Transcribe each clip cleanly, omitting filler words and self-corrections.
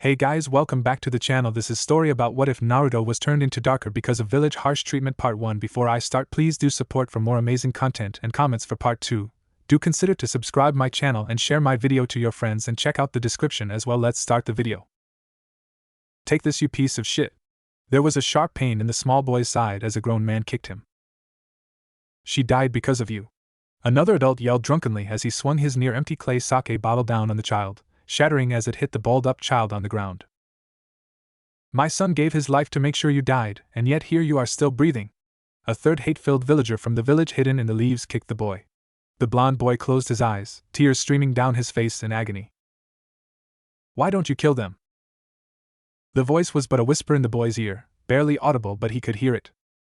Hey guys, welcome back to the channel. This is story about what if Naruto was turned into darker because of village harsh treatment part 1. Before I start, please do support for more amazing content and comments for part 2. Do consider to subscribe my channel and share my video to your friends and check out the description as well. Let's start the video. Take this, you piece of shit. There was a sharp pain in the small boy's side as a grown man kicked him. She died because of you. Another adult yelled drunkenly as he swung his near-empty clay sake bottle down on the child, shattering as it hit the balled-up child on the ground. My son gave his life to make sure you died, and yet here you are still breathing. A third hate-filled villager from the village hidden in the leaves kicked the boy. The blond boy closed his eyes, tears streaming down his face in agony. Why don't you kill them? The voice was but a whisper in the boy's ear, barely audible, but he could hear it.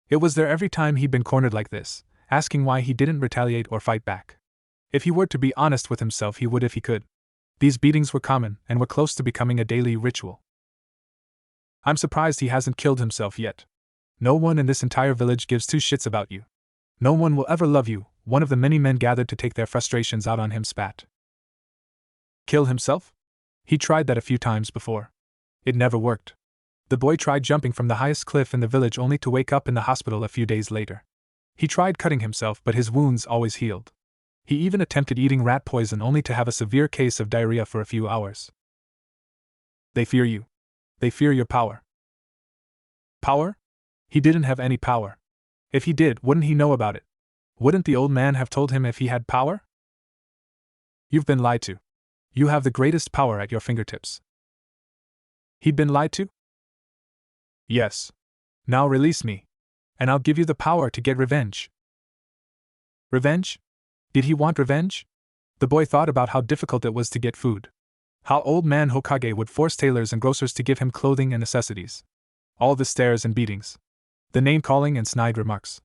It was there every time he'd been cornered like this, asking why he didn't retaliate or fight back. If he were to be honest with himself, he would if he could. These beatings were common and were close to becoming a daily ritual. I'm surprised he hasn't killed himself yet. No one in this entire village gives two shits about you. No one will ever love you, one of the many men gathered to take their frustrations out on him spat. Kill himself? He tried that a few times before. It never worked. The boy tried jumping from the highest cliff in the village only to wake up in the hospital a few days later. He tried cutting himself, but his wounds always healed. He even attempted eating rat poison only to have a severe case of diarrhea for a few hours. They fear you. They fear your power. Power? He didn't have any power. If he did, wouldn't he know about it? Wouldn't the old man have told him if he had power? You've been lied to. You have the greatest power at your fingertips. He'd been lied to? Yes. Now release me, and I'll give you the power to get revenge. Revenge? Did he want revenge? The boy thought about how difficult it was to get food. How old man Hokage would force tailors and grocers to give him clothing and necessities. All the stares and beatings. The name-calling and snide remarks.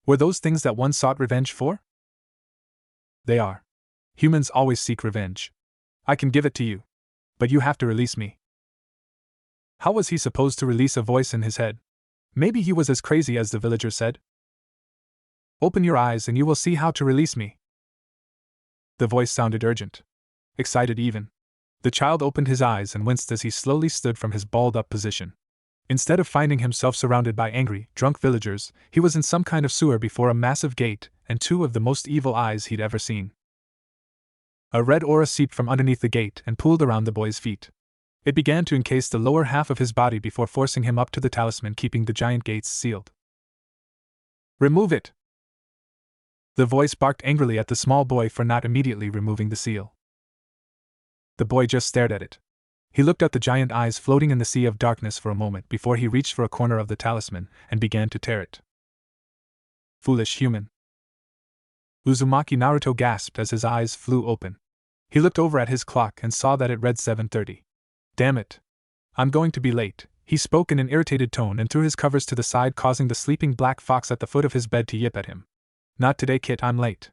Were those things that one sought revenge for? They are. Humans always seek revenge. I can give it to you. But you have to release me. How was he supposed to release a voice in his head? Maybe he was as crazy as the villager said. Open your eyes and you will see how to release me. The voice sounded urgent. Excited even. The child opened his eyes and winced as he slowly stood from his balled-up position. Instead of finding himself surrounded by angry, drunk villagers, he was in some kind of sewer before a massive gate and two of the most evil eyes he'd ever seen. A red aura seeped from underneath the gate and pooled around the boy's feet. It began to encase the lower half of his body before forcing him up to the talisman keeping the giant gates sealed. Remove it! The voice barked angrily at the small boy for not immediately removing the seal. The boy just stared at it. He looked at the giant eyes floating in the sea of darkness for a moment before he reached for a corner of the talisman and began to tear it. Foolish human. Uzumaki Naruto gasped as his eyes flew open. He looked over at his clock and saw that it read 7:30. Damn it. I'm going to be late, he spoke in an irritated tone and threw his covers to the side, causing the sleeping black fox at the foot of his bed to yip at him. Not today, kid, I'm late.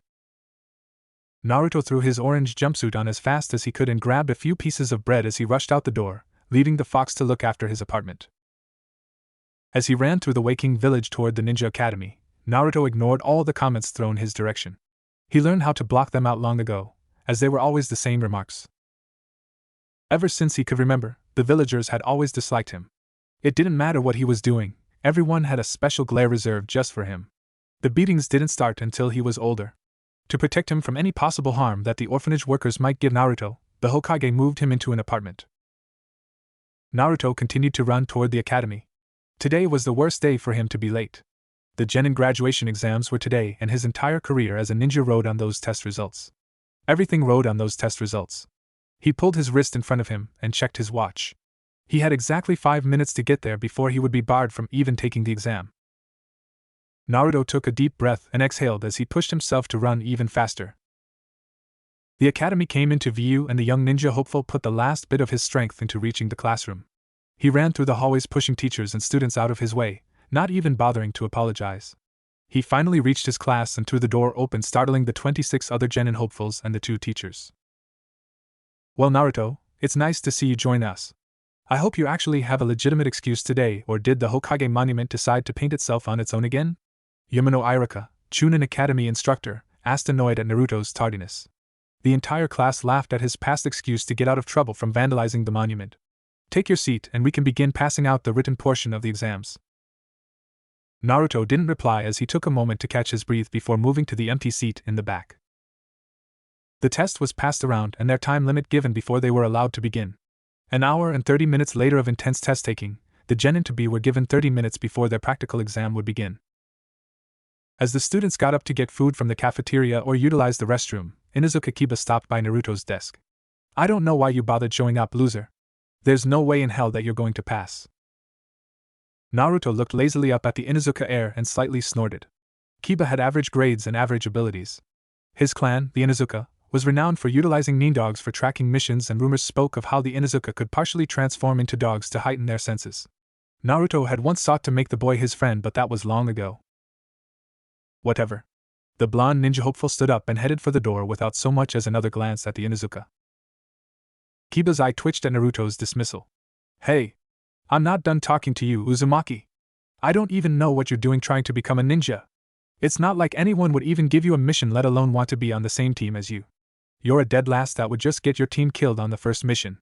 Naruto threw his orange jumpsuit on as fast as he could and grabbed a few pieces of bread as he rushed out the door, leaving the fox to look after his apartment. As he ran through the waking village toward the ninja academy, Naruto ignored all the comments thrown his direction. He learned how to block them out long ago, as they were always the same remarks. Ever since he could remember, the villagers had always disliked him. It didn't matter what he was doing, everyone had a special glare reserved just for him. The beatings didn't start until he was older. To protect him from any possible harm that the orphanage workers might give Naruto, the Hokage moved him into an apartment. Naruto continued to run toward the academy. Today was the worst day for him to be late. The genin graduation exams were today and his entire career as a ninja rode on those test results. Everything rode on those test results. He pulled his wrist in front of him and checked his watch. He had exactly 5 minutes to get there before he would be barred from even taking the exam. Naruto took a deep breath and exhaled as he pushed himself to run even faster. The academy came into view and the young ninja hopeful put the last bit of his strength into reaching the classroom. He ran through the hallways pushing teachers and students out of his way, not even bothering to apologize. He finally reached his class and threw the door open, startling the 26 other genin hopefuls and the 2 teachers. Well, Naruto, it's nice to see you join us. I hope you actually have a legitimate excuse today, or did the Hokage monument decide to paint itself on its own again? Yamano Iraka, Chunin Academy instructor, asked, annoyed at Naruto's tardiness. The entire class laughed at his past excuse to get out of trouble from vandalizing the monument. Take your seat and we can begin passing out the written portion of the exams. Naruto didn't reply as he took a moment to catch his breath before moving to the empty seat in the back. The test was passed around and their time limit given before they were allowed to begin. An hour and 30 minutes later of intense test taking, the genin to be were given 30 minutes before their practical exam would begin. As the students got up to get food from the cafeteria or utilize the restroom, Inuzuka Kiba stopped by Naruto's desk. I don't know why you bothered showing up, loser. There's no way in hell that you're going to pass. Naruto looked lazily up at the Inuzuka heir and slightly snorted. Kiba had average grades and average abilities. His clan, the Inuzuka, was renowned for utilizing nindogs for tracking missions, and rumors spoke of how the Inuzuka could partially transform into dogs to heighten their senses. Naruto had once sought to make the boy his friend, but that was long ago. Whatever. The blonde ninja hopeful stood up and headed for the door without so much as another glance at the Inuzuka. Kiba's eye twitched at Naruto's dismissal. Hey! I'm not done talking to you, Uzumaki. I don't even know what you're doing trying to become a ninja. It's not like anyone would even give you a mission, let alone want to be on the same team as you. You're a dead last that would just get your team killed on the first mission.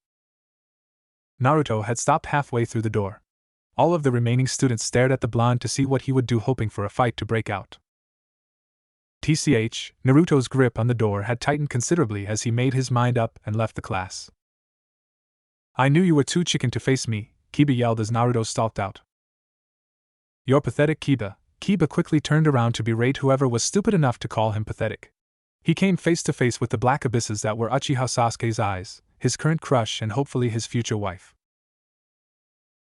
Naruto had stopped halfway through the door. All of the remaining students stared at the blonde to see what he would do, hoping for a fight to break out. TCH, Naruto's grip on the door had tightened considerably as he made his mind up and left the class. I knew you were too chicken to face me, Kiba yelled as Naruto stalked out. You're pathetic, Kiba. Kiba quickly turned around to berate whoever was stupid enough to call him pathetic. He came face to face with the black abysses that were Uchiha Sasuke's eyes, his current crush and hopefully his future wife.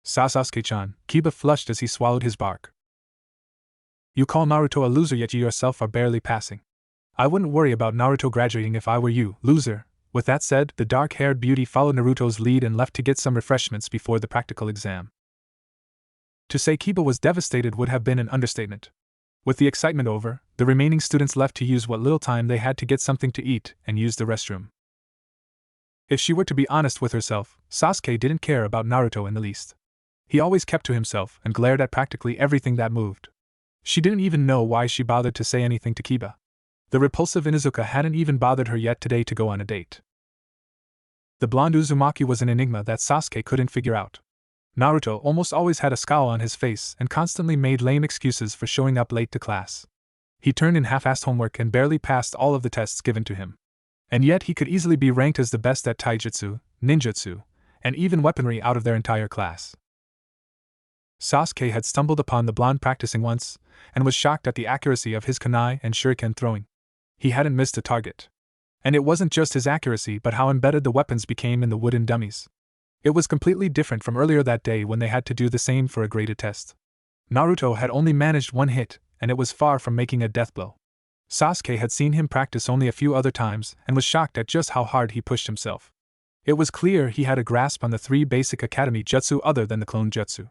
Sasuke-chan, Kiba flushed as he swallowed his bark. You call Naruto a loser, yet you yourself are barely passing. I wouldn't worry about Naruto graduating if I were you, loser. With that said, the dark-haired beauty followed Naruto's lead and left to get some refreshments before the practical exam. To say Kiba was devastated would have been an understatement. With the excitement over, the remaining students left to use what little time they had to get something to eat and use the restroom. If she were to be honest with herself, Sasuke didn't care about Naruto in the least. He always kept to himself and glared at practically everything that moved. She didn't even know why she bothered to say anything to Kiba. The repulsive Inuzuka hadn't even bothered her yet today to go on a date. The blonde Uzumaki was an enigma that Sasuke couldn't figure out. Naruto almost always had a scowl on his face and constantly made lame excuses for showing up late to class. He turned in half-assed homework and barely passed all of the tests given to him. And yet he could easily be ranked as the best at taijutsu, ninjutsu, and even weaponry out of their entire class. Sasuke had stumbled upon the blonde practicing once, and was shocked at the accuracy of his kunai and shuriken throwing. He hadn't missed a target. And it wasn't just his accuracy but how embedded the weapons became in the wooden dummies. It was completely different from earlier that day when they had to do the same for a graded test. Naruto had only managed one hit, and it was far from making a death blow. Sasuke had seen him practice only a few other times and was shocked at just how hard he pushed himself. It was clear he had a grasp on the 3 basic academy jutsu other than the clone jutsu.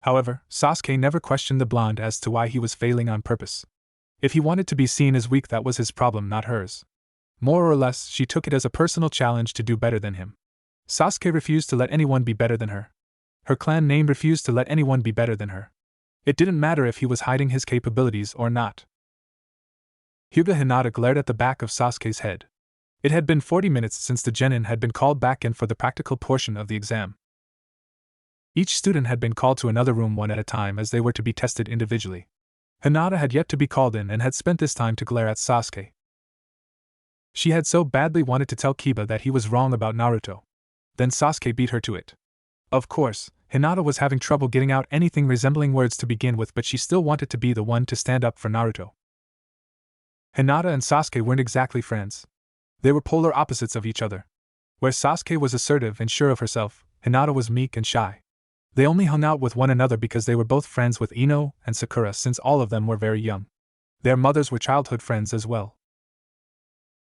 However, Sasuke never questioned the blonde as to why he was failing on purpose. If he wanted to be seen as weak, that was his problem, not hers. More or less, she took it as a personal challenge to do better than him. Sasuke refused to let anyone be better than her. Her clan name refused to let anyone be better than her. It didn't matter if he was hiding his capabilities or not. Hyuga Hinata glared at the back of Sasuke's head. It had been 40 minutes since the genin had been called back in for the practical portion of the exam. Each student had been called to another room one at a time as they were to be tested individually. Hinata had yet to be called in and had spent this time to glare at Sasuke. She had so badly wanted to tell Kiba that he was wrong about Naruto. Then Sasuke beat her to it. Of course, Hinata was having trouble getting out anything resembling words to begin with, but she still wanted to be the one to stand up for Naruto. Hinata and Sasuke weren't exactly friends. They were polar opposites of each other. Where Sasuke was assertive and sure of herself, Hinata was meek and shy. They only hung out with one another because they were both friends with Ino and Sakura since all of them were very young. Their mothers were childhood friends as well.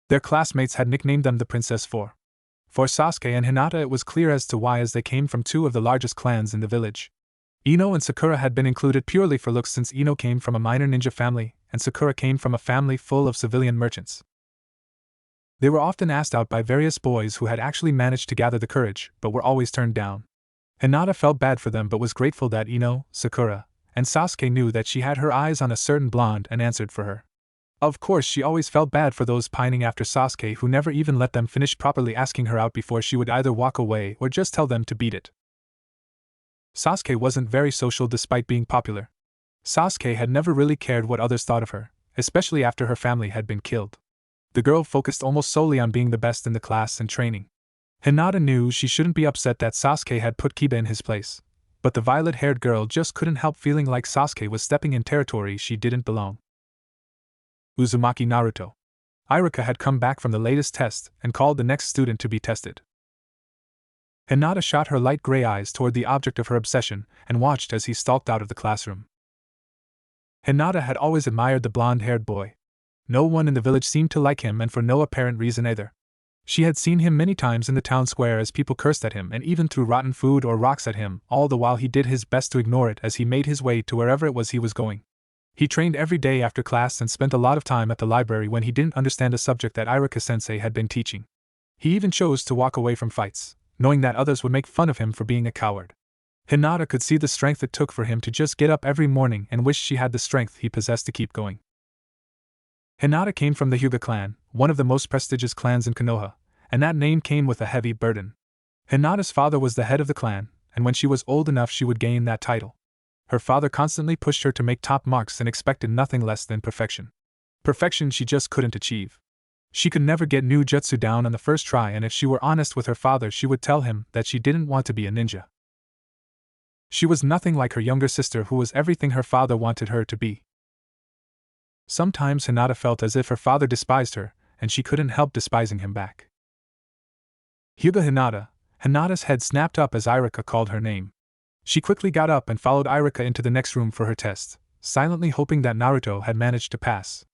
Their classmates had nicknamed them the Princess Four. For Sasuke and Hinata it was clear as to why, as they came from 2 of the largest clans in the village. Ino and Sakura had been included purely for looks, since Ino came from a minor ninja family and Sakura came from a family full of civilian merchants. They were often asked out by various boys who had actually managed to gather the courage, but were always turned down. Hinata felt bad for them but was grateful that Ino, Sakura, and Sasuke knew that she had her eyes on a certain blonde and answered for her. Of course, she always felt bad for those pining after Sasuke who never even let them finish properly asking her out before she would either walk away or just tell them to beat it. Sasuke wasn't very social despite being popular. Sasuke had never really cared what others thought of her, especially after her family had been killed. The girl focused almost solely on being the best in the class and training. Hinata knew she shouldn't be upset that Sasuke had put Kiba in his place, but the violet-haired girl just couldn't help feeling like Sasuke was stepping in territory she didn't belong. Uzumaki Naruto. Iruka had come back from the latest test and called the next student to be tested. Hinata shot her light gray eyes toward the object of her obsession and watched as he stalked out of the classroom. Hinata had always admired the blonde-haired boy. No one in the village seemed to like him, and for no apparent reason either. She had seen him many times in the town square as people cursed at him and even threw rotten food or rocks at him, all the while he did his best to ignore it as he made his way to wherever it was he was going. He trained every day after class and spent a lot of time at the library when he didn't understand a subject that Iruka-sensei had been teaching. He even chose to walk away from fights, knowing that others would make fun of him for being a coward. Hinata could see the strength it took for him to just get up every morning and wished she had the strength he possessed to keep going. Hinata came from the Hyuga clan, one of the most prestigious clans in Konoha, and that name came with a heavy burden. Hinata's father was the head of the clan, and when she was old enough she would gain that title. Her father constantly pushed her to make top marks and expected nothing less than perfection. Perfection she just couldn't achieve. She could never get new jutsu down on the first try, and if she were honest with her father she would tell him that she didn't want to be a ninja. She was nothing like her younger sister who was everything her father wanted her to be. Sometimes Hinata felt as if her father despised her, and she couldn't help despising him back. Hyuga Hinata. Hinata's head snapped up as Iruka called her name. She quickly got up and followed Iruka into the next room for her test, silently hoping that Naruto had managed to pass.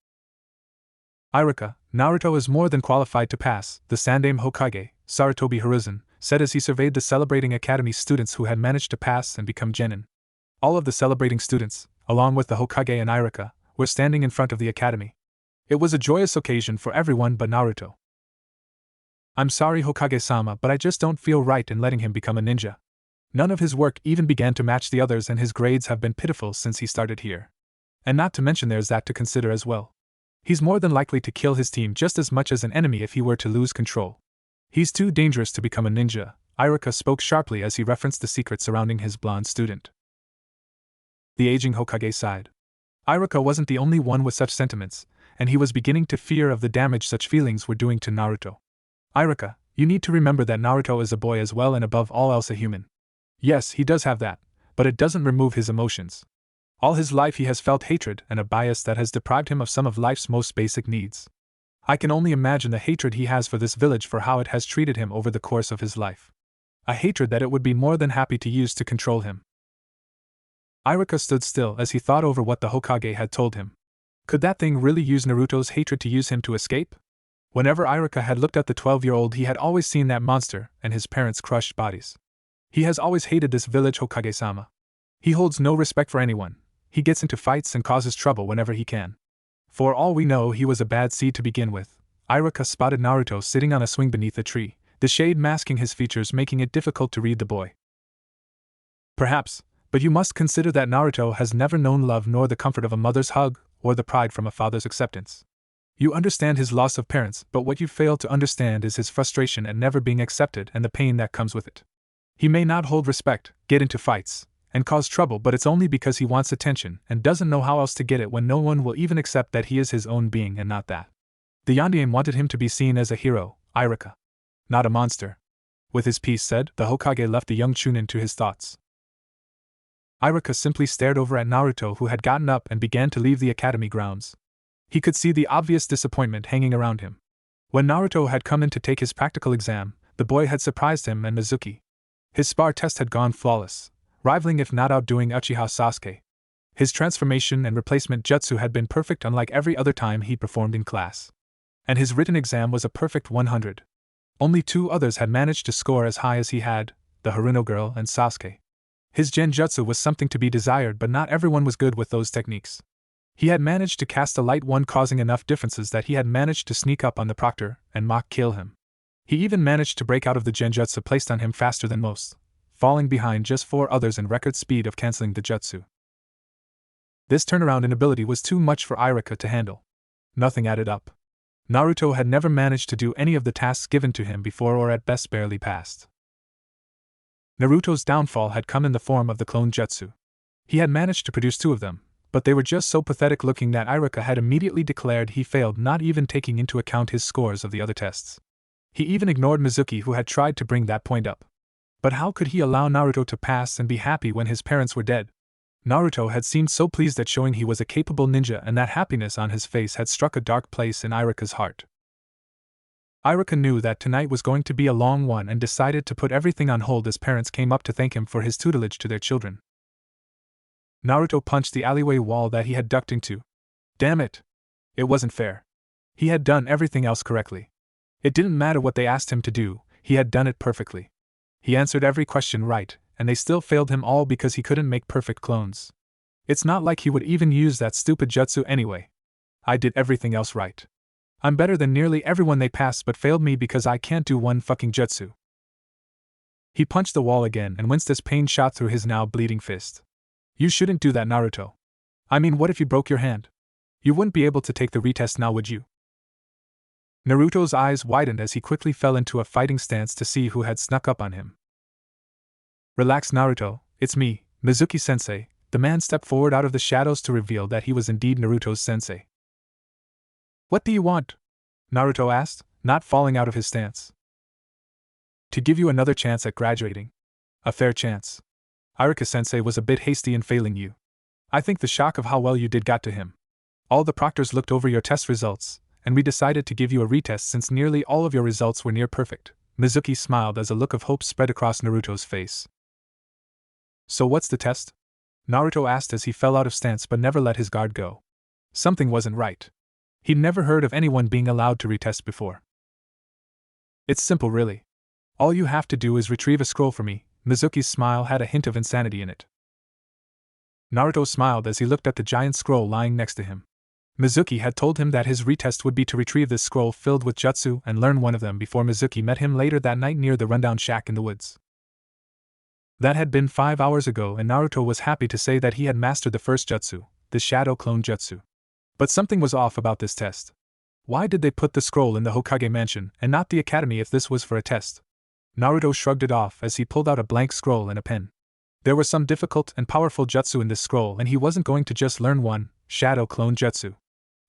Iruka, Naruto is more than qualified to pass, the Sandaime Hokage, Sarutobi Hiruzen, said as he surveyed the celebrating academy students who had managed to pass and become genin. All of the celebrating students, along with the Hokage and Iruka, were standing in front of the academy. It was a joyous occasion for everyone but Naruto. I'm sorry Hokage-sama, but I just don't feel right in letting him become a ninja. None of his work even began to match the others, and his grades have been pitiful since he started here. And not to mention there's that to consider as well. He's more than likely to kill his team just as much as an enemy if he were to lose control. He's too dangerous to become a ninja, Iruka spoke sharply as he referenced the secret surrounding his blonde student. The aging Hokage sighed. Iruka wasn't the only one with such sentiments, and he was beginning to fear of the damage such feelings were doing to Naruto. Iruka, you need to remember that Naruto is a boy as well and above all else a human. Yes, he does have that, but it doesn't remove his emotions. All his life he has felt hatred and a bias that has deprived him of some of life's most basic needs. I can only imagine the hatred he has for this village for how it has treated him over the course of his life. A hatred that it would be more than happy to use to control him. Iruka stood still as he thought over what the Hokage had told him. Could that thing really use Naruto's hatred to use him to escape? Whenever Iruka had looked at the 12-year-old, he had always seen that monster and his parents' crushed bodies. He has always hated this village Hokage-sama. He holds no respect for anyone. He gets into fights and causes trouble whenever he can. For all we know, he was a bad seed to begin with. Iruka spotted Naruto sitting on a swing beneath a tree, the shade masking his features, making it difficult to read the boy. Perhaps, but you must consider that Naruto has never known love nor the comfort of a mother's hug or the pride from a father's acceptance. You understand his loss of parents, but what you fail to understand is his frustration at never being accepted and the pain that comes with it. He may not hold respect, get into fights, and cause trouble, but it's only because he wants attention and doesn't know how else to get it when no one will even accept that he is his own being and not that. The Yondaime wanted him to be seen as a hero, Iruka. Not a monster. With his piece said, the Hokage left the young Chunin to his thoughts. Iruka simply stared over at Naruto, who had gotten up and began to leave the academy grounds. He could see the obvious disappointment hanging around him. When Naruto had come in to take his practical exam, the boy had surprised him and Mizuki. His spar test had gone flawless, rivaling if not outdoing Uchiha Sasuke. His transformation and replacement jutsu had been perfect, unlike every other time he performed in class. And his written exam was a perfect 100. Only two others had managed to score as high as he had, the Haruno girl and Sasuke. His genjutsu was something to be desired, but not everyone was good with those techniques. He had managed to cast a light one, causing enough differences that he had managed to sneak up on the proctor and mock kill him. He even managed to break out of the genjutsu placed on him faster than most, falling behind just 4 others in record speed of canceling the jutsu. This turnaround in ability was too much for Iruka to handle. Nothing added up. Naruto had never managed to do any of the tasks given to him before, or at best barely passed. Naruto's downfall had come in the form of the clone jutsu. He had managed to produce 2 of them, but they were just so pathetic looking that Iruka had immediately declared he failed, not even taking into account his scores of the other tests. He even ignored Mizuki, who had tried to bring that point up. But how could he allow Naruto to pass and be happy when his parents were dead? Naruto had seemed so pleased at showing he was a capable ninja, and that happiness on his face had struck a dark place in Iruka's heart. Iruka knew that tonight was going to be a long one and decided to put everything on hold as parents came up to thank him for his tutelage to their children. Naruto punched the alleyway wall that he had ducked into. Damn it! It wasn't fair. He had done everything else correctly. It didn't matter what they asked him to do, he had done it perfectly. He answered every question right, and they still failed him all because he couldn't make perfect clones. It's not like he would even use that stupid jutsu anyway. I did everything else right. I'm better than nearly everyone they passed but failed me because I can't do one fucking jutsu. He punched the wall again and winced as pain shot through his now bleeding fist. You shouldn't do that, Naruto. I mean, what if you broke your hand? You wouldn't be able to take the retest now, would you? Naruto's eyes widened as he quickly fell into a fighting stance to see who had snuck up on him. Relax, Naruto, it's me, Mizuki-sensei. The man stepped forward out of the shadows to reveal that he was indeed Naruto's sensei. What do you want? Naruto asked, not falling out of his stance. To give you another chance at graduating. A fair chance. Iruka-sensei was a bit hasty in failing you. I think the shock of how well you did got to him. All the proctors looked over your test results, and we decided to give you a retest since nearly all of your results were near perfect. Mizuki smiled as a look of hope spread across Naruto's face. So what's the test? Naruto asked as he fell out of stance but never let his guard go. Something wasn't right. He'd never heard of anyone being allowed to retest before. It's simple, really. All you have to do is retrieve a scroll for me. Mizuki's smile had a hint of insanity in it. Naruto smiled as he looked at the giant scroll lying next to him. Mizuki had told him that his retest would be to retrieve this scroll filled with jutsu and learn one of them before Mizuki met him later that night near the rundown shack in the woods. That had been 5 hours ago, and Naruto was happy to say that he had mastered the first jutsu, the Shadow Clone Jutsu. But something was off about this test. Why did they put the scroll in the Hokage mansion and not the academy if this was for a test? Naruto shrugged it off as he pulled out a blank scroll and a pen. There was some difficult and powerful jutsu in this scroll, and he wasn't going to just learn one, Shadow Clone Jutsu.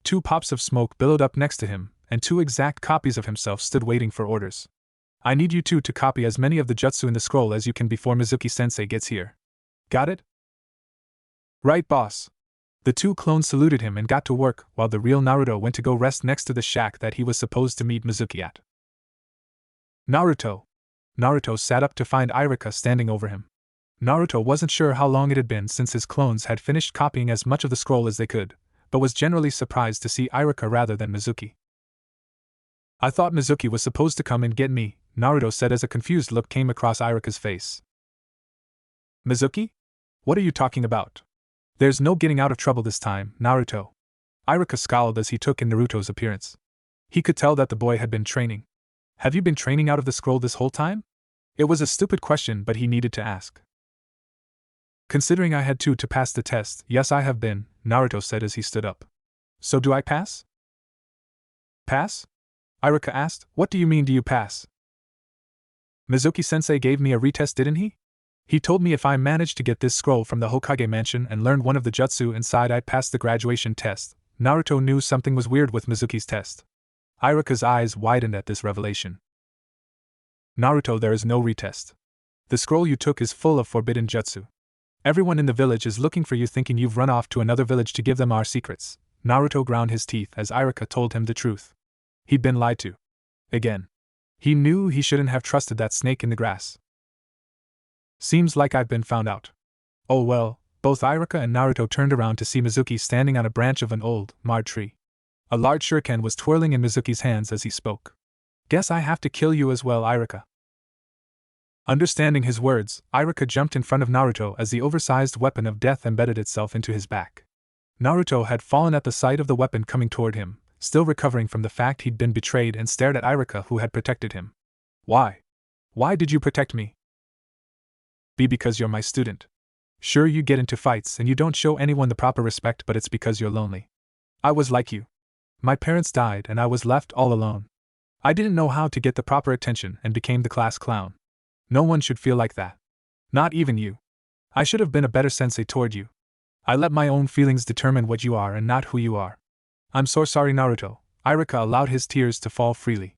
2 pops of smoke billowed up next to him, and 2 exact copies of himself stood waiting for orders. I need you 2 to copy as many of the jutsu in the scroll as you can before Mizuki-sensei gets here. Got it? Right, boss. The 2 clones saluted him and got to work, while the real Naruto went to go rest next to the shack that he was supposed to meet Mizuki at. Naruto. Naruto sat up to find Iruka standing over him. Naruto wasn't sure how long it had been since his clones had finished copying as much of the scroll as they could, but was generally surprised to see Iruka rather than Mizuki. I thought Mizuki was supposed to come and get me, Naruto said as a confused look came across Iruka's face. Mizuki? What are you talking about? There's no getting out of trouble this time, Naruto. Iruka scowled as he took in Naruto's appearance. He could tell that the boy had been training. Have you been training out of the scroll this whole time? It was a stupid question, but he needed to ask. Considering I had 2 to pass the test, yes, I have been, Naruto said as he stood up. So do I pass? Pass? Iruka asked. What do you mean, do you pass? Mizuki-sensei gave me a retest, didn't he? He told me if I managed to get this scroll from the Hokage mansion and learned one of the jutsu inside, I'd pass the graduation test. Naruto knew something was weird with Mizuki's test. Iruka's eyes widened at this revelation. Naruto, there is no retest. The scroll you took is full of forbidden jutsu. Everyone in the village is looking for you, thinking you've run off to another village to give them our secrets. Naruto ground his teeth as Iruka told him the truth. He'd been lied to. Again. He knew he shouldn't have trusted that snake in the grass. Seems like I've been found out. Oh well. Both Iruka and Naruto turned around to see Mizuki standing on a branch of an old, marred tree. A large shuriken was twirling in Mizuki's hands as he spoke. Guess I have to kill you as well, Iruka. Understanding his words, Iruka jumped in front of Naruto as the oversized weapon of death embedded itself into his back. Naruto had fallen at the sight of the weapon coming toward him, still recovering from the fact he'd been betrayed, and stared at Iruka, who had protected him. Why? Why did you protect me? Because you're my student. Sure, you get into fights and you don't show anyone the proper respect, but it's because you're lonely. I was like you. My parents died and I was left all alone. I didn't know how to get the proper attention and became the class clown. No one should feel like that. Not even you. I should have been a better sensei toward you. I let my own feelings determine what you are and not who you are. I'm so sorry, Naruto. Irika allowed his tears to fall freely.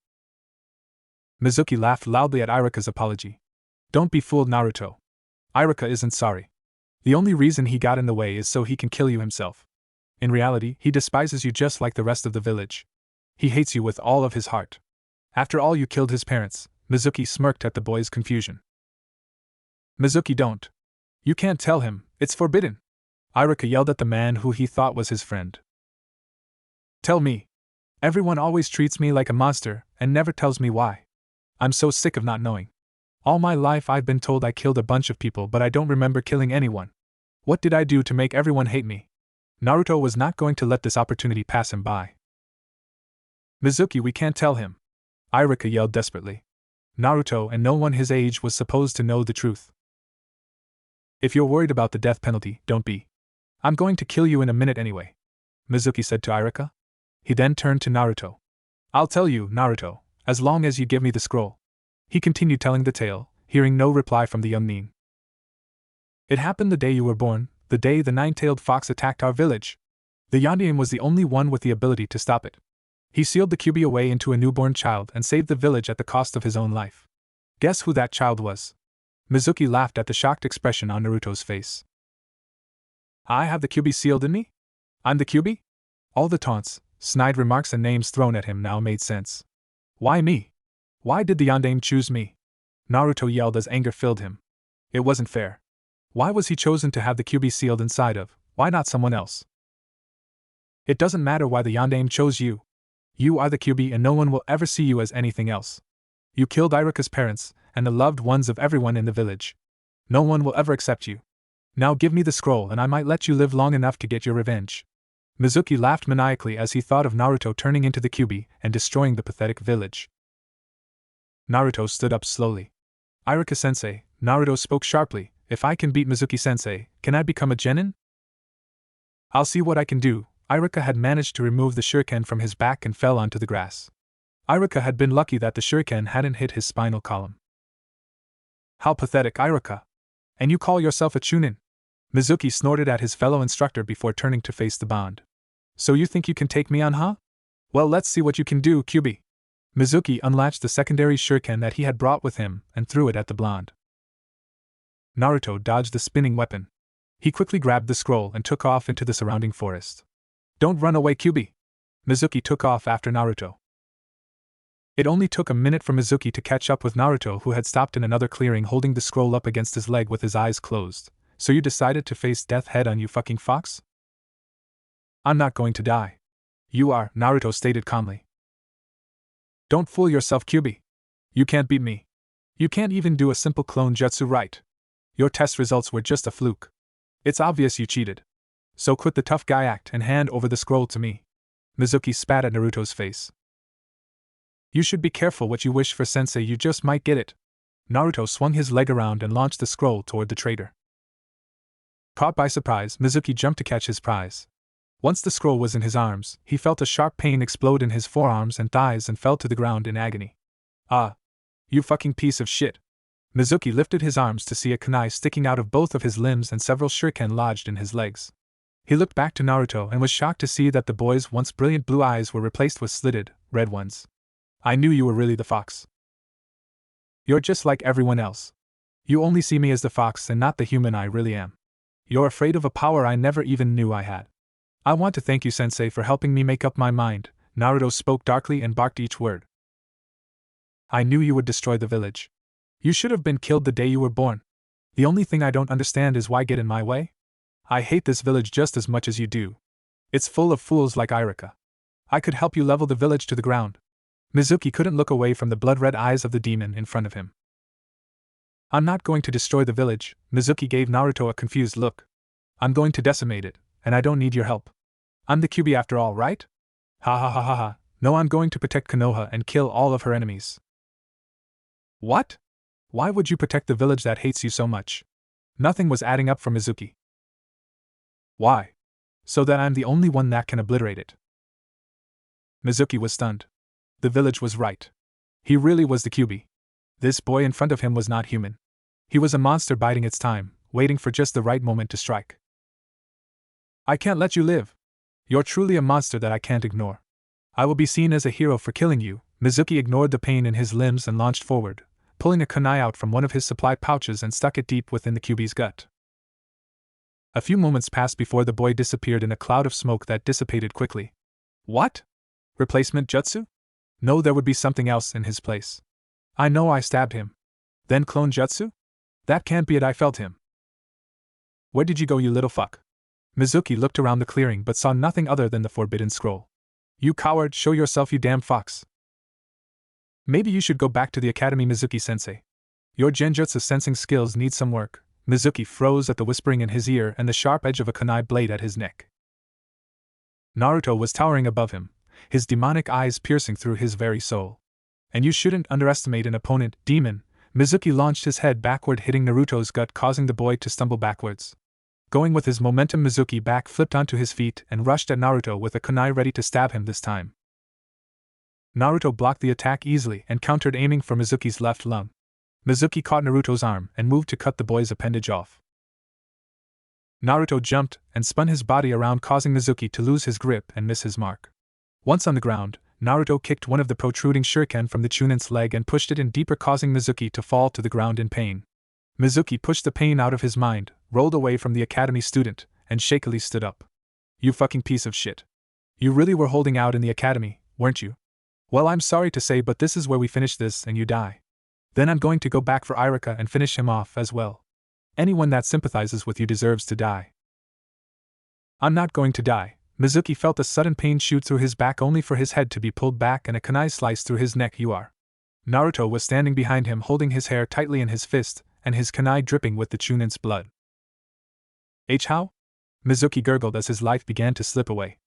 Mizuki laughed loudly at Irika's apology. Don't be fooled, Naruto. Irika isn't sorry. The only reason he got in the way is so he can kill you himself. In reality, he despises you just like the rest of the village. He hates you with all of his heart. After all, you killed his parents. Mizuki smirked at the boy's confusion. Mizuki, don't. You can't tell him, it's forbidden. Irika yelled at the man who he thought was his friend. Tell me. Everyone always treats me like a monster and never tells me why. I'm so sick of not knowing. All my life I've been told I killed a bunch of people, but I don't remember killing anyone. What did I do to make everyone hate me? Naruto was not going to let this opportunity pass him by. Mizuki, we can't tell him. Irika yelled desperately. Naruto and no one his age was supposed to know the truth. If you're worried about the death penalty, don't be. I'm going to kill you in a minute anyway, Mizuki said to Irika. He then turned to Naruto. I'll tell you, Naruto, as long as you give me the scroll. He continued telling the tale, hearing no reply from the young nin. It happened the day you were born, the day the nine-tailed fox attacked our village. The Yondaime was the only one with the ability to stop it. He sealed the Kyuubi away into a newborn child and saved the village at the cost of his own life. Guess who that child was? Mizuki laughed at the shocked expression on Naruto's face. I have the Kyuubi sealed in me? I'm the Kyuubi? All the taunts, snide remarks and names thrown at him now made sense. Why me? Why did the Yondaime choose me? Naruto yelled as anger filled him. It wasn't fair. Why was he chosen to have the Kyuubi sealed inside of? Why not someone else? It doesn't matter why the Yondaime chose you. You are the Kyuubi and no one will ever see you as anything else. You killed Irika's parents and the loved ones of everyone in the village. No one will ever accept you. Now give me the scroll and I might let you live long enough to get your revenge. Mizuki laughed maniacally as he thought of Naruto turning into the Kyuubi and destroying the pathetic village. Naruto stood up slowly. Irika-sensei, Naruto spoke sharply, if I can beat Mizuki-sensei, can I become a genin? I'll see what I can do. Irika had managed to remove the shuriken from his back and fell onto the grass. Irika had been lucky that the shuriken hadn't hit his spinal column. How pathetic, Irika! And you call yourself a chunin? Mizuki snorted at his fellow instructor before turning to face the bond. So you think you can take me on, huh? Well, let's see what you can do, Kyuubi. Mizuki unlatched the secondary shuriken that he had brought with him and threw it at the blonde. Naruto dodged the spinning weapon. He quickly grabbed the scroll and took off into the surrounding forest. Don't run away, Kyuubi! Mizuki took off after Naruto. It only took a minute for Mizuki to catch up with Naruto, who had stopped in another clearing holding the scroll up against his leg with his eyes closed. So you decided to face death head on, you fucking fox? I'm not going to die. You are, Naruto stated calmly. Don't fool yourself, Kyuubi. You can't beat me. You can't even do a simple clone jutsu right. Your test results were just a fluke. It's obvious you cheated. So quit the tough guy act and hand over the scroll to me. Mizuki spat at Naruto's face. You should be careful what you wish for, sensei, you just might get it. Naruto swung his leg around and launched the scroll toward the traitor. Caught by surprise, Mizuki jumped to catch his prize. Once the scroll was in his arms, he felt a sharp pain explode in his forearms and thighs and fell to the ground in agony. Ah! You fucking piece of shit! Mizuki lifted his arms to see a kunai sticking out of both of his limbs and several shuriken lodged in his legs. He looked back to Naruto and was shocked to see that the boy's once brilliant blue eyes were replaced with slitted, red ones. I knew you were really the fox. You're just like everyone else. You only see me as the fox and not the human I really am. You're afraid of a power I never even knew I had. I want to thank you, sensei, for helping me make up my mind. Naruto spoke darkly and barked each word. I knew you would destroy the village. You should have been killed the day you were born. The only thing I don't understand is why get in my way? I hate this village just as much as you do. It's full of fools like Irika. I could help you level the village to the ground. Mizuki couldn't look away from the blood-red eyes of the demon in front of him. I'm not going to destroy the village, Mizuki gave Naruto a confused look. I'm going to decimate it, and I don't need your help. I'm the Kyuubi after all, right? Ha ha ha ha ha, no, I'm going to protect Konoha and kill all of her enemies. What? Why would you protect the village that hates you so much? Nothing was adding up for Mizuki. Why? So that I'm the only one that can obliterate it. Mizuki was stunned. The village was right. He really was the QB. This boy in front of him was not human. He was a monster biding its time, waiting for just the right moment to strike. I can't let you live. You're truly a monster that I can't ignore. I will be seen as a hero for killing you. Mizuki ignored the pain in his limbs and launched forward, pulling a kunai out from one of his supply pouches and stuck it deep within the QB's gut. A few moments passed before the boy disappeared in a cloud of smoke that dissipated quickly. What? Replacement jutsu? No, there would be something else in his place. I know I stabbed him. Then clone jutsu? That can't be it, I felt him. Where did you go, you little fuck? Mizuki looked around the clearing but saw nothing other than the forbidden scroll. You coward, show yourself, you damn fox. Maybe you should go back to the academy, Mizuki-sensei. Your genjutsu sensing skills need some work. Mizuki froze at the whispering in his ear and the sharp edge of a kunai blade at his neck. Naruto was towering above him, his demonic eyes piercing through his very soul. And you shouldn't underestimate an opponent, demon. Mizuki launched his head backward, hitting Naruto's gut, causing the boy to stumble backwards. Going with his momentum, Mizuki back-flipped onto his feet and rushed at Naruto with a kunai ready to stab him this time. Naruto blocked the attack easily and countered, aiming for Mizuki's left lung. Mizuki caught Naruto's arm and moved to cut the boy's appendage off. Naruto jumped and spun his body around, causing Mizuki to lose his grip and miss his mark. Once on the ground, Naruto kicked one of the protruding shuriken from the Chunin's leg and pushed it in deeper, causing Mizuki to fall to the ground in pain. Mizuki pushed the pain out of his mind, rolled away from the academy student, and shakily stood up. You fucking piece of shit. You really were holding out in the academy, weren't you? Well, I'm sorry to say, but this is where we finish this and you die. Then I'm going to go back for Irika and finish him off as well. Anyone that sympathizes with you deserves to die. I'm not going to die. Mizuki felt a sudden pain shoot through his back, only for his head to be pulled back and a kunai sliced through his neck. You are. Naruto was standing behind him, holding his hair tightly in his fist, and his kunai dripping with the Chunin's blood. How? Mizuki gurgled as his life began to slip away.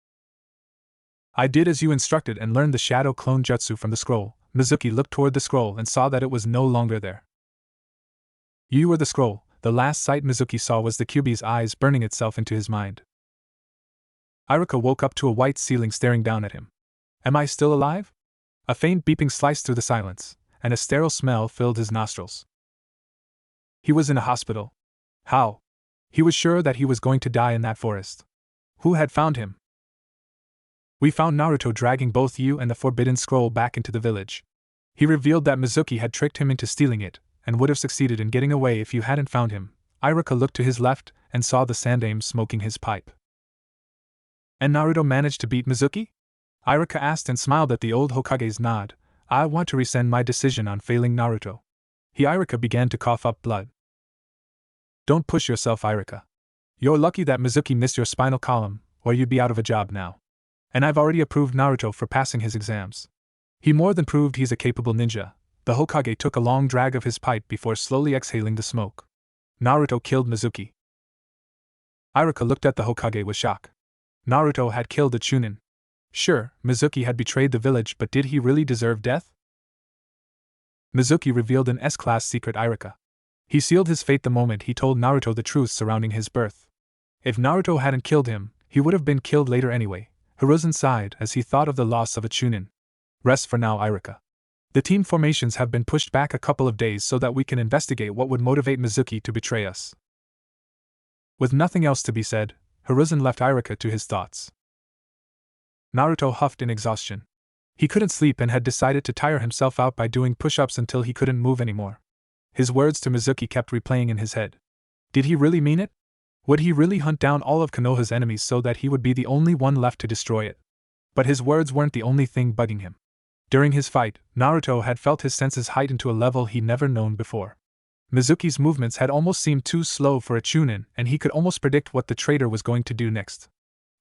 I did as you instructed and learned the shadow clone jutsu from the scroll. Mizuki looked toward the scroll and saw that it was no longer there. You were the scroll. The last sight Mizuki saw was the QB's eyes burning itself into his mind. Irika woke up to a white ceiling staring down at him. Am I still alive? A faint beeping sliced through the silence, and a sterile smell filled his nostrils. He was in a hospital. How? He was sure that he was going to die in that forest. Who had found him? We found Naruto dragging both you and the forbidden scroll back into the village. He revealed that Mizuki had tricked him into stealing it, and would have succeeded in getting away if you hadn't found him. Irika looked to his left and saw the Sandaime smoking his pipe. And Naruto managed to beat Mizuki? Irika asked and smiled at the old Hokage's nod. I want to rescind my decision on failing Naruto. Irika began to cough up blood. Don't push yourself, Irika. You're lucky that Mizuki missed your spinal column, or you'd be out of a job now. And I've already approved Naruto for passing his exams. He more than proved he's a capable ninja. The Hokage took a long drag of his pipe before slowly exhaling the smoke. Naruto killed Mizuki. Irika looked at the Hokage with shock. Naruto had killed a Chunin. Sure, Mizuki had betrayed the village, but did he really deserve death? Mizuki revealed an S-class secret, Irika. He sealed his fate the moment he told Naruto the truth surrounding his birth. If Naruto hadn't killed him, he would have been killed later anyway. Hiruzen sighed as he thought of the loss of a Chunin. Rest for now, Irika. The team formations have been pushed back a couple of days so that we can investigate what would motivate Mizuki to betray us. With nothing else to be said, Hiruzen left Irika to his thoughts. Naruto huffed in exhaustion. He couldn't sleep and had decided to tire himself out by doing push-ups until he couldn't move anymore. His words to Mizuki kept replaying in his head. Did he really mean it? Would he really hunt down all of Konoha's enemies so that he would be the only one left to destroy it? But his words weren't the only thing bugging him. During his fight, Naruto had felt his senses heighten to a level he'd never known before. Mizuki's movements had almost seemed too slow for a Chunin, and he could almost predict what the traitor was going to do next.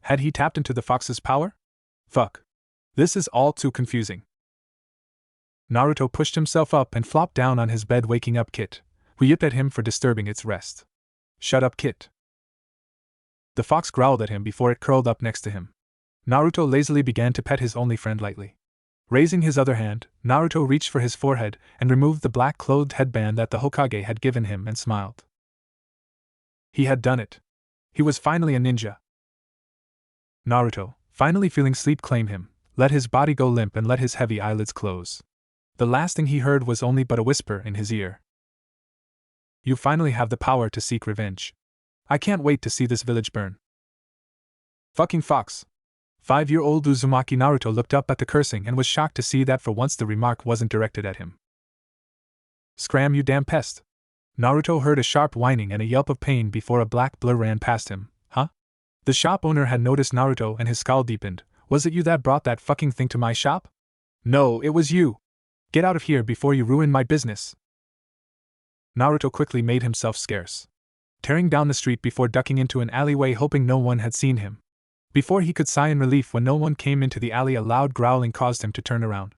Had he tapped into the fox's power? Fuck. This is all too confusing. Naruto pushed himself up and flopped down on his bed, waking up Kit, who yipped at him for disturbing its rest. Shut up, Kit. The fox growled at him before it curled up next to him. Naruto lazily began to pet his only friend lightly. Raising his other hand, Naruto reached for his forehead and removed the black-clothed headband that the Hokage had given him and smiled. He had done it. He was finally a ninja. Naruto, finally feeling sleep claim him, let his body go limp and let his heavy eyelids close. The last thing he heard was only but a whisper in his ear. You finally have the power to seek revenge. I can't wait to see this village burn. Fucking fox. 5-year-old Uzumaki Naruto looked up at the cursing and was shocked to see that for once the remark wasn't directed at him. Scram, you damn pest. Naruto heard a sharp whining and a yelp of pain before a black blur ran past him. Huh? The shop owner had noticed Naruto and his scowl deepened. Was it you that brought that fucking thing to my shop? No, it was you. Get out of here before you ruin my business. Naruto quickly made himself scarce, tearing down the street before ducking into an alleyway hoping no one had seen him. Before he could sigh in relief when no one came into the alley, a loud growling caused him to turn around.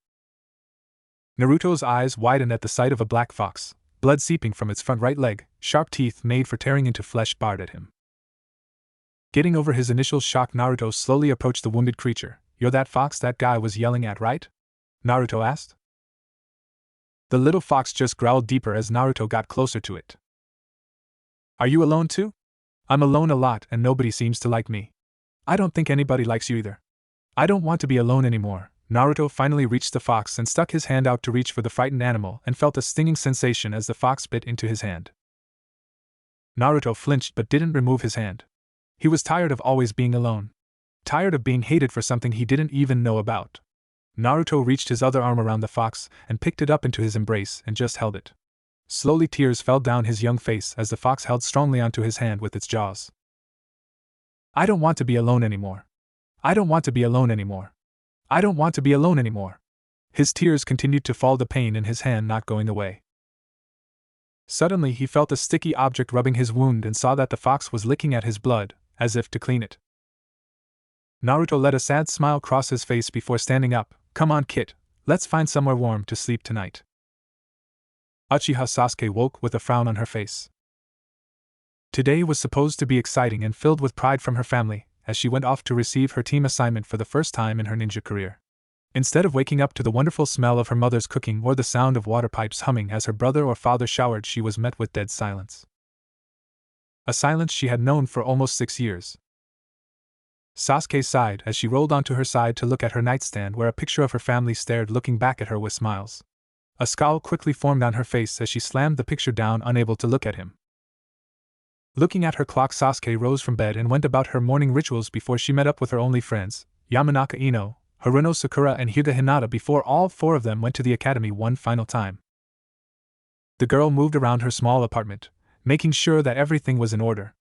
Naruto's eyes widened at the sight of a black fox, blood seeping from its front right leg, sharp teeth made for tearing into flesh barred at him. Getting over his initial shock, Naruto slowly approached the wounded creature. You're that fox that guy was yelling at, right? Naruto asked. The little fox just growled deeper as Naruto got closer to it. Are you alone too? I'm alone a lot and nobody seems to like me. I don't think anybody likes you either. I don't want to be alone anymore. Naruto finally reached the fox and stuck his hand out to reach for the frightened animal and felt a stinging sensation as the fox bit into his hand. Naruto flinched but didn't remove his hand. He was tired of always being alone. Tired of being hated for something he didn't even know about. Naruto reached his other arm around the fox and picked it up into his embrace and just held it. Slowly tears fell down his young face as the fox held strongly onto his hand with its jaws. I don't want to be alone anymore. I don't want to be alone anymore. I don't want to be alone anymore. His tears continued to fall, the pain in his hand not going away. Suddenly he felt a sticky object rubbing his wound and saw that the fox was licking at his blood, as if to clean it. Naruto let a sad smile cross his face before standing up. Come on, kid, let's find somewhere warm to sleep tonight. Uchiha Sasuke woke with a frown on her face. Today was supposed to be exciting and filled with pride from her family, as she went off to receive her team assignment for the first time in her ninja career. Instead of waking up to the wonderful smell of her mother's cooking or the sound of water pipes humming as her brother or father showered, she was met with dead silence. A silence she had known for almost 6 years. Sasuke sighed as she rolled onto her side to look at her nightstand where a picture of her family stared, looking back at her with smiles. A scowl quickly formed on her face as she slammed the picture down, unable to look at him. Looking at her clock, Sasuke rose from bed and went about her morning rituals before she met up with her only friends, Yamanaka Ino, Haruno Sakura and Hyuga Hinata, before all 4 of them went to the academy one final time. The girl moved around her small apartment, making sure that everything was in order.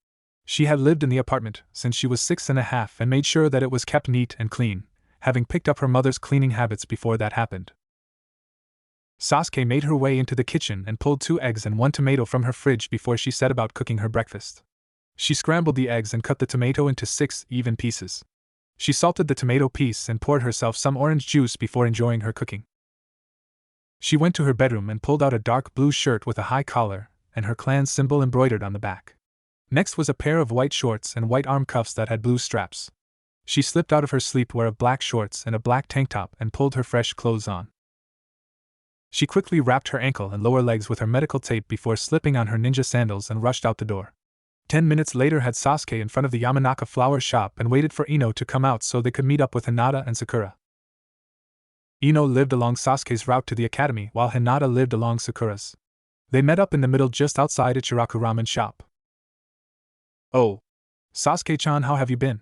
She had lived in the apartment since she was 6.5 and made sure that it was kept neat and clean, having picked up her mother's cleaning habits before that happened. Sasuke made her way into the kitchen and pulled 2 eggs and 1 tomato from her fridge before she set about cooking her breakfast. She scrambled the eggs and cut the tomato into 6 even pieces. She salted the tomato piece and poured herself some orange juice before enjoying her cooking. She went to her bedroom and pulled out a dark blue shirt with a high collar and her clan symbol embroidered on the back. Next was a pair of white shorts and white arm cuffs that had blue straps. She slipped out of her sleepwear of black shorts and a black tank top and pulled her fresh clothes on. She quickly wrapped her ankle and lower legs with her medical tape before slipping on her ninja sandals and rushed out the door. 10 minutes later had Sasuke in front of the Yamanaka flower shop and waited for Ino to come out so they could meet up with Hinata and Sakura. Ino lived along Sasuke's route to the academy while Hinata lived along Sakura's. They met up in the middle just outside Ichiraku ramen shop. Oh, Sasuke-chan, how have you been?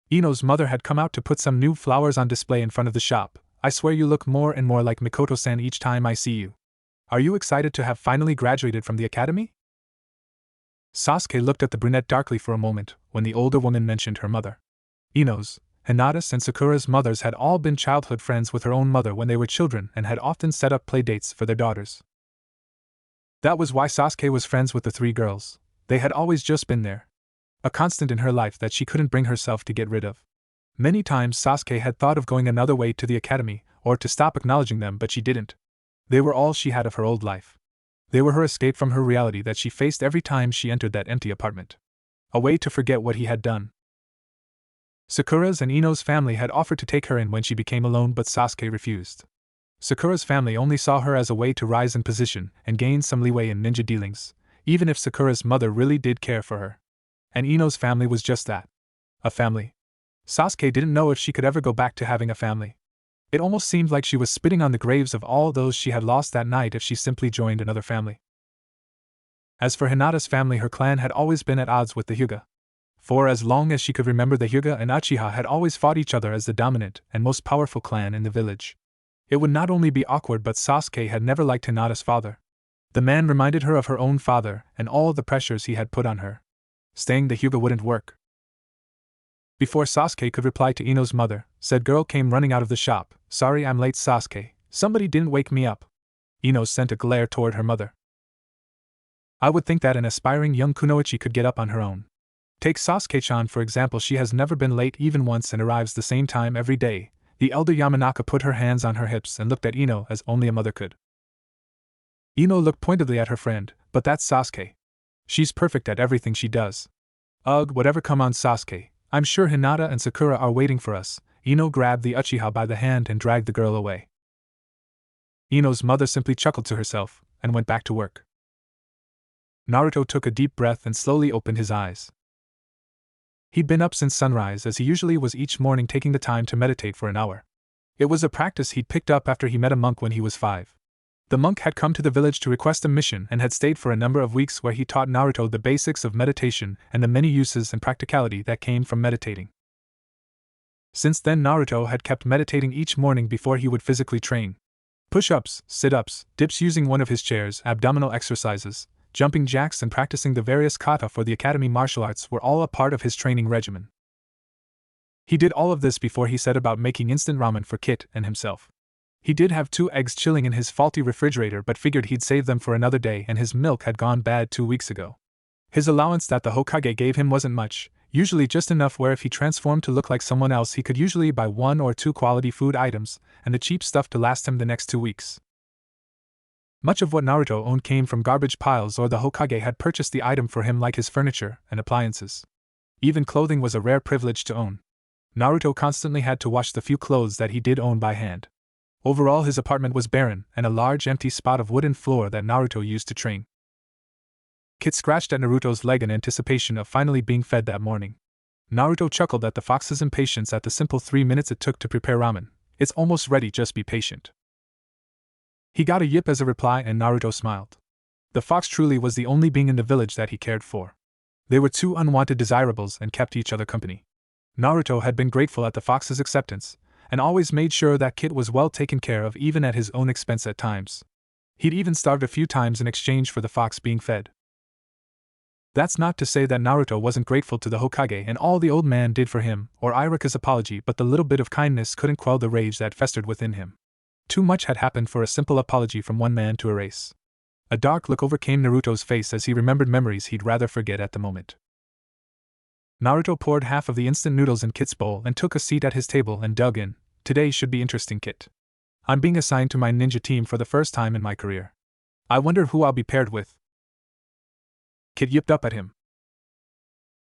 Ino's mother had come out to put some new flowers on display in front of the shop. I swear you look more and more like Mikoto-san each time I see you. Are you excited to have finally graduated from the academy? Sasuke looked at the brunette darkly for a moment when the older woman mentioned her mother. Ino's, Hinata's and Sakura's mothers had all been childhood friends with her own mother when they were children and had often set up play dates for their daughters. That was why Sasuke was friends with the 3 girls. They had always just been there. A constant in her life that she couldn't bring herself to get rid of. Many times Sasuke had thought of going another way to the academy, or to stop acknowledging them, but she didn't. They were all she had of her old life. They were her escape from her reality that she faced every time she entered that empty apartment. A way to forget what he had done. Sakura's and Ino's family had offered to take her in when she became alone, but Sasuke refused. Sakura's family only saw her as a way to rise in position and gain some leeway in ninja dealings, even if Sakura's mother really did care for her. And Ino's family was just that. A family. Sasuke didn't know if she could ever go back to having a family. It almost seemed like she was spitting on the graves of all those she had lost that night if she simply joined another family. As for Hinata's family, her clan had always been at odds with the Hyuga. For as long as she could remember, the Hyuga and Uchiha had always fought each other as the dominant and most powerful clan in the village. It would not only be awkward, but Sasuke had never liked Hinata's father. The man reminded her of her own father and all the pressures he had put on her. Staying the Hyuga wouldn't work. Before Sasuke could reply to Ino's mother, said girl came running out of the shop. Sorry I'm late, Sasuke. Somebody didn't wake me up. Ino sent a glare toward her mother. I would think that an aspiring young kunoichi could get up on her own. Take Sasuke-chan for example, she has never been late even once and arrives the same time every day. The elder Yamanaka put her hands on her hips and looked at Ino as only a mother could. Ino looked pointedly at her friend, but that's Sasuke. She's perfect at everything she does. Ugh, whatever, come on Sasuke, I'm sure Hinata and Sakura are waiting for us. Ino grabbed the Uchiha by the hand and dragged the girl away. Ino's mother simply chuckled to herself and went back to work. Naruto took a deep breath and slowly opened his eyes. He'd been up since sunrise, as he usually was each morning, taking the time to meditate for an hour. It was a practice he'd picked up after he met a monk when he was 5. The monk had come to the village to request a mission and had stayed for a number of weeks, where he taught Naruto the basics of meditation and the many uses and practicality that came from meditating. Since then, Naruto had kept meditating each morning before he would physically train. Push-ups, sit-ups, dips using one of his chairs, abdominal exercises, jumping jacks and practicing the various kata for the academy martial arts were all a part of his training regimen. He did all of this before he set about making instant ramen for Kit and himself. He did have 2 eggs chilling in his faulty refrigerator, but figured he'd save them for another day, and his milk had gone bad 2 weeks ago. His allowance that the Hokage gave him wasn't much, usually just enough where if he transformed to look like someone else he could usually buy 1 or 2 quality food items, and the cheap stuff to last him the next 2 weeks. Much of what Naruto owned came from garbage piles, or the Hokage had purchased the item for him, like his furniture and appliances. Even clothing was a rare privilege to own. Naruto constantly had to wash the few clothes that he did own by hand. Overall, his apartment was barren, and a large empty spot of wooden floor that Naruto used to train. Kit scratched at Naruto's leg in anticipation of finally being fed that morning. Naruto chuckled at the fox's impatience at the simple 3 minutes it took to prepare ramen. It's almost ready, just be patient. He got a yip as a reply, and Naruto smiled. The fox truly was the only being in the village that he cared for. They were 2 unwanted desirables and kept each other company. Naruto had been grateful at the fox's acceptance, and always made sure that Kit was well taken care of, even at his own expense at times. He'd even starved a few times in exchange for the fox being fed. That's not to say that Naruto wasn't grateful to the Hokage and all the old man did for him, or Irika's apology, but the little bit of kindness couldn't quell the rage that festered within him. Too much had happened for a simple apology from one man to erase. A dark look overcame Naruto's face as he remembered memories he'd rather forget at the moment. Naruto poured half of the instant noodles in Kit's bowl and took a seat at his table and dug in. Today should be interesting, Kit. I'm being assigned to my ninja team for the first time in my career. I wonder who I'll be paired with. Kit yipped up at him.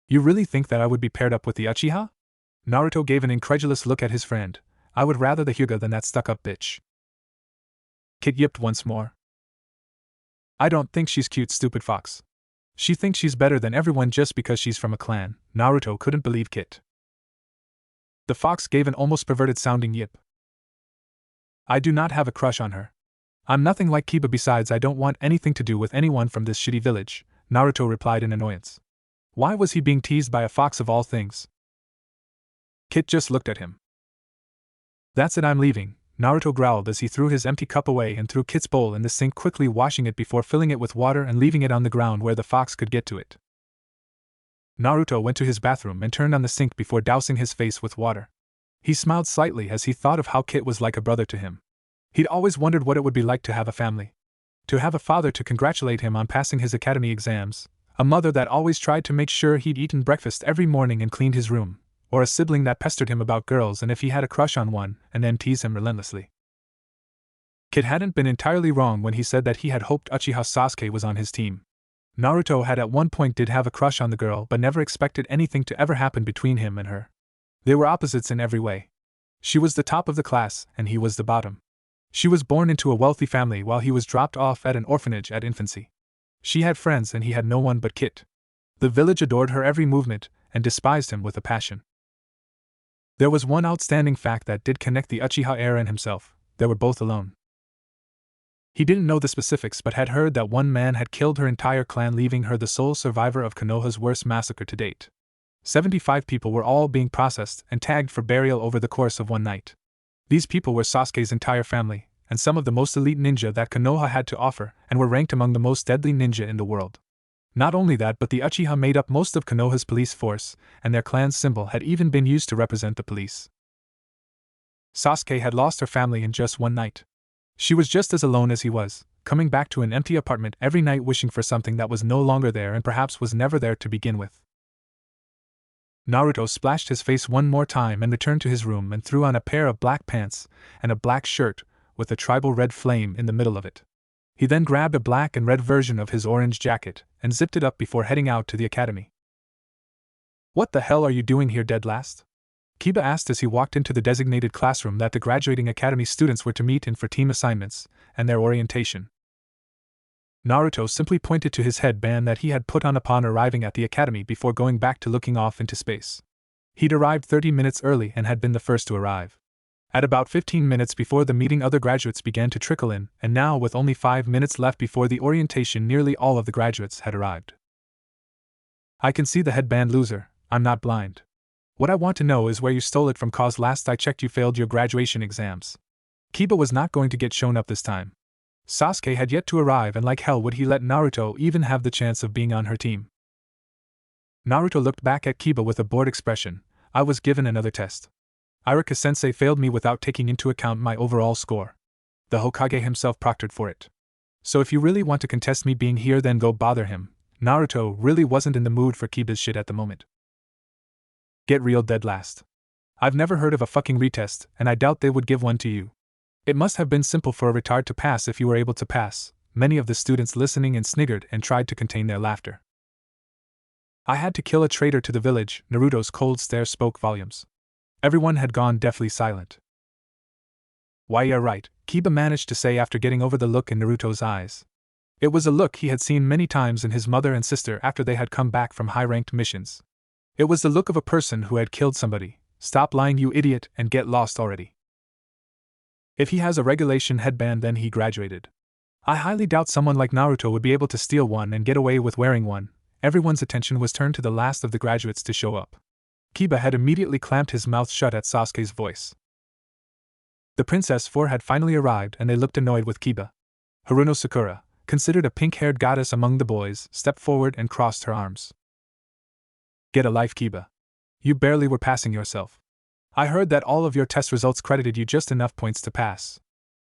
You really think that I would be paired up with the Uchiha? Naruto gave an incredulous look at his friend. I would rather the Hyuga than that stuck-up bitch. Kit yipped once more. I don't think she's cute, stupid fox. She thinks she's better than everyone just because she's from a clan. Naruto couldn't believe Kit. The fox gave an almost perverted-sounding yip. I do not have a crush on her. I'm nothing like Kiba, besides I don't want anything to do with anyone from this shitty village, Naruto replied in annoyance. Why was he being teased by a fox of all things? Kit just looked at him. That's it, I'm leaving, Naruto growled as he threw his empty cup away and threw Kit's bowl in the sink, quickly washing it before filling it with water and leaving it on the ground where the fox could get to it. Naruto went to his bathroom and turned on the sink before dousing his face with water. He smiled slightly as he thought of how Kit was like a brother to him. He'd always wondered what it would be like to have a family. To have a father to congratulate him on passing his academy exams, a mother that always tried to make sure he'd eaten breakfast every morning and cleaned his room, or a sibling that pestered him about girls and if he had a crush on one, and then teased him relentlessly. Kit hadn't been entirely wrong when he said that he had hoped Uchiha Sasuke was on his team. Naruto had at one point did have a crush on the girl, but never expected anything to ever happen between him and her. They were opposites in every way. She was the top of the class, and he was the bottom. She was born into a wealthy family while he was dropped off at an orphanage at infancy. She had friends and he had no one but Kit. The village adored her every movement, and despised him with a passion. There was one outstanding fact that did connect the Uchiha heir and himself: they were both alone. He didn't know the specifics but had heard that one man had killed her entire clan, leaving her the sole survivor of Konoha's worst massacre to date. 75 people were all being processed and tagged for burial over the course of one night. These people were Sasuke's entire family, and some of the most elite ninja that Konoha had to offer, and were ranked among the most deadly ninja in the world. Not only that, but the Uchiha made up most of Konoha's police force, and their clan's symbol had even been used to represent the police. Sasuke had lost her family in just one night. She was just as alone as he was, coming back to an empty apartment every night wishing for something that was no longer there and perhaps was never there to begin with. Naruto splashed his face one more time and returned to his room and threw on a pair of black pants and a black shirt with a tribal red flame in the middle of it. He then grabbed a black and red version of his orange jacket and zipped it up before heading out to the academy. "What the hell are you doing here, dead last?" Kiba asked as he walked into the designated classroom that the graduating academy students were to meet in for team assignments and their orientation. Naruto simply pointed to his headband that he had put on upon arriving at the academy before going back to looking off into space. He'd arrived 30 minutes early and had been the first to arrive. At about 15 minutes before the meeting, other graduates began to trickle in, and now, with only 5 minutes left before the orientation, nearly all of the graduates had arrived. "I can see the headband, loser. I'm not blind. What I want to know is where you stole it from, cause last I checked you failed your graduation exams." Kiba was not going to get shown up this time. Sasuke had yet to arrive, and like hell would he let Naruto even have the chance of being on her team. Naruto looked back at Kiba with a bored expression. "I was given another test. Iruka-sensei failed me without taking into account my overall score. The Hokage himself proctored for it. So if you really want to contest me being here, then go bother him." Naruto really wasn't in the mood for Kiba's shit at the moment. "Get real, dead last. I've never heard of a fucking retest, and I doubt they would give one to you. It must have been simple for a retard to pass if you were able to pass." Many of the students listening and sniggered and tried to contain their laughter. "I had to kill a traitor to the village." Naruto's cold stare spoke volumes. Everyone had gone deathly silent. "Why, yeah, right," Kiba managed to say after getting over the look in Naruto's eyes. It was a look he had seen many times in his mother and sister after they had come back from high-ranked missions. It was the look of a person who had killed somebody. "Stop lying, you idiot, and get lost already. If he has a regulation headband, then he graduated. I highly doubt someone like Naruto would be able to steal one and get away with wearing one." Everyone's attention was turned to the last of the graduates to show up. Kiba had immediately clamped his mouth shut at Sasuke's voice. The Princess 4 had finally arrived, and they looked annoyed with Kiba. Haruno Sakura, considered a pink-haired goddess among the boys, stepped forward and crossed her arms. "Get a life, Kiba. You barely were passing yourself. I heard that all of your test results credited you just enough points to pass.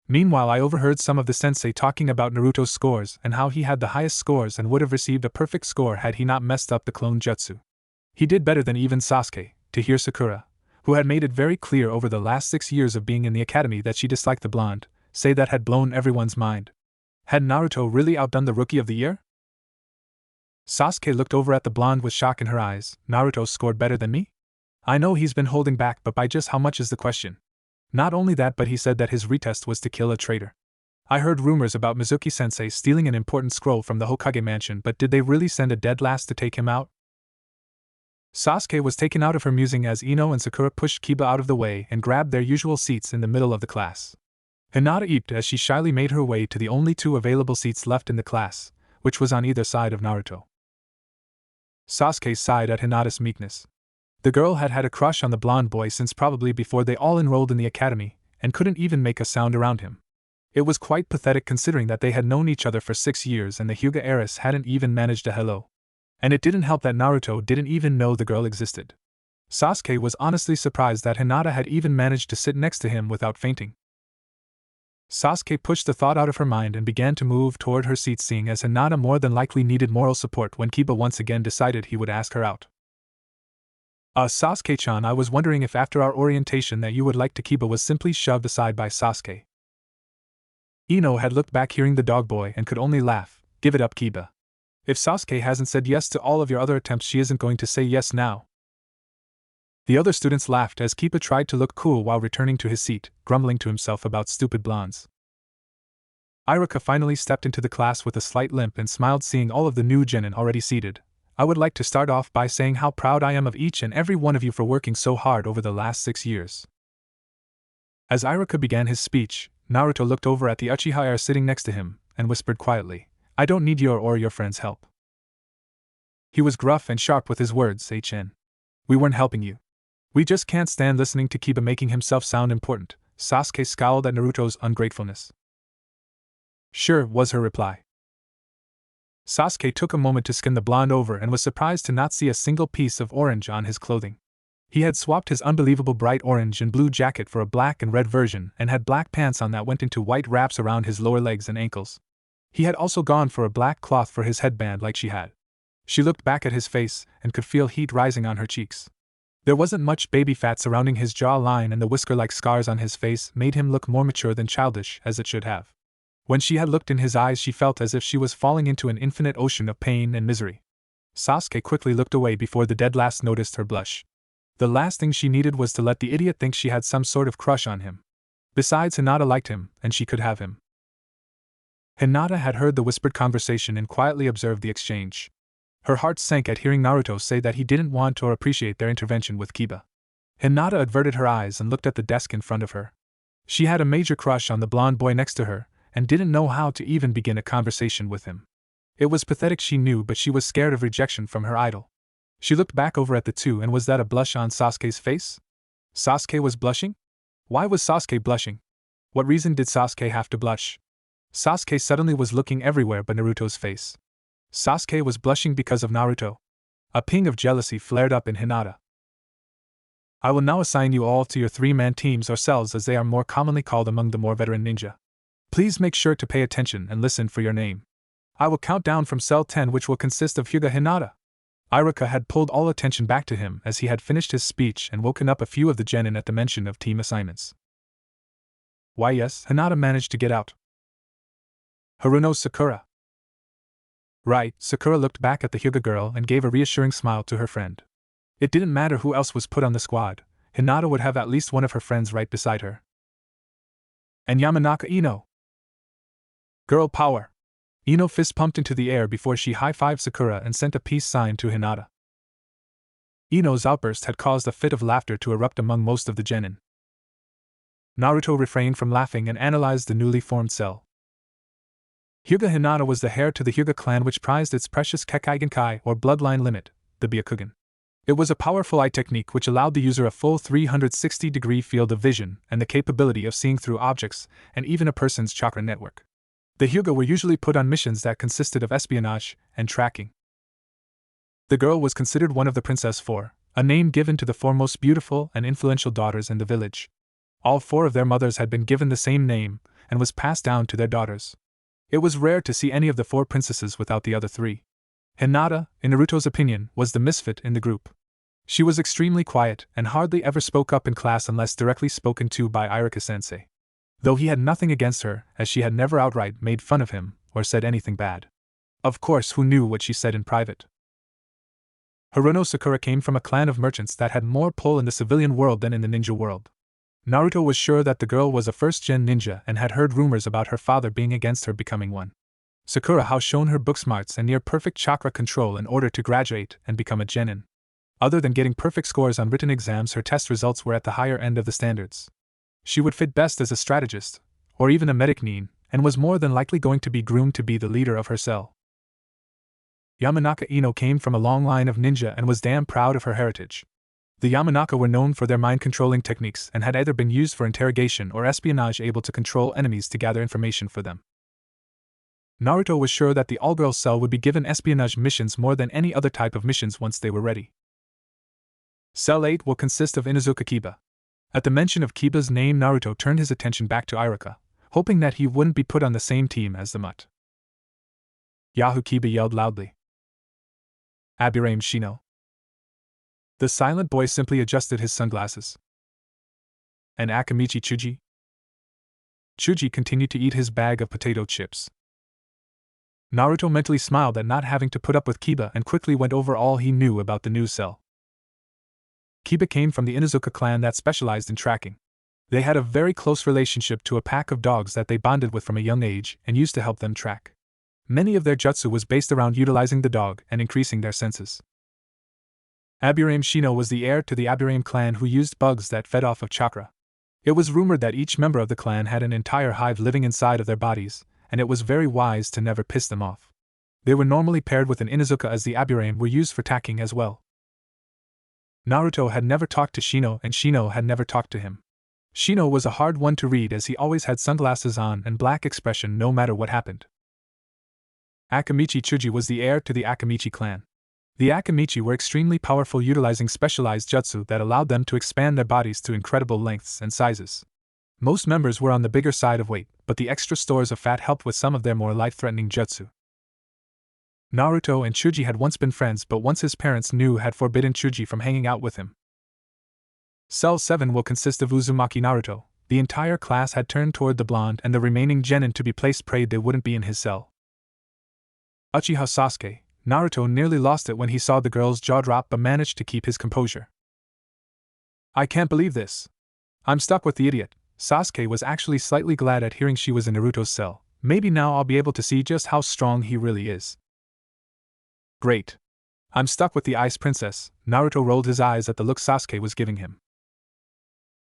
Meanwhile, I overheard some of the sensei talking about Naruto's scores and how he had the highest scores and would have received a perfect score had he not messed up the clone jutsu. He did better than even Sasuke." To hear Sakura, who had made it very clear over the last 6 years of being in the academy that she disliked the blonde, say that had blown everyone's mind. Had Naruto really outdone the Rookie of the Year? Sasuke looked over at the blonde with shock in her eyes. "Naruto scored better than me? I know he's been holding back, but by just how much is the question. Not only that, but he said that his retest was to kill a traitor. I heard rumors about Mizuki-sensei stealing an important scroll from the Hokage mansion, but did they really send a dead last to take him out?" Sasuke was taken out of her musing as Ino and Sakura pushed Kiba out of the way and grabbed their usual seats in the middle of the class. Hinata eeped as she shyly made her way to the only 2 available seats left in the class, which was on either side of Naruto. Sasuke sighed at Hinata's meekness. The girl had had a crush on the blonde boy since probably before they all enrolled in the academy, and couldn't even make a sound around him. It was quite pathetic considering that they had known each other for 6 years and the Hyuga heiress hadn't even managed a hello. And it didn't help that Naruto didn't even know the girl existed. Sasuke was honestly surprised that Hinata had even managed to sit next to him without fainting. Sasuke pushed the thought out of her mind and began to move toward her seat, seeing as Hinata more than likely needed moral support when Kiba once again decided he would ask her out. Sasuke-chan, I was wondering if after our orientation that you would like to." Kiba was simply shoved aside by Sasuke. Ino had looked back hearing the dog boy and could only laugh. "Give it up, Kiba. If Sasuke hasn't said yes to all of your other attempts, she isn't going to say yes now." The other students laughed as Kiba tried to look cool while returning to his seat, grumbling to himself about stupid blondes. Iruka finally stepped into the class with a slight limp and smiled seeing all of the new genin already seated. I would like to start off by saying how proud I am of each and every one of you for working so hard over the last 6 years. As Iruka began his speech, Naruto looked over at the Uchiha sitting next to him, and whispered quietly, "I don't need your or your friend's help." He was gruff and sharp with his words, HN. "We weren't helping you. We just can't stand listening to Kiba making himself sound important." Sasuke scowled at Naruto's ungratefulness. "Sure," was her reply. Sasuke took a moment to skin the blonde over and was surprised to not see a single piece of orange on his clothing. He had swapped his unbelievable bright orange and blue jacket for a black and red version and had black pants on that went into white wraps around his lower legs and ankles. He had also gone for a black cloth for his headband like she had. She looked back at his face and could feel heat rising on her cheeks. There wasn't much baby fat surrounding his jaw line, and the whisker-like scars on his face made him look more mature than childish, as it should have. When she had looked in his eyes, she felt as if she was falling into an infinite ocean of pain and misery. Sasuke quickly looked away before the dead last noticed her blush. The last thing she needed was to let the idiot think she had some sort of crush on him. Besides, Hinata liked him, and she could have him. Hinata had heard the whispered conversation and quietly observed the exchange. Her heart sank at hearing Naruto say that he didn't want or appreciate their intervention with Kiba. Hinata averted her eyes and looked at the desk in front of her. She had a major crush on the blonde boy next to her, and didn't know how to even begin a conversation with him. It was pathetic, she knew, but she was scared of rejection from her idol. She looked back over at the two, and was that a blush on Sasuke's face? Sasuke was blushing? Why was Sasuke blushing? What reason did Sasuke have to blush? Sasuke suddenly was looking everywhere but Naruto's face. Sasuke was blushing because of Naruto. A ping of jealousy flared up in Hinata. "I will now assign you all to your 3-man teams, or cells as they are more commonly called among the more veteran ninja. Please make sure to pay attention and listen for your name. I will count down from cell 10, which will consist of Hyuga Hinata." Iruka had pulled all attention back to him as he had finished his speech and woken up a few of the genin at the mention of team assignments. "Why yes, Hinata managed to get out." "Haruno Sakura." "Right." Sakura looked back at the Hyuga girl and gave a reassuring smile to her friend. It didn't matter who else was put on the squad, Hinata would have at least one of her friends right beside her. "And Yamanaka Ino." "Girl power." Ino fist pumped into the air before she high-fived Sakura and sent a peace sign to Hinata. Ino's outburst had caused a fit of laughter to erupt among most of the genin. Naruto refrained from laughing and analyzed the newly formed cell. Hyuga Hinata was the heir to the Hyuga clan, which prized its precious Kekkei Genkai, or bloodline limit, the Byakugan. It was a powerful eye technique which allowed the user a full 360-degree field of vision and the capability of seeing through objects and even a person's chakra network. The Hyuga were usually put on missions that consisted of espionage and tracking. The girl was considered one of the Princess Four, a name given to the four most beautiful and influential daughters in the village. All 4 of their mothers had been given the same name and was passed down to their daughters. It was rare to see any of the 4 princesses without the other 3. Hinata, in Naruto's opinion, was the misfit in the group. She was extremely quiet and hardly ever spoke up in class unless directly spoken to by Iruka-sensei. Though he had nothing against her, as she had never outright made fun of him or said anything bad. Of course, who knew what she said in private? Haruno Sakura came from a clan of merchants that had more pull in the civilian world than in the ninja world. Naruto was sure that the girl was a first-gen ninja and had heard rumors about her father being against her becoming one. Sakura had shown her book smarts and near-perfect chakra control in order to graduate and become a genin. Other than getting perfect scores on written exams, her test results were at the higher end of the standards. She would fit best as a strategist, or even a medic nin, and was more than likely going to be groomed to be the leader of her cell. Yamanaka Ino came from a long line of ninja and was damn proud of her heritage. The Yamanaka were known for their mind-controlling techniques and had either been used for interrogation or espionage, able to control enemies to gather information for them. Naruto was sure that the all-girls cell would be given espionage missions more than any other type of missions once they were ready. Cell 8 will consist of Inuzuka Kiba. At the mention of Kiba's name, Naruto turned his attention back to Iruka, hoping that he wouldn't be put on the same team as the mutt. Yahoo! Kiba yelled loudly. Abirame Shino. The silent boy simply adjusted his sunglasses. And Akamichi Chuji? Chuji continued to eat his bag of potato chips. Naruto mentally smiled at not having to put up with Kiba and quickly went over all he knew about the new cell. Kiba came from the Inuzuka clan that specialized in tracking. They had a very close relationship to a pack of dogs that they bonded with from a young age and used to help them track. Many of their jutsu was based around utilizing the dog and increasing their senses. Aburame Shino was the heir to the Aburame clan who used bugs that fed off of chakra. It was rumored that each member of the clan had an entire hive living inside of their bodies, and it was very wise to never piss them off. They were normally paired with an Inuzuka, as the Aburame were used for tacking as well. Naruto had never talked to Shino and Shino had never talked to him. Shino was a hard one to read as he always had sunglasses on and black expression no matter what happened. Akamichi Chuji was the heir to the Akamichi clan. The Akamichi were extremely powerful, utilizing specialized jutsu that allowed them to expand their bodies to incredible lengths and sizes. Most members were on the bigger side of weight, but the extra stores of fat helped with some of their more life-threatening jutsu. Naruto and Chuji had once been friends, but once his parents knew, had forbidden Chuji from hanging out with him. Cell 7 will consist of Uzumaki Naruto. The entire class had turned toward the blonde, and the remaining genin to be placed prayed they wouldn't be in his cell. Uchiha Sasuke. Naruto nearly lost it when he saw the girl's jaw drop but managed to keep his composure. I can't believe this. I'm stuck with the idiot. Sasuke was actually slightly glad at hearing she was in Naruto's cell. Maybe now I'll be able to see just how strong he really is. Great. I'm stuck with the Ice Princess. Naruto rolled his eyes at the look Sasuke was giving him.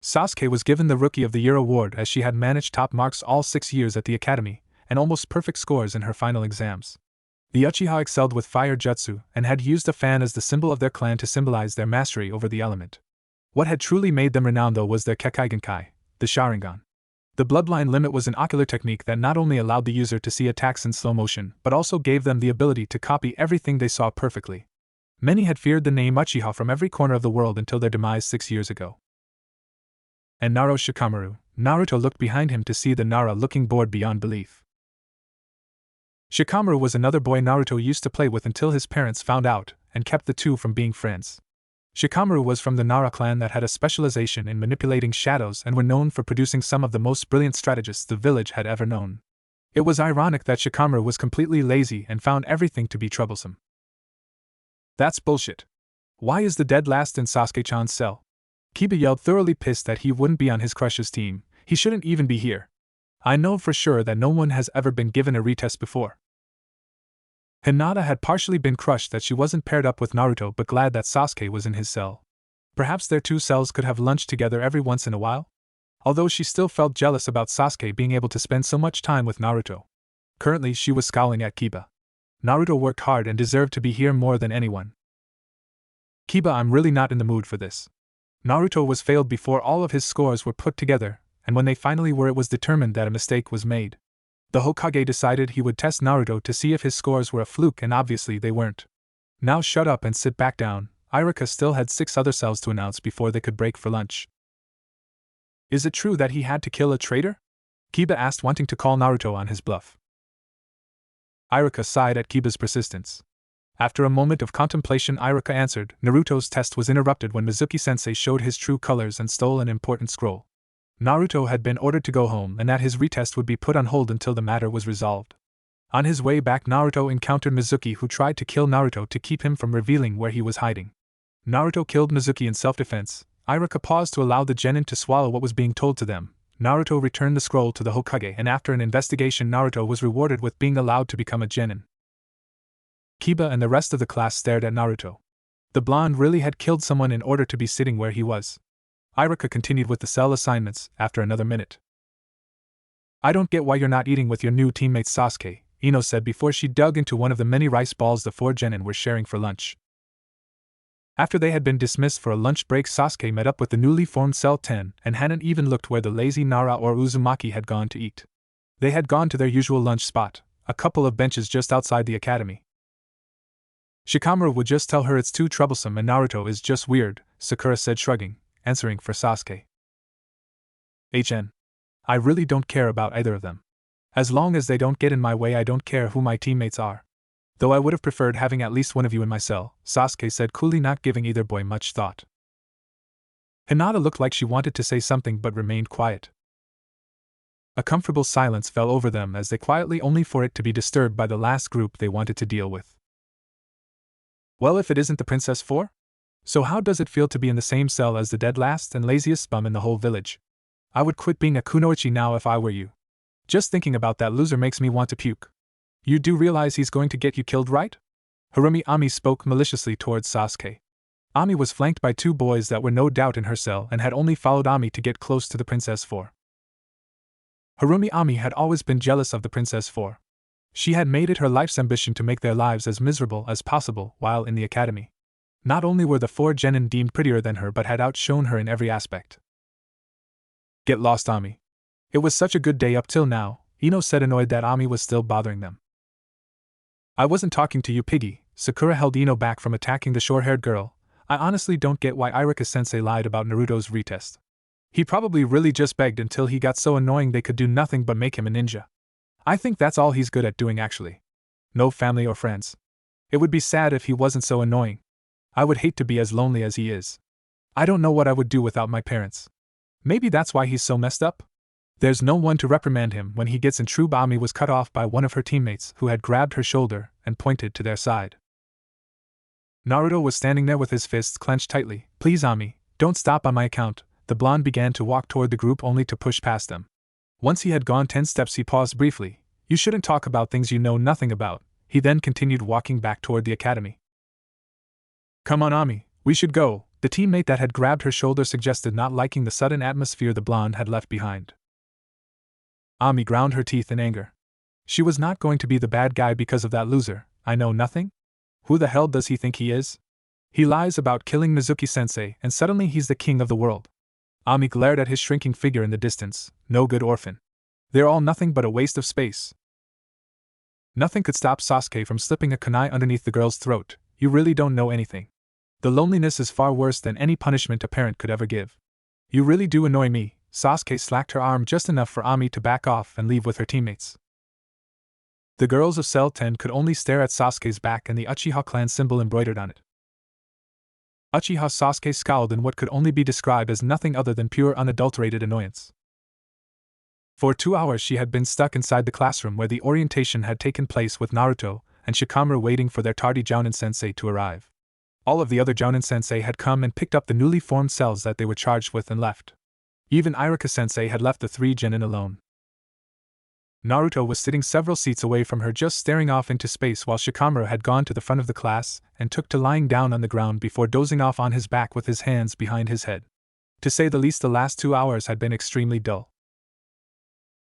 Sasuke was given the Rookie of the Year award as she had managed top marks all 6 years at the academy, and almost perfect scores in her final exams. The Uchiha excelled with fire jutsu and had used a fan as the symbol of their clan to symbolize their mastery over the element. What had truly made them renowned though was their Kekkaigenkai, the Sharingan. The bloodline limit was an ocular technique that not only allowed the user to see attacks in slow motion but also gave them the ability to copy everything they saw perfectly. Many had feared the name Uchiha from every corner of the world until their demise 6 years ago. And Naro Shikamaru. Naruto looked behind him to see the Nara looking bored beyond belief. Shikamaru was another boy Naruto used to play with until his parents found out and kept the two from being friends. Shikamaru was from the Nara clan that had a specialization in manipulating shadows and were known for producing some of the most brilliant strategists the village had ever known. It was ironic that Shikamaru was completely lazy and found everything to be troublesome. That's bullshit. Why is the dead last in Sasuke-chan's cell? Kiba yelled, thoroughly pissed that he wouldn't be on his crush's team. He shouldn't even be here. I know for sure that no one has ever been given a retest before. Hinata had partially been crushed that she wasn't paired up with Naruto but glad that Sasuke was in his cell. Perhaps their two cells could have lunch together every once in a while? Although she still felt jealous about Sasuke being able to spend so much time with Naruto. Currently she was scowling at Kiba. Naruto worked hard and deserved to be here more than anyone. Kiba, I'm really not in the mood for this. Naruto was failed before all of his scores were put together, and when they finally were it was determined that a mistake was made. The Hokage decided he would test Naruto to see if his scores were a fluke, and obviously they weren't. Now shut up and sit back down. Iruka still had 6 other cells to announce before they could break for lunch. Is it true that he had to kill a traitor? Kiba asked, wanting to call Naruto on his bluff. Iruka sighed at Kiba's persistence. After a moment of contemplation, Iruka answered. Naruto's test was interrupted when Mizuki-sensei showed his true colors and stole an important scroll. Naruto had been ordered to go home and that his retest would be put on hold until the matter was resolved. On his way back, Naruto encountered Mizuki, who tried to kill Naruto to keep him from revealing where he was hiding. Naruto killed Mizuki in self-defense. Iruka paused to allow the genin to swallow what was being told to them. Naruto returned the scroll to the Hokage, and after an investigation Naruto was rewarded with being allowed to become a genin. Kiba and the rest of the class stared at Naruto. The blonde really had killed someone in order to be sitting where he was. Iruka continued with the cell assignments after another minute. I don't get why you're not eating with your new teammate Sasuke, Ino said before she dug into one of the many rice balls the 4 genin were sharing for lunch. After they had been dismissed for a lunch break, Sasuke met up with the newly formed Cell 10 and hadn't even looked where the lazy Nara or Uzumaki had gone to eat. They had gone to their usual lunch spot, a couple of benches just outside the academy. Shikamaru would just tell her it's too troublesome and Naruto is just weird, Sakura said, shrugging, answering for Sasuke. I really don't care about either of them. As long as they don't get in my way, I don't care who my teammates are. Though I would have preferred having at least one of you in my cell, Sasuke said coolly, not giving either boy much thought. Hinata looked like she wanted to say something but remained quiet. A comfortable silence fell over them as they quietly, only for it to be disturbed by the last group they wanted to deal with. Well, if it isn't the Princess 4? So how does it feel to be in the same cell as the dead last and laziest bum in the whole village? I would quit being a kunoichi now if I were you. Just thinking about that loser makes me want to puke. You do realize he's going to get you killed, right? Harumi Ami spoke maliciously towards Sasuke. Ami was flanked by two boys that were no doubt in her cell and had only followed Ami to get close to the Princess 4. Harumi Ami had always been jealous of the Princess 4. She had made it her life's ambition to make their lives as miserable as possible while in the academy. Not only were the 4 genin deemed prettier than her but had outshone her in every aspect. Get lost, Ami. It was such a good day up till now, Ino said, annoyed that Ami was still bothering them. I wasn't talking to you, Piggy. Sakura held Ino back from attacking the short-haired girl. I honestly don't get why Irika-sensei lied about Naruto's retest. He probably really just begged until he got so annoying they could do nothing but make him a ninja. I think that's all he's good at doing actually. No family or friends. It would be sad if he wasn't so annoying. I would hate to be as lonely as he is. I don't know what I would do without my parents. Maybe that's why he's so messed up? There's no one to reprimand him when he gets in trouble. Ami was cut off by one of her teammates who had grabbed her shoulder and pointed to their side. Naruto was standing there with his fists clenched tightly. Please, Ami, don't stop on my account. The blonde began to walk toward the group only to push past them. Once he had gone 10 steps, he paused briefly. You shouldn't talk about things you know nothing about. He then continued walking back toward the academy. Come on, Ami, we should go, the teammate that had grabbed her shoulder suggested, not liking the sudden atmosphere the blonde had left behind. Ami ground her teeth in anger. She was not going to be the bad guy because of that loser. I know nothing? Who the hell does he think he is? He lies about killing Mizuki-sensei and suddenly he's the king of the world. Ami glared at his shrinking figure in the distance. No good orphan. They're all nothing but a waste of space. Nothing could stop Sasuke from slipping a kunai underneath the girl's throat. You really don't know anything. The loneliness is far worse than any punishment a parent could ever give. You really do annoy me. Sasuke slacked her arm just enough for Ami to back off and leave with her teammates. The girls of Cell 10 could only stare at Sasuke's back and the Uchiha clan symbol embroidered on it. Uchiha Sasuke scowled in what could only be described as nothing other than pure unadulterated annoyance. For 2 hours she had been stuck inside the classroom where the orientation had taken place with Naruto and Shikamaru waiting for their tardy Jounin-sensei to arrive. All of the other Jounin-sensei had come and picked up the newly formed cells that they were charged with and left. Even Irika-sensei had left the 3 genin alone. Naruto was sitting several seats away from her, just staring off into space, while Shikamaru had gone to the front of the class and took to lying down on the ground before dozing off on his back with his hands behind his head. To say the least, the last 2 hours had been extremely dull.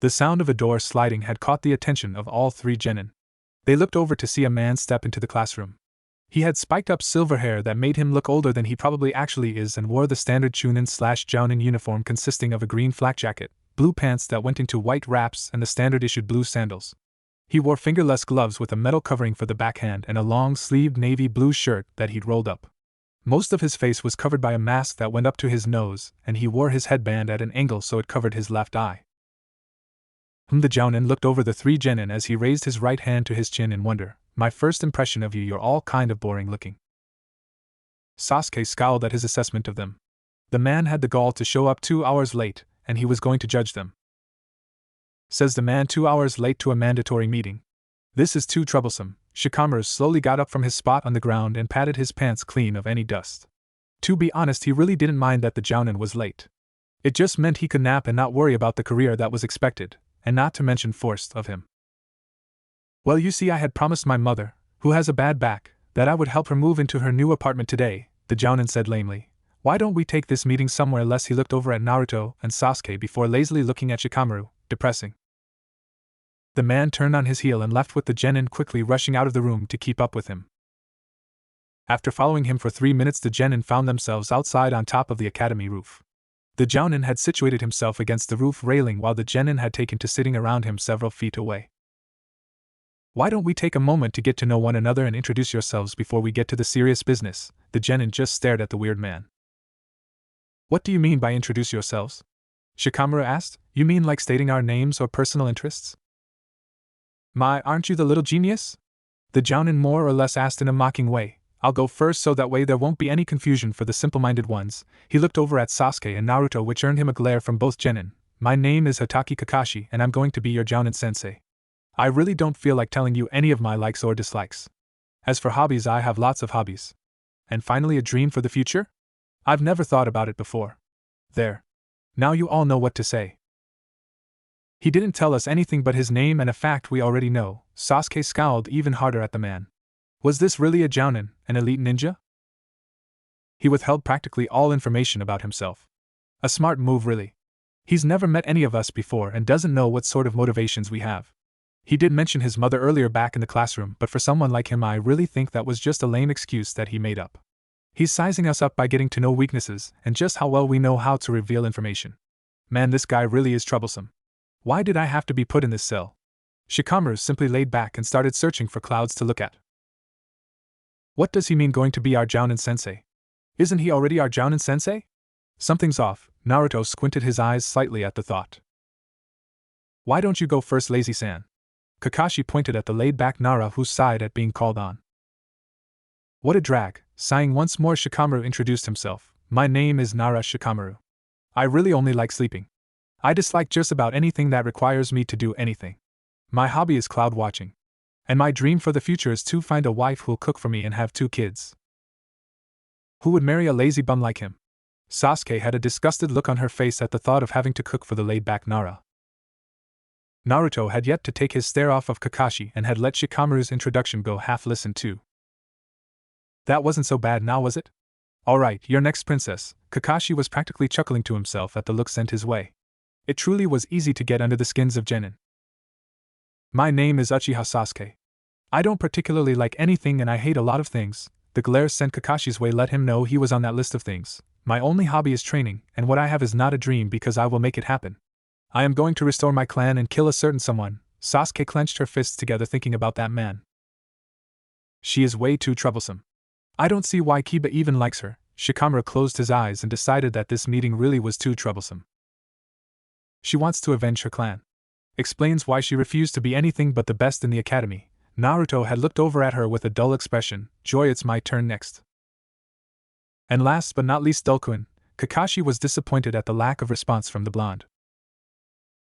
The sound of a door sliding had caught the attention of all 3 genin. They looked over to see a man step into the classroom. He had spiked up silver hair that made him look older than he probably actually is and wore the standard Chunin/Jounin uniform consisting of a green flak jacket, blue pants that went into white wraps and the standard issued blue sandals. He wore fingerless gloves with a metal covering for the backhand and a long-sleeved navy blue shirt that he'd rolled up. Most of his face was covered by a mask that went up to his nose, and he wore his headband at an angle so it covered his left eye. The Jounin looked over the 3 genin as he raised his right hand to his chin in wonder. My first impression of you're all kind of boring looking. Sasuke scowled at his assessment of them. The man had the gall to show up 2 hours late, and he was going to judge them. Says the man 2 hours late to a mandatory meeting. This is too troublesome. Shikamaru slowly got up from his spot on the ground and patted his pants clean of any dust. To be honest, he really didn't mind that the Jounin was late. It just meant he could nap and not worry about the career that was expected, and not to mention forced of him. Well, you see, I had promised my mother, who has a bad back, that I would help her move into her new apartment today, the Jounin said lamely. Why don't we take this meeting somewhere else? He looked over at Naruto and Sasuke before lazily looking at Shikamaru, depressing. The man turned on his heel and left with the genin quickly rushing out of the room to keep up with him. After following him for 3 minutes, the genin found themselves outside on top of the academy roof. The Jounin had situated himself against the roof railing while the genin had taken to sitting around him several feet away. Why don't we take a moment to get to know one another and introduce yourselves before we get to the serious business? The genin just stared at the weird man. What do you mean by introduce yourselves? Shikamaru asked. You mean like stating our names or personal interests? My, aren't you the little genius? The Jounin more or less asked in a mocking way. I'll go first so that way there won't be any confusion for the simple-minded ones. He looked over at Sasuke and Naruto, which earned him a glare from both genin. My name is Hatake Kakashi and I'm going to be your Jounin-sensei. I really don't feel like telling you any of my likes or dislikes. As for hobbies, I have lots of hobbies. And finally, a dream for the future? I've never thought about it before. There. Now you all know what to say. He didn't tell us anything but his name and a fact we already know. Sasuke scowled even harder at the man. Was this really a Jounin, an elite ninja? He withheld practically all information about himself. A smart move, really. He's never met any of us before and doesn't know what sort of motivations we have. He did mention his mother earlier back in the classroom, but for someone like him I really think that was just a lame excuse that he made up. He's sizing us up by getting to know weaknesses and just how well we know how to reveal information. Man, this guy really is troublesome. Why did I have to be put in this cell? Shikamaru simply laid back and started searching for clouds to look at. What does he mean going to be our Jounin sensei? Isn't he already our Jounin sensei? Something's off. Naruto squinted his eyes slightly at the thought. Why don't you go first, lazy-san? Kakashi pointed at the laid-back Nara, who sighed at being called on. What a drag. Sighing once more, Shikamaru introduced himself. My name is Nara Shikamaru. I really only like sleeping. I dislike just about anything that requires me to do anything. My hobby is cloud watching. And my dream for the future is to find a wife who'll cook for me and have 2 kids. Who would marry a lazy bum like him? Sasuke had a disgusted look on her face at the thought of having to cook for the laid-back Nara. Naruto had yet to take his stare off of Kakashi and had let Shikamaru's introduction go half listened to. That wasn't so bad now, was it? Alright, you're next, princess. Kakashi was practically chuckling to himself at the look sent his way. It truly was easy to get under the skins of genin. My name is Uchiha Sasuke. I don't particularly like anything and I hate a lot of things. The glare sent Kakashi's way let him know he was on that list of things. My only hobby is training, and what I have is not a dream because I will make it happen. I am going to restore my clan and kill a certain someone. Sasuke clenched her fists together thinking about that man. She is way too troublesome. I don't see why Kiba even likes her. Shikamaru closed his eyes and decided that this meeting really was too troublesome. She wants to avenge her clan. Explains why she refused to be anything but the best in the academy. Naruto had looked over at her with a dull expression. Joy, it's my turn next. And last but not least, Dulquin. Kakashi was disappointed at the lack of response from the blonde.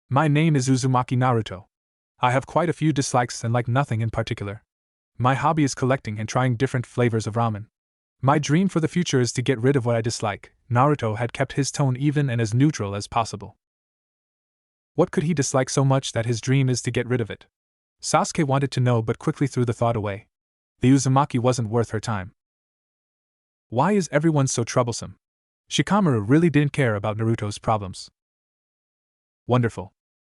My name is Uzumaki Naruto. I have quite a few dislikes and like nothing in particular. My hobby is collecting and trying different flavors of ramen. My dream for the future is to get rid of what I dislike. Naruto had kept his tone even and as neutral as possible. What could he dislike so much that his dream is to get rid of it? Sasuke wanted to know but quickly threw the thought away. The Uzumaki wasn't worth her time. Why is everyone so troublesome? Shikamaru really didn't care about Naruto's problems. Wonderful.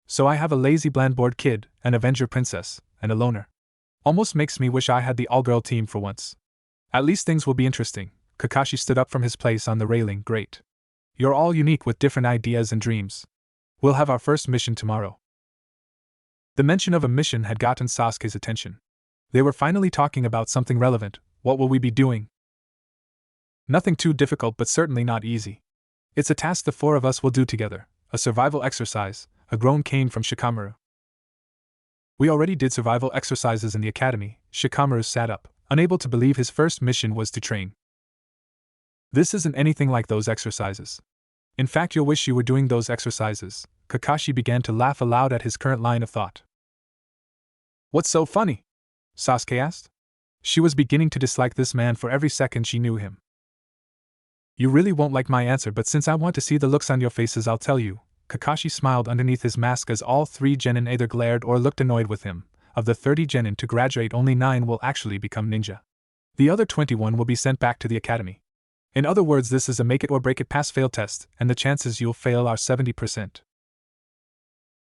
So I have a lazy bland-bored kid, an Avenger princess, and a loner. Almost makes me wish I had the all-girl team for once. At least things will be interesting. Kakashi stood up from his place on the railing. Great. You're all unique with different ideas and dreams. We'll have our first mission tomorrow. The mention of a mission had gotten Sasuke's attention. They were finally talking about something relevant. What will we be doing? Nothing too difficult, but certainly not easy. It's a task the 4 of us will do together. A survival exercise. A groan came from Shikamaru. We already did survival exercises in the academy. Shikamaru sat up, unable to believe his first mission was to train. This isn't anything like those exercises. In fact, you'll wish you were doing those exercises. Kakashi began to laugh aloud at his current line of thought. What's so funny? Sasuke asked. She was beginning to dislike this man for every second she knew him. You really won't like my answer, but since I want to see the looks on your faces, I'll tell you. Kakashi smiled underneath his mask as all 3 genin either glared or looked annoyed with him. Of the 30 genin to graduate, only 9 will actually become ninja. The other 21 will be sent back to the academy. In other words, this is a make it or break it pass-fail test, and the chances you'll fail are 70%.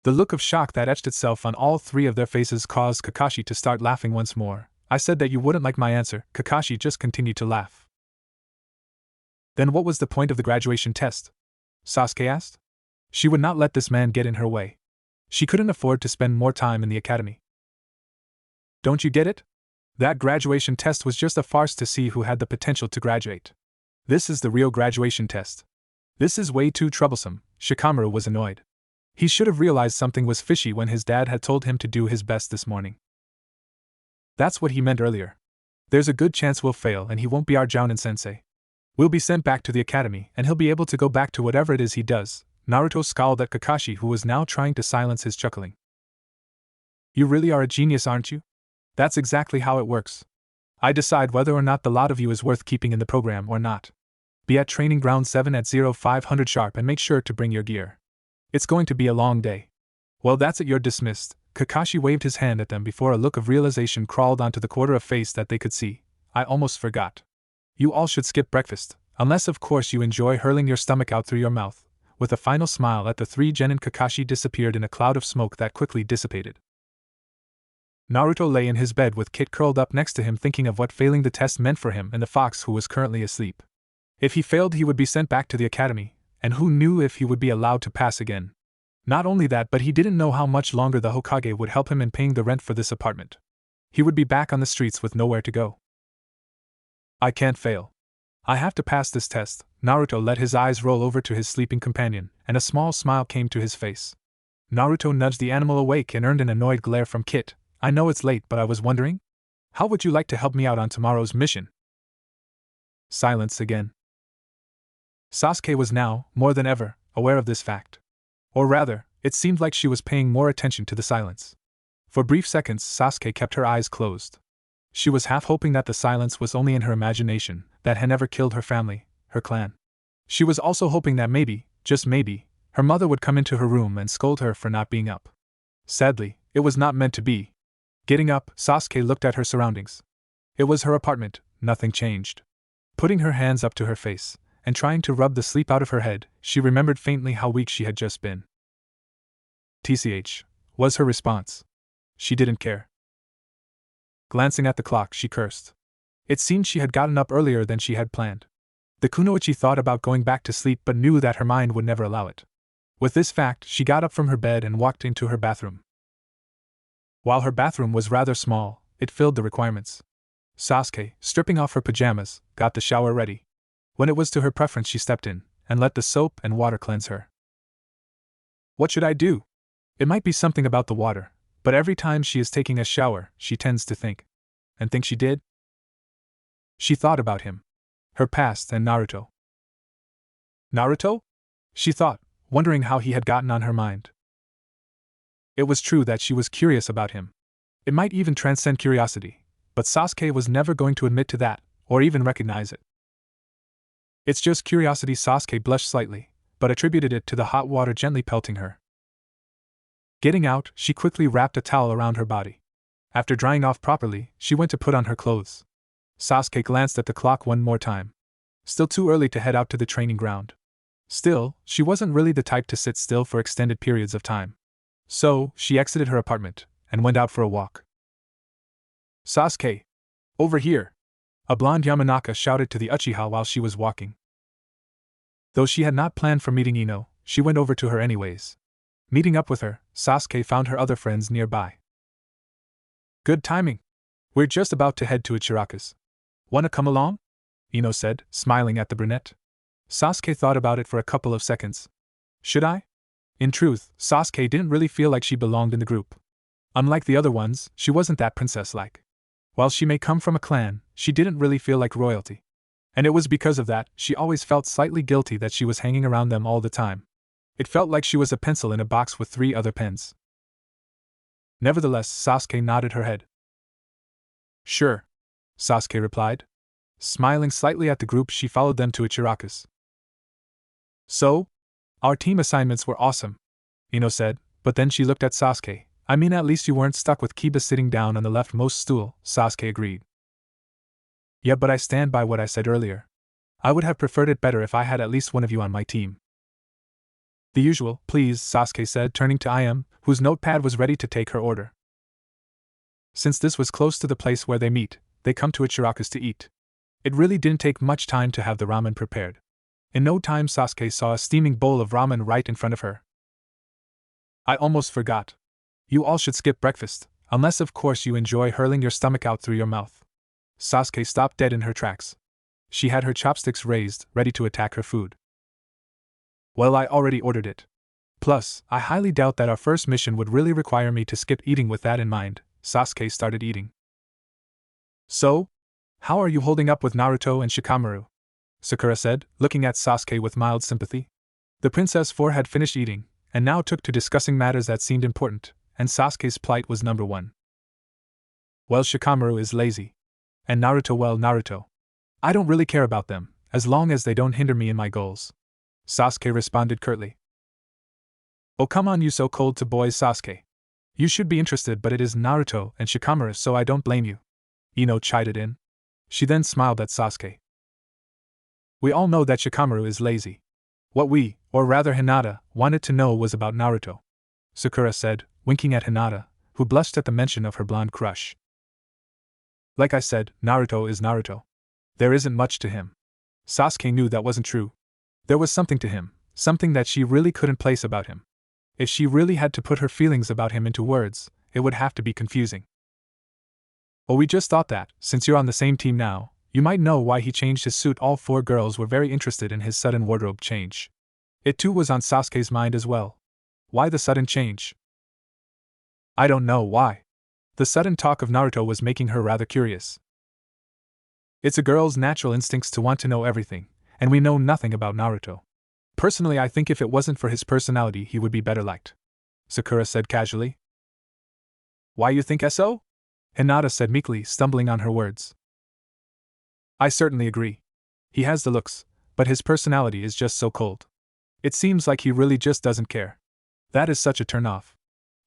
The look of shock that etched itself on all 3 of their faces caused Kakashi to start laughing once more. I said that you wouldn't like my answer. Kakashi just continued to laugh. Then what was the point of the graduation test? Sasuke asked. She would not let this man get in her way. She couldn't afford to spend more time in the academy. Don't you get it? That graduation test was just a farce to see who had the potential to graduate. This is the real graduation test. This is way too troublesome. Shikamaru was annoyed. He should have realized something was fishy when his dad had told him to do his best this morning. That's what he meant earlier. There's a good chance we'll fail and he won't be our Jounin sensei. We'll be sent back to the academy and he'll be able to go back to whatever it is he does. Naruto scowled at Kakashi, who was now trying to silence his chuckling. You really are a genius, aren't you? That's exactly how it works. I decide whether or not the lot of you is worth keeping in the program or not. Be at training ground 7 at 0500 sharp and make sure to bring your gear. It's going to be a long day. Well, that's it, you're dismissed. Kakashi waved his hand at them before a look of realization crawled onto the quarter of face that they could see. I almost forgot. You all should skip breakfast, unless of course you enjoy hurling your stomach out through your mouth. With a final smile at the three, genin, Kakashi disappeared in a cloud of smoke that quickly dissipated. Naruto lay in his bed with Kit curled up next to him, thinking of what failing the test meant for him and the fox who was currently asleep. If he failed, he would be sent back to the academy, and who knew if he would be allowed to pass again. Not only that, but he didn't know how much longer the Hokage would help him in paying the rent for this apartment. He would be back on the streets with nowhere to go. I can't fail. I have to pass this test. Naruto let his eyes roll over to his sleeping companion, and a small smile came to his face. Naruto nudged the animal awake and earned an annoyed glare from Kit. I know it's late, but I was wondering? How would you like to help me out on tomorrow's mission? Silence again. Sasuke was now, more than ever, aware of this fact. Or rather, it seemed like she was paying more attention to the silence. For brief seconds, Sasuke kept her eyes closed. She was half hoping that the silence was only in her imagination, that had never killed her family, her clan. She was also hoping that maybe, just maybe, her mother would come into her room and scold her for not being up. Sadly, it was not meant to be. Getting up, Sasuke looked at her surroundings. It was her apartment, nothing changed. Putting her hands up to her face, and trying to rub the sleep out of her head, she remembered faintly how weak she had just been. TCH, was her response. She didn't care. Glancing at the clock, she cursed. It seemed she had gotten up earlier than she had planned. The kunoichi thought about going back to sleep but knew that her mind would never allow it. With this fact, she got up from her bed and walked into her bathroom. While her bathroom was rather small, it filled the requirements. Sasuke, stripping off her pajamas, got the shower ready. When it was to her preference, she stepped in, and let the soap and water cleanse her. What should I do? It might be something about the water, but every time she is taking a shower, she tends to think. And think she did? She thought about him. Her past and Naruto. Naruto? She thought, wondering how he had gotten on her mind. It was true that she was curious about him. It might even transcend curiosity, but Sasuke was never going to admit to that, or even recognize it. It's just curiosity. Sasuke blushed slightly, but attributed it to the hot water gently pelting her. Getting out, she quickly wrapped a towel around her body. After drying off properly, she went to put on her clothes. Sasuke glanced at the clock one more time. Still too early to head out to the training ground. Still, she wasn't really the type to sit still for extended periods of time. So, she exited her apartment, and went out for a walk. Sasuke! Over here! A blonde Yamanaka shouted to the Uchiha while she was walking. Though she had not planned for meeting Ino, she went over to her anyways. Meeting up with her, Sasuke found her other friends nearby. Good timing! We're just about to head to Ichiraku's. Wanna come along? Ino said, smiling at the brunette. Sasuke thought about it for a couple of seconds. Should I? In truth, Sasuke didn't really feel like she belonged in the group. Unlike the other ones, she wasn't that princess-like. While she may come from a clan, she didn't really feel like royalty. And it was because of that, she always felt slightly guilty that she was hanging around them all the time. It felt like she was a pencil in a box with 3 other pens. Nevertheless, Sasuke nodded her head. Sure, Sasuke replied. Smiling slightly at the group, she followed them to Ichiraku's. So? Our team assignments were awesome, Ino said, but then she looked at Sasuke. I mean, at least you weren't stuck with Kiba sitting down on the leftmost stool, Sasuke agreed. Yeah, but I stand by what I said earlier. I would have preferred it better if I had at least one of you on my team. The usual, please, Sasuke said, turning to Im, whose notepad was ready to take her order. Since this was close to the place where they meet, they come to Ichiraku's to eat. It really didn't take much time to have the ramen prepared. In no time, Sasuke saw a steaming bowl of ramen right in front of her. I almost forgot. You all should skip breakfast, unless of course you enjoy hurling your stomach out through your mouth. Sasuke stopped dead in her tracks. She had her chopsticks raised, ready to attack her food. Well, I already ordered it. Plus, I highly doubt that our first mission would really require me to skip eating. With that in mind, Sasuke started eating. So? How are you holding up with Naruto and Shikamaru? Sakura said, looking at Sasuke with mild sympathy. The Princess 4 had finished eating, and now took to discussing matters that seemed important, and Sasuke's plight was number 1. Well, Shikamaru is lazy. And Naruto, well, Naruto. I don't really care about them, as long as they don't hinder me in my goals. Sasuke responded curtly. Oh come on, you so cold to boys, Sasuke. You should be interested, but it is Naruto and Shikamaru, so I don't blame you. Ino chided in. She then smiled at Sasuke. We all know that Shikamaru is lazy. What we, or rather Hinata, wanted to know was about Naruto, Sakura said, winking at Hinata, who blushed at the mention of her blonde crush. Like I said, Naruto is Naruto. There isn't much to him. Sasuke knew that wasn't true. There was something to him, something that she really couldn't place about him. If she really had to put her feelings about him into words, it would have to be confusing. Oh, we just thought that, since you're on the same team now, you might know why he changed his suit. All four girls were very interested in his sudden wardrobe change. It too was on Sasuke's mind as well. Why the sudden change? I don't know why. The sudden talk of Naruto was making her rather curious. It's a girl's natural instincts to want to know everything, and we know nothing about Naruto. Personally, I think if it wasn't for his personality, he would be better liked, Sakura said casually. Why you think so? Hinata said meekly, stumbling on her words. I certainly agree. He has the looks, but his personality is just so cold. It seems like he really just doesn't care. That is such a turn-off.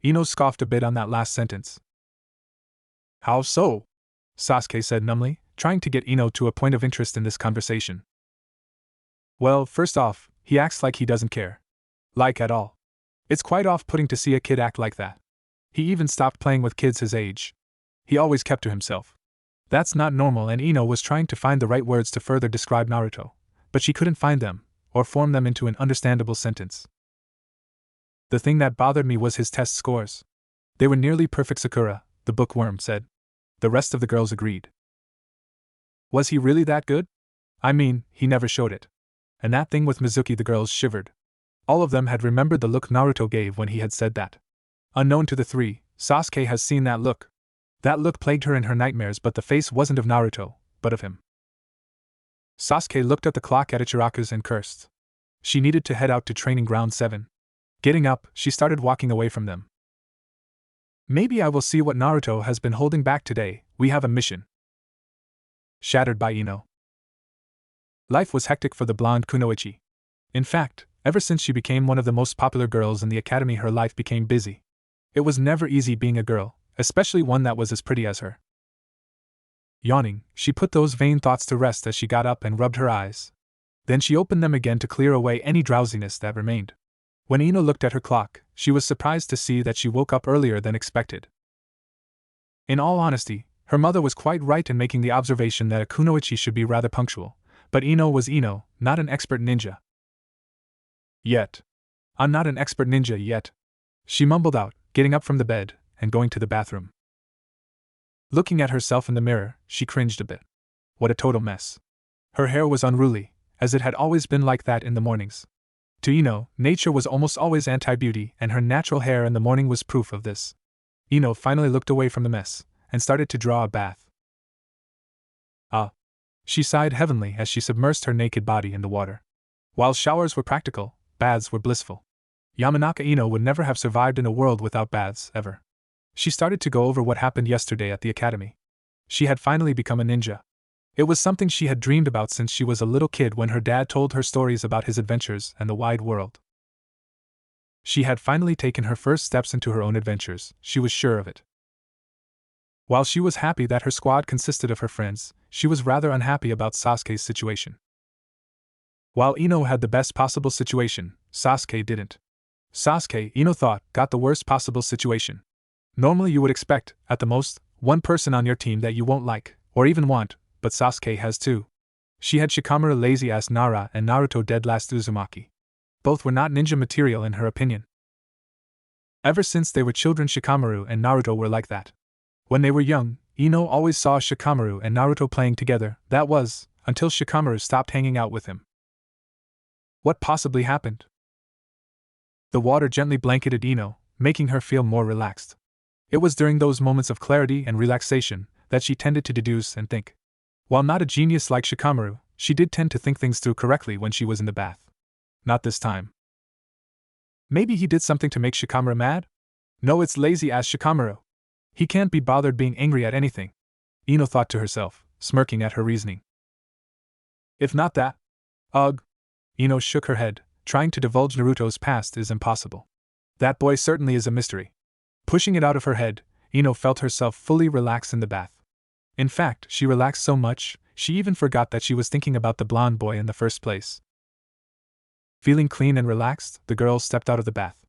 Ino scoffed a bit on that last sentence. How so? Sasuke said numbly, trying to get Ino to a point of interest in this conversation. Well, first off, he acts like he doesn't care. Like at all. It's quite off-putting to see a kid act like that. He even stopped playing with kids his age. He always kept to himself. That's not normal, and Ino was trying to find the right words to further describe Naruto, but she couldn't find them, or form them into an understandable sentence. The thing that bothered me was his test scores. They were nearly perfect, Sakura, the bookworm said. The rest of the girls agreed. Was he really that good? I mean, he never showed it. And that thing with Mizuki, the girls shivered. All of them had remembered the look Naruto gave when he had said that. Unknown to the three, Sasuke has seen that look. That look plagued her in her nightmares, but the face wasn't of Naruto, but of him. Sasuke looked at the clock at Ichiraku's and cursed. She needed to head out to training ground 7. Getting up, she started walking away from them. Maybe I will see what Naruto has been holding back today. We have a mission. Shattered by Ino. Life was hectic for the blonde Kunoichi. In fact, ever since she became one of the most popular girls in the academy, her life became busy. It was never easy being a girl, especially one that was as pretty as her. Yawning, she put those vain thoughts to rest as she got up and rubbed her eyes. Then she opened them again to clear away any drowsiness that remained. When Ino looked at her clock, she was surprised to see that she woke up earlier than expected. In all honesty, her mother was quite right in making the observation that a kunoichi should be rather punctual, but Ino was Ino, not an expert ninja. Yet. I'm not an expert ninja yet, she mumbled out, getting up from the bed and going to the bathroom. Looking at herself in the mirror, she cringed a bit. What a total mess. Her hair was unruly, as it had always been like that in the mornings. To Ino, nature was almost always anti-beauty, and her natural hair in the morning was proof of this. Ino finally looked away from the mess, and started to draw a bath. Ah! She sighed heavily as she submersed her naked body in the water. While showers were practical, baths were blissful. Yamanaka Ino would never have survived in a world without baths, ever. She started to go over what happened yesterday at the academy. She had finally become a ninja. It was something she had dreamed about since she was a little kid when her dad told her stories about his adventures and the wide world. She had finally taken her first steps into her own adventures, she was sure of it. While she was happy that her squad consisted of her friends, she was rather unhappy about Sasuke's situation. While Ino had the best possible situation, Sasuke didn't. Sasuke, Ino thought, got the worst possible situation. Normally you would expect, at the most, one person on your team that you won't like, or even want, but Sasuke has two. She had Shikamaru lazy-ass Nara and Naruto dead-last Uzumaki. Both were not ninja material in her opinion. Ever since they were children, Shikamaru and Naruto were like that. When they were young, Ino always saw Shikamaru and Naruto playing together, that was, until Shikamaru stopped hanging out with him. What possibly happened? The water gently blanketed Ino, making her feel more relaxed. It was during those moments of clarity and relaxation that she tended to deduce and think. While not a genius like Shikamaru, she did tend to think things through correctly when she was in the bath. Not this time. Maybe he did something to make Shikamaru mad? No, it's lazy-ass Shikamaru. He can't be bothered being angry at anything, Ino thought to herself, smirking at her reasoning. If not that, ugh. Ino shook her head, trying to divulge Naruto's past is impossible. That boy certainly is a mystery. Pushing it out of her head, Ino felt herself fully relax in the bath. In fact, she relaxed so much, she even forgot that she was thinking about the blonde boy in the first place. Feeling clean and relaxed, the girl stepped out of the bath.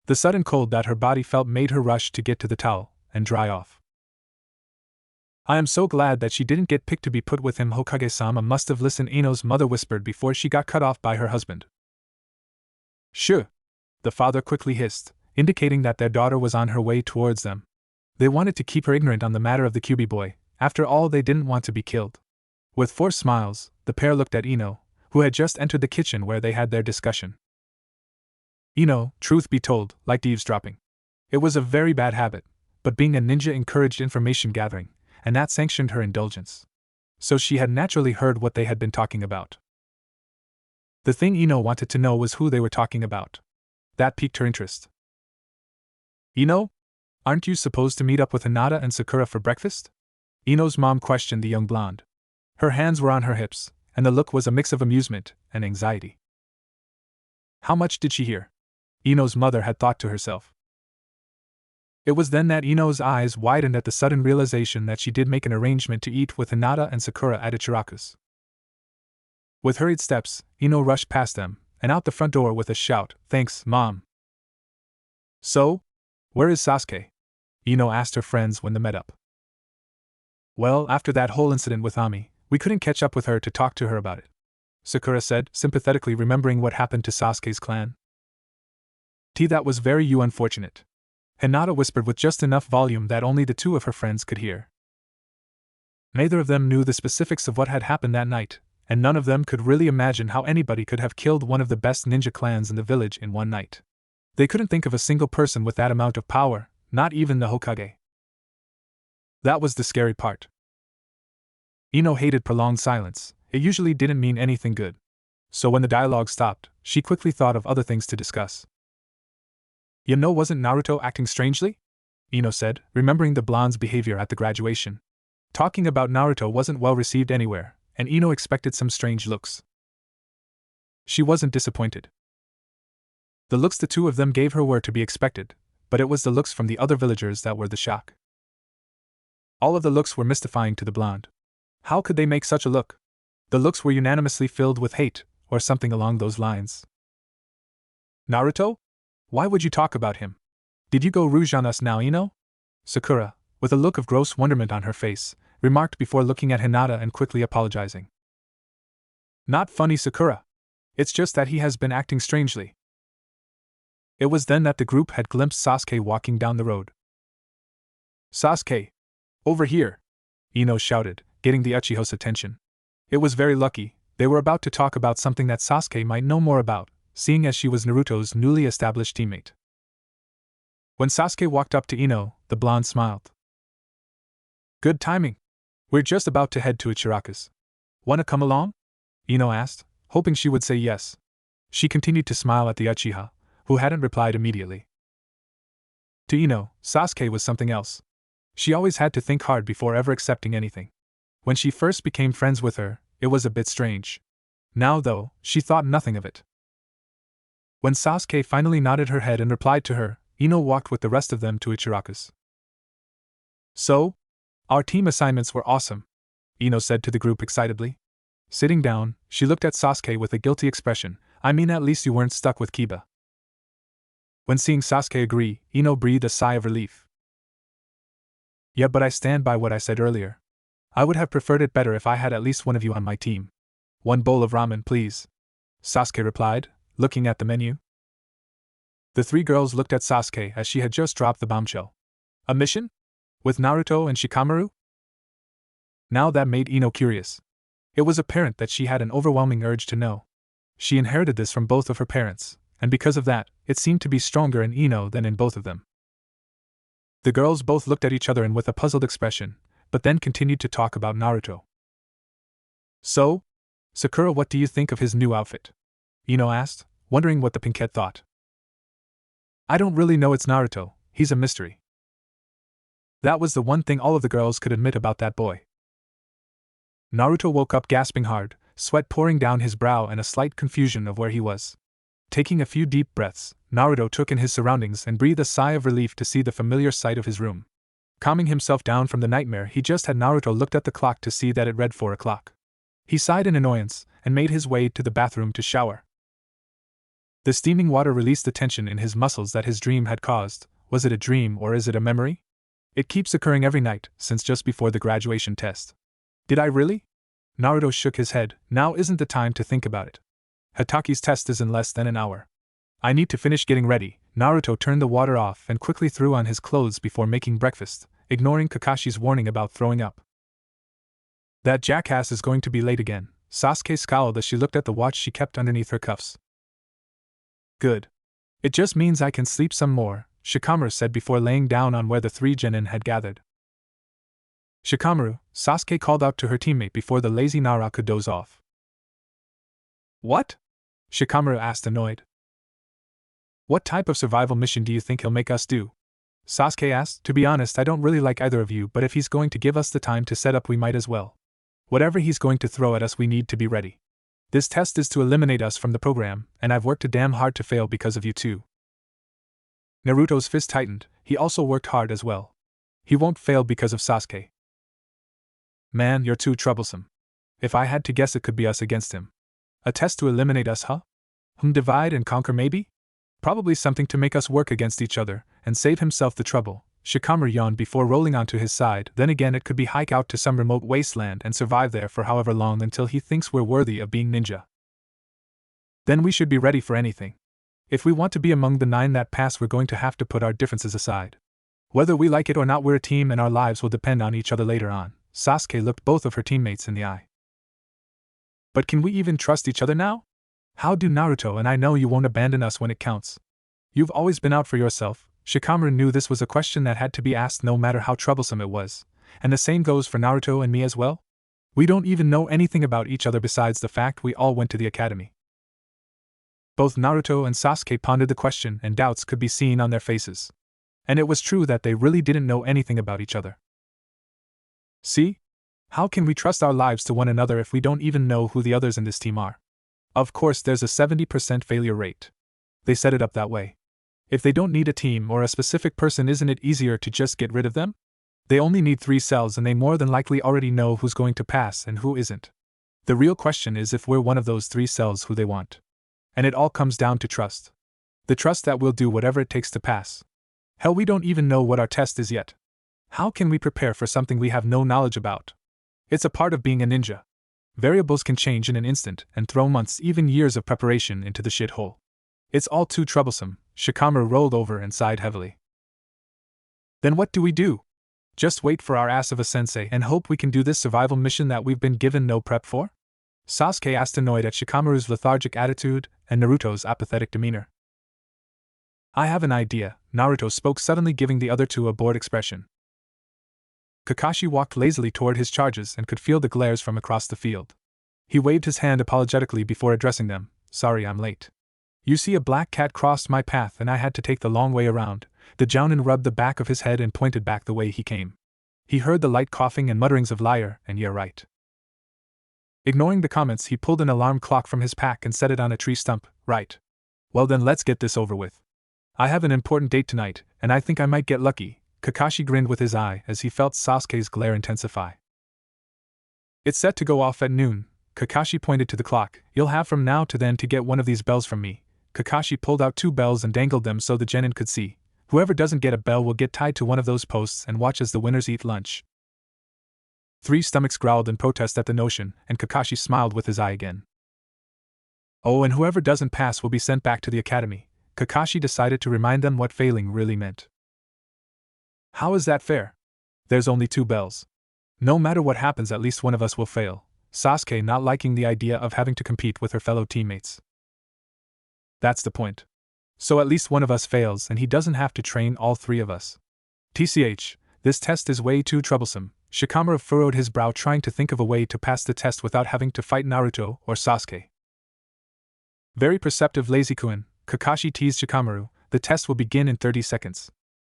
The sudden cold that her body felt made her rush to get to the towel and dry off. I am so glad that she didn't get picked to be put with him. Hokage-sama must have listened, Ino's mother whispered before she got cut off by her husband. Shoo! The father quickly hissed, indicating that their daughter was on her way towards them. They wanted to keep her ignorant on the matter of the Kyuubi boy. After all, they didn't want to be killed. With forced smiles, the pair looked at Ino, who had just entered the kitchen where they had their discussion. Ino, truth be told, liked eavesdropping. It was a very bad habit, but being a ninja encouraged information gathering, and that sanctioned her indulgence. So she had naturally heard what they had been talking about. The thing Ino wanted to know was who they were talking about. That piqued her interest. Ino? Aren't you supposed to meet up with Hinata and Sakura for breakfast? Ino's mom questioned the young blonde. Her hands were on her hips, and the look was a mix of amusement and anxiety. How much did she hear? Ino's mother had thought to herself. It was then that Ino's eyes widened at the sudden realization that she did make an arrangement to eat with Hinata and Sakura at Ichiraku's. With hurried steps, Ino rushed past them, and out the front door with a shout, "Thanks, Mom." So? Where is Sasuke? Ino asked her friends when they met up. Well, after that whole incident with Ami, we couldn't catch up with her to talk to her about it, Sakura said, sympathetically remembering what happened to Sasuke's clan. That was very unfortunate. Hinata whispered with just enough volume that only the two of her friends could hear. Neither of them knew the specifics of what had happened that night, and none of them could really imagine how anybody could have killed one of the best ninja clans in the village in one night. They couldn't think of a single person with that amount of power, not even the Hokage. That was the scary part. Ino hated prolonged silence. It usually didn't mean anything good. So when the dialogue stopped, she quickly thought of other things to discuss. Wasn't Naruto acting strangely? Ino said, remembering the blonde's behavior at the graduation. Talking about Naruto wasn't well received anywhere, and Ino expected some strange looks. She wasn't disappointed. The looks the two of them gave her were to be expected, but it was the looks from the other villagers that were the shock. All of the looks were mystifying to the blonde. How could they make such a look? The looks were unanimously filled with hate, or something along those lines. Naruto? Why would you talk about him? Did you go rouge on us now, Ino? Sakura, with a look of gross wonderment on her face, remarked before looking at Hinata and quickly apologizing. Not funny, Sakura. It's just that he has been acting strangely. It was then that the group had glimpsed Sasuke walking down the road. Sasuke! Over here! Ino shouted, getting the Uchiha's attention. It was very lucky, they were about to talk about something that Sasuke might know more about, seeing as she was Naruto's newly established teammate. When Sasuke walked up to Ino, the blonde smiled. Good timing. We're just about to head to Ichiraku's. Wanna come along? Ino asked, hoping she would say yes. She continued to smile at the Uchiha, who hadn't replied immediately. To Ino, Sasuke was something else. She always had to think hard before ever accepting anything. When she first became friends with her, it was a bit strange. Now, though, she thought nothing of it. When Sasuke finally nodded her head and replied to her, Ino walked with the rest of them to Ichiraku's. So? Our team assignments were awesome, Ino said to the group excitedly. Sitting down, she looked at Sasuke with a guilty expression. I mean, at least you weren't stuck with Kiba. When seeing Sasuke agree, Ino breathed a sigh of relief. Yeah, but I stand by what I said earlier. I would have preferred it better if I had at least one of you on my team. One bowl of ramen, please, Sasuke replied, looking at the menu. The three girls looked at Sasuke as she had just dropped the bombshell. A mission? With Naruto and Shikamaru? Now that made Ino curious. It was apparent that she had an overwhelming urge to know. She inherited this from both of her parents, and because of that, it seemed to be stronger in Ino than in both of them. The girls both looked at each other and with a puzzled expression, but then continued to talk about Naruto. So? Sakura, what do you think of his new outfit? Ino asked, wondering what the pinkette thought. I don't really know, it's Naruto, he's a mystery. That was the one thing all of the girls could admit about that boy. Naruto woke up gasping hard, sweat pouring down his brow and a slight confusion of where he was. Taking a few deep breaths, Naruto took in his surroundings and breathed a sigh of relief to see the familiar sight of his room. Calming himself down from the nightmare he just had, Naruto looked at the clock to see that it read 4 o'clock. He sighed in annoyance and made his way to the bathroom to shower. The steaming water released the tension in his muscles that his dream had caused. Was it a dream or is it a memory? It keeps occurring every night, since just before the graduation test. Did I really? Naruto shook his head. Now isn't the time to think about it. Hitaki's test is in less than an hour. I need to finish getting ready. Naruto turned the water off and quickly threw on his clothes before making breakfast, ignoring Kakashi's warning about throwing up. That jackass is going to be late again. Sasuke scowled as she looked at the watch she kept underneath her cuffs. Good. It just means I can sleep some more, Shikamaru said before laying down on where the 3 genin had gathered. Shikamaru, Sasuke called out to her teammate before the lazy Nara could doze off. What? Shikamaru asked, annoyed. What type of survival mission do you think he'll make us do? Sasuke asked. To be honest, I don't really like either of you, but if he's going to give us the time to set up, we might as well. Whatever he's going to throw at us, we need to be ready. This test is to eliminate us from the program, and I've worked damn hard to fail because of you too. Naruto's fist tightened. He also worked hard as well. He won't fail because of Sasuke. Man, you're too troublesome. If I had to guess, it could be us against him. A test to eliminate us, huh? Divide and conquer maybe? Probably something to make us work against each other, and save himself the trouble. Shikamaru yawned before rolling onto his side. Then again, it could be hike out to some remote wasteland and survive there for however long until he thinks we're worthy of being ninja. Then we should be ready for anything. If we want to be among the 9 that pass, we're going to have to put our differences aside. Whether we like it or not, we're a team and our lives will depend on each other later on. Sasuke looked both of her teammates in the eye. But can we even trust each other now? How do Naruto and I know you won't abandon us when it counts? You've always been out for yourself. Shikamaru knew this was a question that had to be asked no matter how troublesome it was, and the same goes for Naruto and me as well. We don't even know anything about each other besides the fact we all went to the academy. Both Naruto and Sasuke pondered the question, and doubts could be seen on their faces. And it was true that they really didn't know anything about each other. See? How can we trust our lives to one another if we don't even know who the others in this team are? Of course, there's a 70% failure rate. They set it up that way. If they don't need a team or a specific person, isn't it easier to just get rid of them? They only need 3 cells and they more than likely already know who's going to pass and who isn't. The real question is if we're one of those 3 cells who they want. And it all comes down to trust. The trust that we'll do whatever it takes to pass. Hell, we don't even know what our test is yet. How can we prepare for something we have no knowledge about? It's a part of being a ninja. Variables can change in an instant and throw months, even years of preparation into the shithole. It's all too troublesome. Shikamaru rolled over and sighed heavily. Then what do we do? Just wait for our ass of a sensei and hope we can do this survival mission that we've been given no prep for? Sasuke asked, annoyed at Shikamaru's lethargic attitude and Naruto's apathetic demeanor. I have an idea, Naruto spoke suddenly, giving the other 2 a bored expression. Kakashi walked lazily toward his charges and could feel the glares from across the field. He waved his hand apologetically before addressing them. Sorry I'm late. You see, a black cat crossed my path and I had to take the long way around. The Jounin rubbed the back of his head and pointed back the way he came. He heard the light coughing and mutterings of liar and yeah right. Ignoring the comments, he pulled an alarm clock from his pack and set it on a tree stump. Right. Well then, let's get this over with. I have an important date tonight, and I think I might get lucky. Kakashi grinned with his eye as he felt Sasuke's glare intensify. It's set to go off at noon. Kakashi pointed to the clock. You'll have from now to then to get one of these bells from me. Kakashi pulled out 2 bells and dangled them so the genin could see. Whoever doesn't get a bell will get tied to one of those posts and watch as the winners eat lunch. 3 stomachs growled in protest at the notion, and Kakashi smiled with his eye again. Oh, and whoever doesn't pass will be sent back to the academy. Kakashi decided to remind them what failing really meant. How is that fair? There's only 2 bells. No matter what happens, at least one of us will fail. Sasuke not liking the idea of having to compete with her fellow teammates. That's the point. So at least one of us fails and he doesn't have to train all 3 of us. TCH, this test is way too troublesome. Shikamaru furrowed his brow, trying to think of a way to pass the test without having to fight Naruto or Sasuke. Very perceptive, Lazy-kun, Kakashi teased Shikamaru. The test will begin in 30 seconds.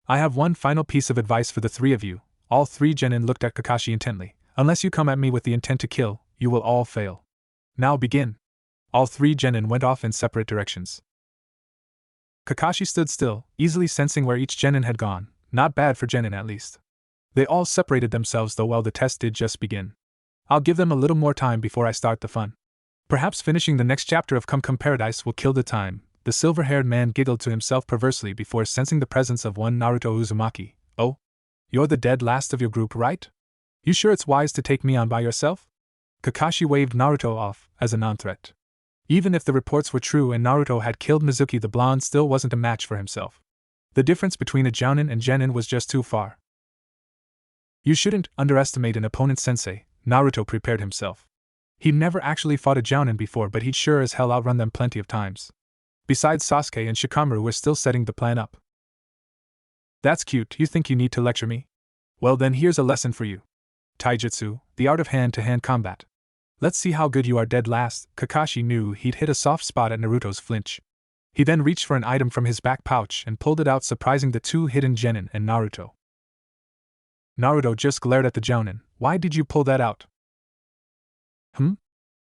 I have one final piece of advice for the 3 of you. All 3 genin looked at Kakashi intently. Unless you come at me with the intent to kill, you will all fail. Now begin. All 3 genin went off in separate directions. Kakashi stood still, easily sensing where each genin had gone. Not bad for genin at least. They all separated themselves though while the test did just begin. I'll give them a little more time before I start the fun. Perhaps finishing the next chapter of Come Paradise will kill the time. The silver-haired man giggled to himself perversely before sensing the presence of one Naruto Uzumaki. Oh? You're the dead last of your group, right? You sure it's wise to take me on by yourself? Kakashi waved Naruto off, as a non-threat. Even if the reports were true and Naruto had killed Mizuki, the blonde still wasn't a match for himself. The difference between a jounin and genin was just too far. You shouldn't underestimate an opponent, sensei, Naruto prepared himself. He'd never actually fought a jounin before, but he'd sure as hell outrun them plenty of times. Besides, Sasuke and Shikamaru were still setting the plan up. That's cute, you think you need to lecture me? Well then, here's a lesson for you. Taijutsu, the art of hand-to-hand combat. Let's see how good you are, dead last. Kakashi knew he'd hit a soft spot at Naruto's flinch. He then reached for an item from his back pouch and pulled it out, surprising the two hidden genin and Naruto. Naruto just glared at the jounin. Why did you pull that out?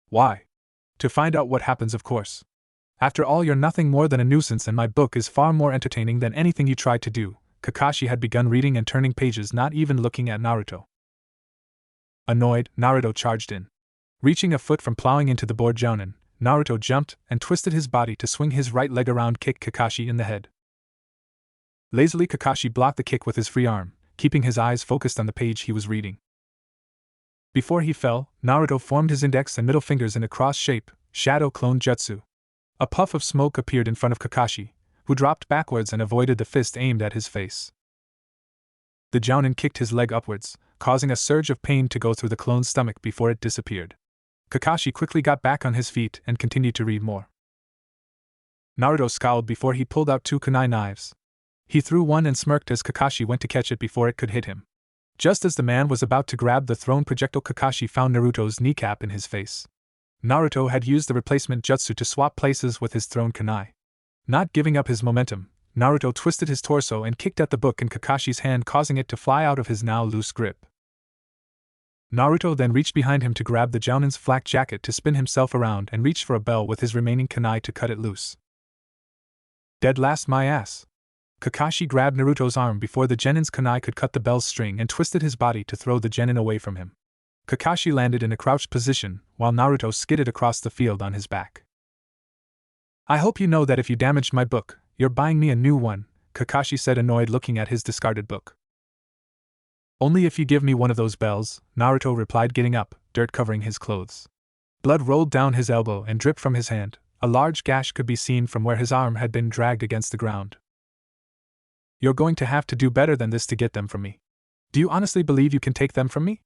Why? To find out what happens, of course. After all, you're nothing more than a nuisance, and my book is far more entertaining than anything you tried to do. Kakashi had begun reading and turning pages, not even looking at Naruto. Annoyed, Naruto charged in. Reaching a foot from plowing into the bored jounin, Naruto jumped and twisted his body to swing his right leg around, kick Kakashi in the head. Lazily, Kakashi blocked the kick with his free arm, keeping his eyes focused on the page he was reading. Before he fell, Naruto formed his index and middle fingers in a cross shape, Shadow Clone Jutsu. A puff of smoke appeared in front of Kakashi, who dropped backwards and avoided the fist aimed at his face. The jounin kicked his leg upwards, causing a surge of pain to go through the clone's stomach before it disappeared. Kakashi quickly got back on his feet and continued to read more. Naruto scowled before he pulled out two kunai knives. He threw one and smirked as Kakashi went to catch it before it could hit him. Just as the man was about to grab the thrown projectile, Kakashi found Naruto's kneecap in his face. Naruto had used the replacement jutsu to swap places with his thrown kunai. Not giving up his momentum, Naruto twisted his torso and kicked at the book in Kakashi's hand, causing it to fly out of his now loose grip. Naruto then reached behind him to grab the jounin's flak jacket to spin himself around and reach for a bell with his remaining kunai to cut it loose. Dead last, my ass. Kakashi grabbed Naruto's arm before the genin's kunai could cut the bell's string and twisted his body to throw the genin away from him. Kakashi landed in a crouched position, while Naruto skidded across the field on his back. I hope you know that if you damaged my book, you're buying me a new one, Kakashi said, annoyed, looking at his discarded book. Only if you give me one of those bells, Naruto replied, getting up, dirt covering his clothes. Blood rolled down his elbow and dripped from his hand. A large gash could be seen from where his arm had been dragged against the ground. You're going to have to do better than this to get them from me. Do you honestly believe you can take them from me?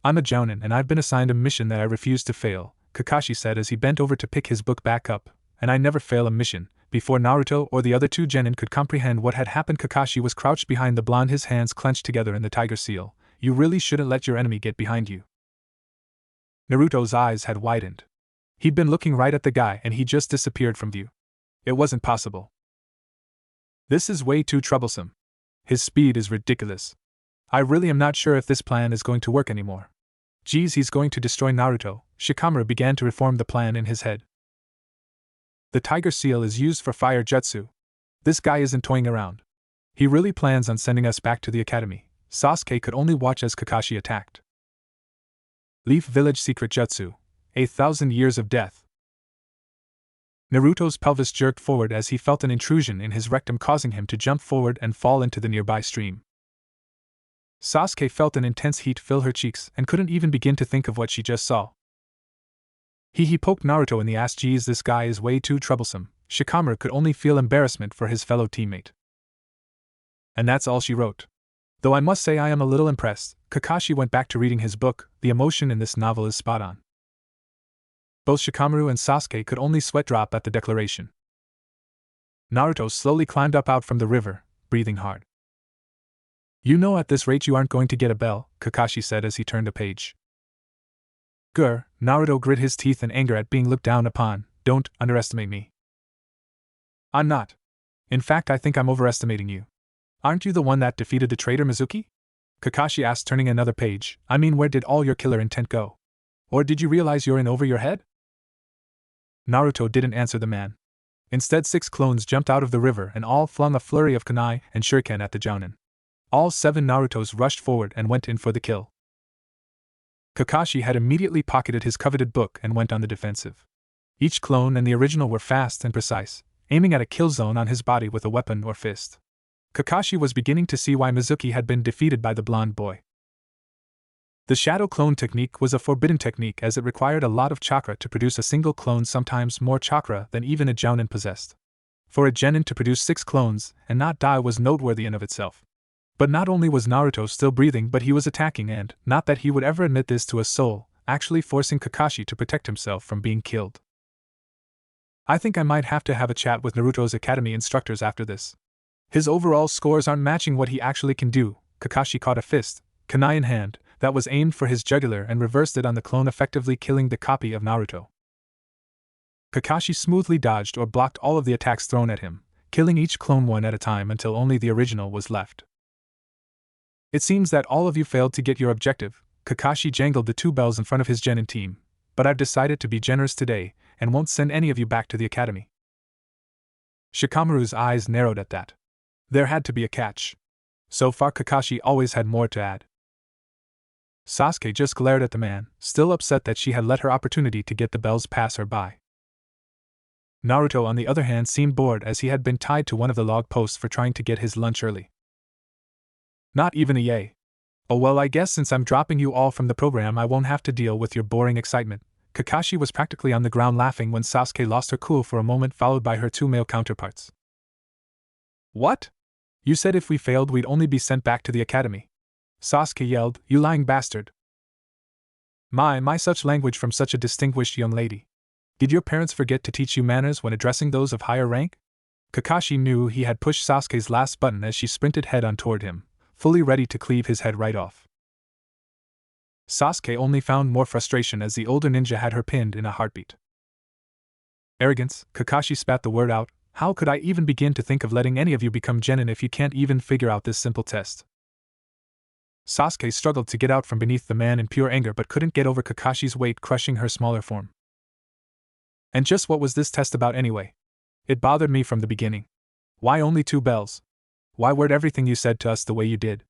I'm a jounin and I've been assigned a mission that I refuse to fail, Kakashi said as he bent over to pick his book back up, and I never fail a mission. Before Naruto or the other two genin could comprehend what had happened, Kakashi was crouched behind the blonde, his hands clenched together in the tiger seal. You really shouldn't let your enemy get behind you. Naruto's eyes had widened. He'd been looking right at the guy and he just disappeared from view. It wasn't possible. This is way too troublesome. His speed is ridiculous. I really am not sure if this plan is going to work anymore. Geez, he's going to destroy Naruto. Shikamaru began to reform the plan in his head. The tiger seal is used for fire jutsu. This guy isn't toying around. He really plans on sending us back to the academy. Sasuke could only watch as Kakashi attacked. Leaf Village Secret Jutsu. 1,000 Years of Death. Naruto's pelvis jerked forward as he felt an intrusion in his rectum, causing him to jump forward and fall into the nearby stream. Sasuke felt an intense heat fill her cheeks and couldn't even begin to think of what she just saw. He poked Naruto in the ass. Geez, this guy is way too troublesome. Shikamaru could only feel embarrassment for his fellow teammate. And that's all she wrote. Though I must say I am a little impressed. Kakashi went back to reading his book. The emotion in this novel is spot on. Both Shikamaru and Sasuke could only sweat drop at the declaration. Naruto slowly climbed up out from the river, breathing hard. You know at this rate you aren't going to get a bell, Kakashi said as he turned a page. Grr, Naruto grit his teeth in anger at being looked down upon. Don't underestimate me. I'm not. In fact, I think I'm overestimating you. Aren't you the one that defeated the traitor Mizuki? Kakashi asked, turning another page. I mean, where did all your killer intent go? Or did you realize you're in over your head? Naruto didn't answer the man. Instead, 6 clones jumped out of the river and all flung a flurry of kunai and shuriken at the jounin. All 7 Narutos rushed forward and went in for the kill. Kakashi had immediately pocketed his coveted book and went on the defensive. Each clone and the original were fast and precise, aiming at a kill zone on his body with a weapon or fist. Kakashi was beginning to see why Mizuki had been defeated by the blonde boy. The shadow clone technique was a forbidden technique as it required a lot of chakra to produce a single clone, sometimes more chakra than even a jounin possessed. For a genin to produce 6 clones and not die was noteworthy in of itself. But not only was Naruto still breathing, but he was attacking, and, not that he would ever admit this to a soul, actually forcing Kakashi to protect himself from being killed. I think I might have to have a chat with Naruto's academy instructors after this. His overall scores aren't matching what he actually can do. Kakashi caught a fist, kunai in hand, that was aimed for his jugular and reversed it on the clone, effectively killing the copy of Naruto. Kakashi smoothly dodged or blocked all of the attacks thrown at him, killing each clone one at a time until only the original was left. It seems that all of you failed to get your objective. Kakashi jangled the 2 bells in front of his genin team, but I've decided to be generous today and won't send any of you back to the academy. Shikamaru's eyes narrowed at that. There had to be a catch. So far Kakashi always had more to add. Sasuke just glared at the man, still upset that she had let her opportunity to get the bells pass her by. Naruto, on the other hand, seemed bored as he had been tied to one of the log posts for trying to get his lunch early. Not even a yay. Oh well, I guess since I'm dropping you all from the program I won't have to deal with your boring excitement. Kakashi was practically on the ground laughing when Sasuke lost her cool for a moment, followed by her 2 male counterparts. What? You said if we failed we'd only be sent back to the academy. Sasuke yelled, you lying bastard. My such language from such a distinguished young lady. Did your parents forget to teach you manners when addressing those of higher rank? Kakashi knew he had pushed Sasuke's last button as she sprinted head-on toward him, fully ready to cleave his head right off. Sasuke only found more frustration as the older ninja had her pinned in a heartbeat. Arrogance, Kakashi spat the word out. How could I even begin to think of letting any of you become genin if you can't even figure out this simple test? Sasuke struggled to get out from beneath the man in pure anger but couldn't get over Kakashi's weight crushing her smaller form. And just what was this test about anyway? It bothered me from the beginning. Why only 2 bells? Why word everything you said to us the way you did?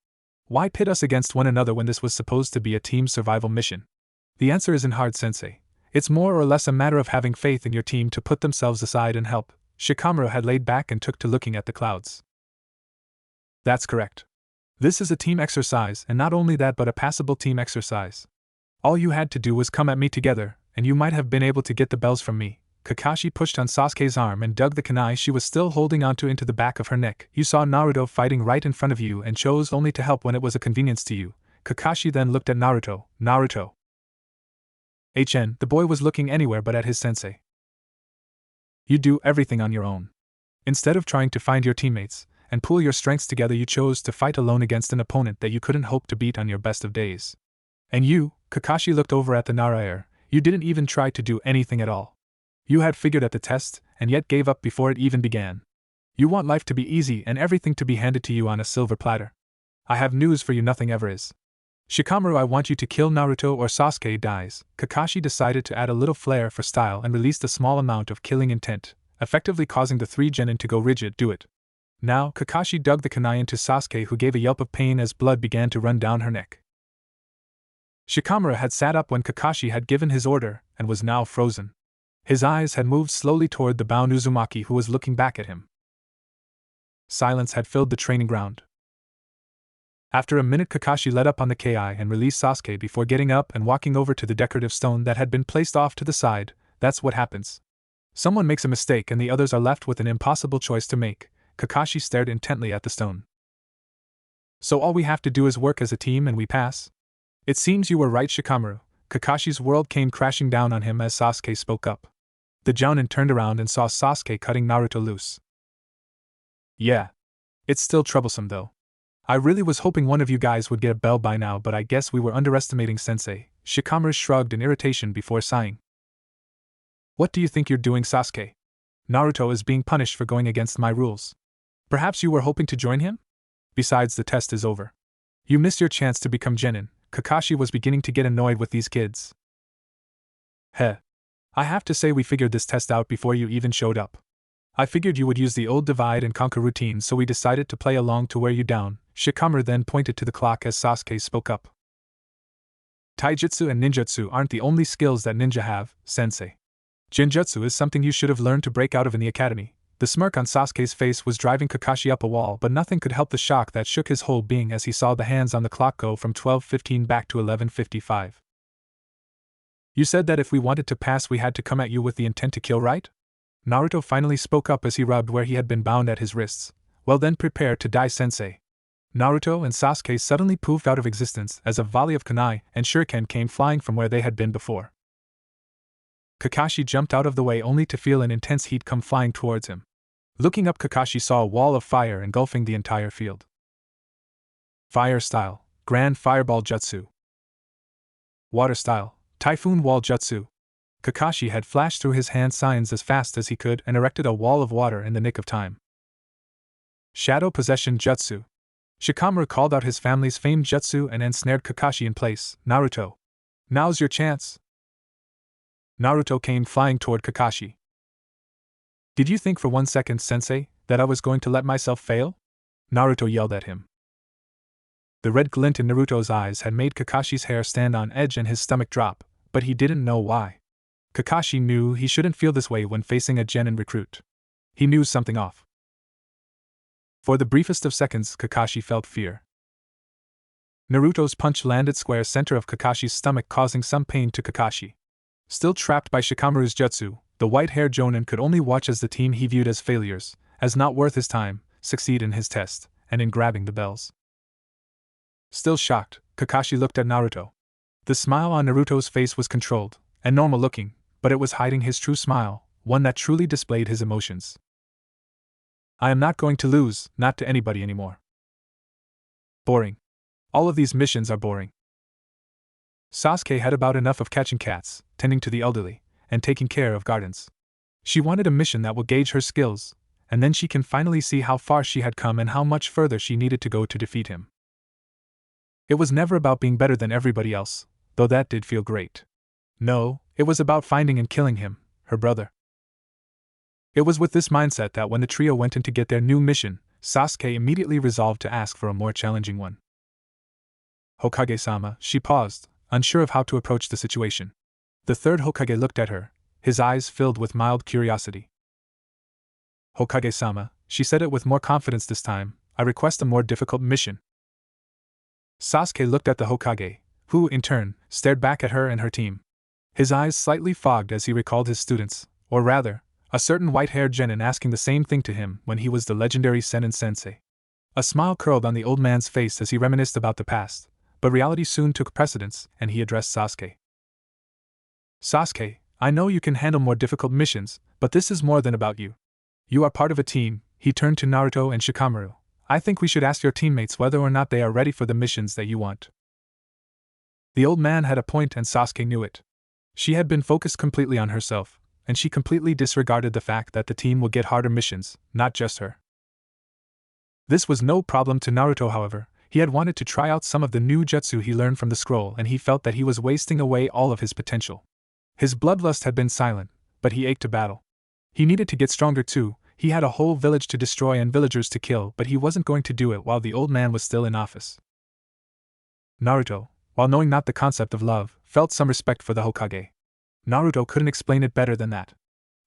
Why pit us against one another when this was supposed to be a team survival mission? The answer isn't hard, sensei. It's more or less a matter of having faith in your team to put themselves aside and help. Shikamaru had laid back and took to looking at the clouds. That's correct. This is a team exercise, and not only that but a passable team exercise. All you had to do was come at me together, and you might have been able to get the bells from me. Kakashi pushed on Sasuke's arm and dug the kunai she was still holding onto into the back of her neck. You saw Naruto fighting right in front of you and chose only to help when it was a convenience to you. Kakashi then looked at Naruto. Naruto. The boy was looking anywhere but at his sensei. You do everything on your own. Instead of trying to find your teammates and pool your strengths together, you chose to fight alone against an opponent that you couldn't hope to beat on your best of days. And you, Kakashi looked over at the Narayer, you didn't even try to do anything at all. You had figured out the test, and yet gave up before it even began. You want life to be easy and everything to be handed to you on a silver platter. I have news for you, nothing ever is. Shikamaru, I want you to kill Naruto or Sasuke dies. Kakashi decided to add a little flair for style and released a small amount of killing intent, effectively causing the 3 genin to go rigid. Do it. Now, Kakashi dug the kunai into Sasuke, who gave a yelp of pain as blood began to run down her neck. Shikamaru had sat up when Kakashi had given his order, and was now frozen. His eyes had moved slowly toward the bound Uzumaki, who was looking back at him. Silence had filled the training ground. After a minute, Kakashi let up on the ki and released Sasuke before getting up and walking over to the decorative stone that had been placed off to the side. That's what happens. Someone makes a mistake and the others are left with an impossible choice to make. Kakashi stared intently at the stone. So all we have to do is work as a team and we pass? It seems you were right, Shikamaru. Kakashi's world came crashing down on him as Sasuke spoke up. The jounin turned around and saw Sasuke cutting Naruto loose. Yeah. It's still troublesome though. I really was hoping one of you guys would get a bell by now, but I guess we were underestimating Sensei. Shikamaru shrugged in irritation before sighing. What do you think you're doing, Sasuke? Naruto is being punished for going against my rules. Perhaps you were hoping to join him? Besides, the test is over. You missed your chance to become genin. Kakashi was beginning to get annoyed with these kids. I have to say we figured this test out before you even showed up. I figured you would use the old divide and conquer routine, so we decided to play along to wear you down. Shikamaru then pointed to the clock as Sasuke spoke up. Taijutsu and ninjutsu aren't the only skills that ninja have, sensei. Genjutsu is something you should have learned to break out of in the academy. The smirk on Sasuke's face was driving Kakashi up a wall, but nothing could help the shock that shook his whole being as he saw the hands on the clock go from 12:15 back to 11:55. You said that if we wanted to pass we had to come at you with the intent to kill, right? Naruto finally spoke up as he rubbed where he had been bound at his wrists. Well then, prepare to die, sensei. Naruto and Sasuke suddenly poofed out of existence as a volley of kunai and shuriken came flying from where they had been before. Kakashi jumped out of the way only to feel an intense heat come flying towards him. Looking up, Kakashi saw a wall of fire engulfing the entire field. Fire style, Grand Fireball Jutsu. Water style, Typhoon Wall Jutsu. Kakashi had flashed through his hand signs as fast as he could and erected a wall of water in the nick of time. Shadow Possession Jutsu. Shikamaru called out his family's famed jutsu and ensnared Kakashi in place. Naruto, now's your chance. Naruto came flying toward Kakashi. Did you think for 1 second, sensei, that I was going to let myself fail? Naruto yelled at him. The red glint in Naruto's eyes had made Kakashi's hair stand on edge and his stomach drop, but he didn't know why. Kakashi knew he shouldn't feel this way when facing a genin recruit. He knew something off. For the briefest of seconds, Kakashi felt fear. Naruto's punch landed square center of Kakashi's stomach, causing some pain to Kakashi. Still trapped by Shikamaru's jutsu, the white-haired jonin could only watch as the team he viewed as failures, as not worth his time, succeed in his test, and in grabbing the bells. Still shocked, Kakashi looked at Naruto. The smile on Naruto's face was controlled and normal-looking, but it was hiding his true smile, one that truly displayed his emotions. I am not going to lose, not to anybody anymore. Boring. All of these missions are boring. Sasuke had about enough of catching cats, tending to the elderly, and taking care of gardens. She wanted a mission that will gauge her skills, and then she can finally see how far she had come and how much further she needed to go to defeat him. It was never about being better than everybody else, though that did feel great. No, it was about finding and killing him, her brother. It was with this mindset that when the trio went in to get their new mission, Sasuke immediately resolved to ask for a more challenging one. Hokage-sama, she paused, unsure of how to approach the situation. The third Hokage looked at her, his eyes filled with mild curiosity. Hokage-sama, she said it with more confidence this time, I request a more difficult mission. Sasuke looked at the Hokage, who, in turn, stared back at her and her team. His eyes slightly fogged as he recalled his students, or rather, a certain white-haired genin asking the same thing to him when he was the legendary Sennin Sensei. A smile curled on the old man's face as he reminisced about the past, but reality soon took precedence, and he addressed Sasuke. Sasuke, I know you can handle more difficult missions, but this is more than about you. You are part of a team. He turned to Naruto and Shikamaru. I think we should ask your teammates whether or not they are ready for the missions that you want. The old man had a point and Sasuke knew it. She had been focused completely on herself, and she completely disregarded the fact that the team would get harder missions, not just her. This was no problem to Naruto, however. He had wanted to try out some of the new jutsu he learned from the scroll, and he felt that he was wasting away all of his potential. His bloodlust had been silent, but he ached to battle. He needed to get stronger too. He had a whole village to destroy and villagers to kill, but he wasn't going to do it while the old man was still in office. Naruto, while knowing not the concept of love, felt some respect for the Hokage. Naruto couldn't explain it better than that.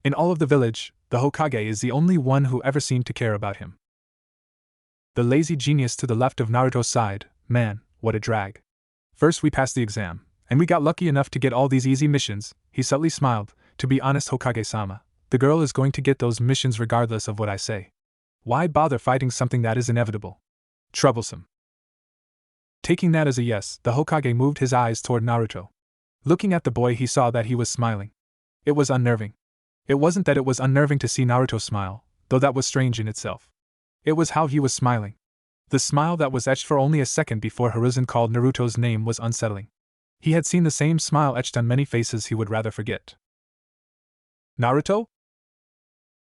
In all of the village, the Hokage is the only one who ever seemed to care about him. The lazy genius to the left of Naruto sighed, man, what a drag. First we passed the exam, and we got lucky enough to get all these easy missions. He subtly smiled. To be honest, Hokage-sama, the girl is going to get those missions regardless of what I say. Why bother fighting something that is inevitable? Troublesome. Taking that as a yes, the Hokage moved his eyes toward Naruto. Looking at the boy, he saw that he was smiling. It was unnerving. It wasn't that it was unnerving to see Naruto smile, though that was strange in itself. It was how he was smiling. The smile that was etched for only a second before Hiruzen called Naruto's name was unsettling. He had seen the same smile etched on many faces he would rather forget. Naruto?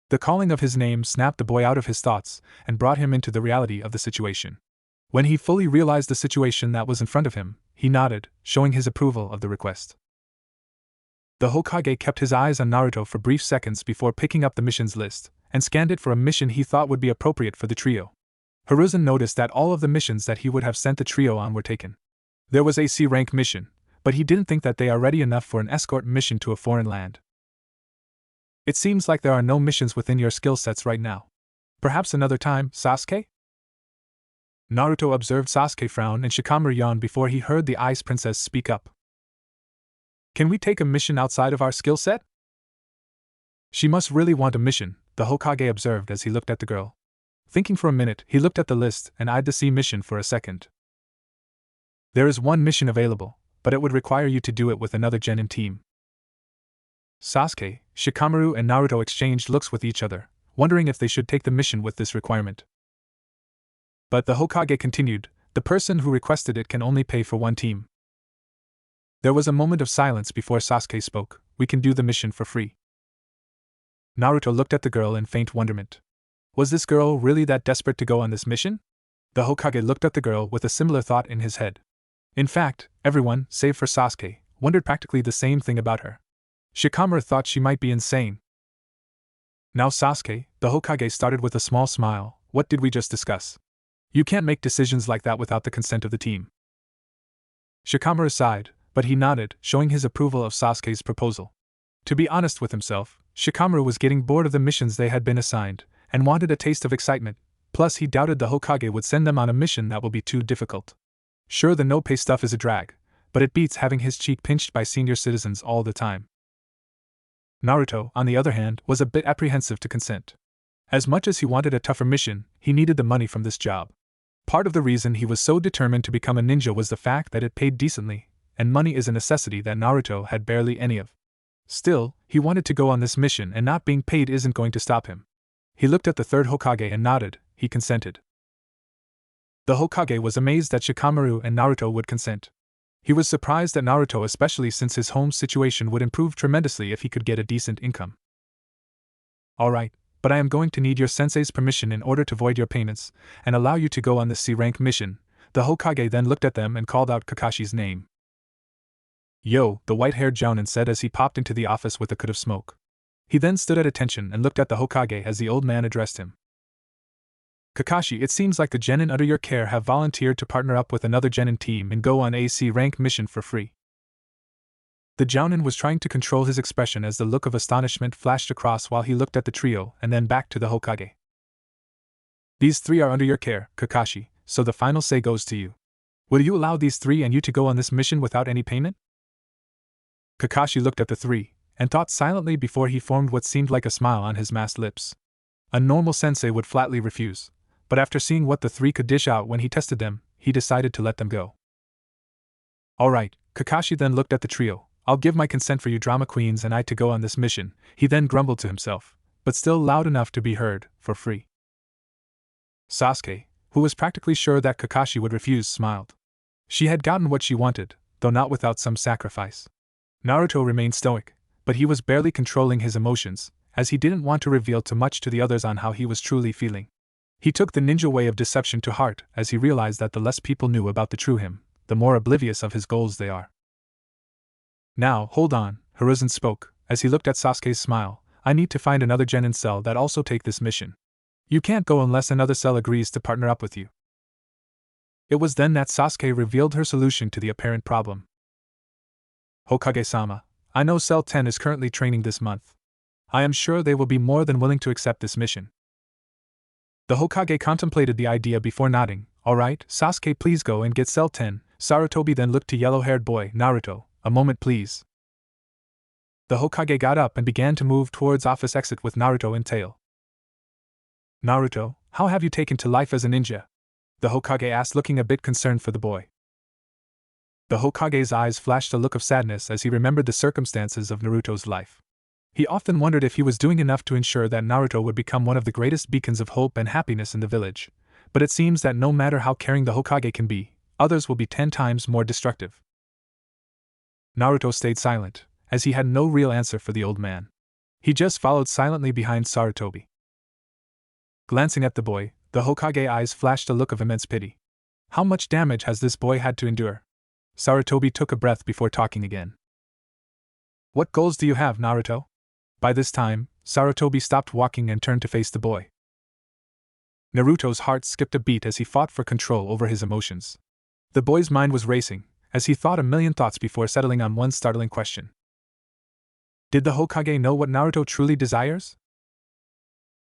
The calling of his name snapped the boy out of his thoughts and brought him into the reality of the situation. When he fully realized the situation that was in front of him, he nodded, showing his approval of the request. The Hokage kept his eyes on Naruto for brief seconds before picking up the missions list, and scanned it for a mission he thought would be appropriate for the trio. Hiruzen noticed that all of the missions that he would have sent the trio on were taken. There was a C-rank mission, but he didn't think that they are ready enough for an escort mission to a foreign land. It seems like there are no missions within your skill sets right now. Perhaps another time, Sasuke? Naruto observed Sasuke frown and Shikamaru yawn before he heard the Ice Princess speak up. Can we take a mission outside of our skill set? She must really want a mission, the Hokage observed as he looked at the girl. Thinking for a minute, he looked at the list and eyed the C mission for a second. There is one mission available, but it would require you to do it with another genin team. Sasuke, Shikamaru and Naruto exchanged looks with each other, wondering if they should take the mission with this requirement. But the Hokage continued, the person who requested it can only pay for one team. There was a moment of silence before Sasuke spoke, we can do the mission for free. Naruto looked at the girl in faint wonderment. Was this girl really that desperate to go on this mission? The Hokage looked at the girl with a similar thought in his head. In fact, everyone, save for Sasuke, wondered practically the same thing about her. Shikamaru thought she might be insane. Now Sasuke, the Hokage started with a small smile, what did we just discuss? You can't make decisions like that without the consent of the team. Shikamaru sighed, but he nodded, showing his approval of Sasuke's proposal. To be honest with himself, Shikamaru was getting bored of the missions they had been assigned, and wanted a taste of excitement, plus he doubted the Hokage would send them on a mission that will be too difficult. Sure, the no-pay stuff is a drag, but it beats having his cheek pinched by senior citizens all the time. Naruto, on the other hand, was a bit apprehensive to consent. As much as he wanted a tougher mission, he needed the money from this job. Part of the reason he was so determined to become a ninja was the fact that it paid decently, and money is a necessity that Naruto had barely any of. Still, he wanted to go on this mission and not being paid isn't going to stop him. He looked at the third Hokage and nodded, he consented. The Hokage was amazed that Shikamaru and Naruto would consent. He was surprised at Naruto, especially since his home situation would improve tremendously if he could get a decent income. Alright, but I am going to need your sensei's permission in order to void your payments, and allow you to go on this C-rank mission. The Hokage then looked at them and called out Kakashi's name. Yo, the white-haired Jounin said as he popped into the office with a cud of smoke. He then stood at attention and looked at the Hokage as the old man addressed him. Kakashi, it seems like the genin under your care have volunteered to partner up with another genin team and go on a C-rank mission for free. The Jounin was trying to control his expression as the look of astonishment flashed across while he looked at the trio and then back to the Hokage. These three are under your care, Kakashi, so the final say goes to you. Will you allow these three and you to go on this mission without any payment? Kakashi looked at the three, and thought silently before he formed what seemed like a smile on his masked lips. A normal sensei would flatly refuse, but after seeing what the three could dish out when he tested them, he decided to let them go. Alright, Kakashi then looked at the trio, I'll give my consent for you drama queens and I to go on this mission, he then grumbled to himself, but still loud enough to be heard, for free. Sasuke, who was practically sure that Kakashi would refuse, smiled. She had gotten what she wanted, though not without some sacrifice. Naruto remained stoic, but he was barely controlling his emotions, as he didn't want to reveal too much to the others on how he was truly feeling. He took the ninja way of deception to heart as he realized that the less people knew about the true him, the more oblivious of his goals they are. Now, hold on, Hiruzen spoke, as he looked at Sasuke's smile, I need to find another genin cell that also take this mission. You can't go unless another cell agrees to partner up with you. It was then that Sasuke revealed her solution to the apparent problem. Hokage-sama, I know Cell 10 is currently training this month. I am sure they will be more than willing to accept this mission. The Hokage contemplated the idea before nodding. Alright, Sasuke, please go and get Cell 10. Sarutobi then looked to yellow-haired boy, Naruto, a moment please. The Hokage got up and began to move towards office exit with Naruto in tail. Naruto, how have you taken to life as a ninja? The Hokage asked, looking a bit concerned for the boy. The Hokage's eyes flashed a look of sadness as he remembered the circumstances of Naruto's life. He often wondered if he was doing enough to ensure that Naruto would become one of the greatest beacons of hope and happiness in the village, but it seems that no matter how caring the Hokage can be, others will be 10 times more destructive. Naruto stayed silent, as he had no real answer for the old man. He just followed silently behind Sarutobi. Glancing at the boy, the Hokage eyes flashed a look of immense pity. How much damage has this boy had to endure? Sarutobi took a breath before talking again. What goals do you have, Naruto? By this time, Sarutobi stopped walking and turned to face the boy. Naruto's heart skipped a beat as he fought for control over his emotions. The boy's mind was racing, as he thought a million thoughts before settling on one startling question. Did the Hokage know what Naruto truly desires?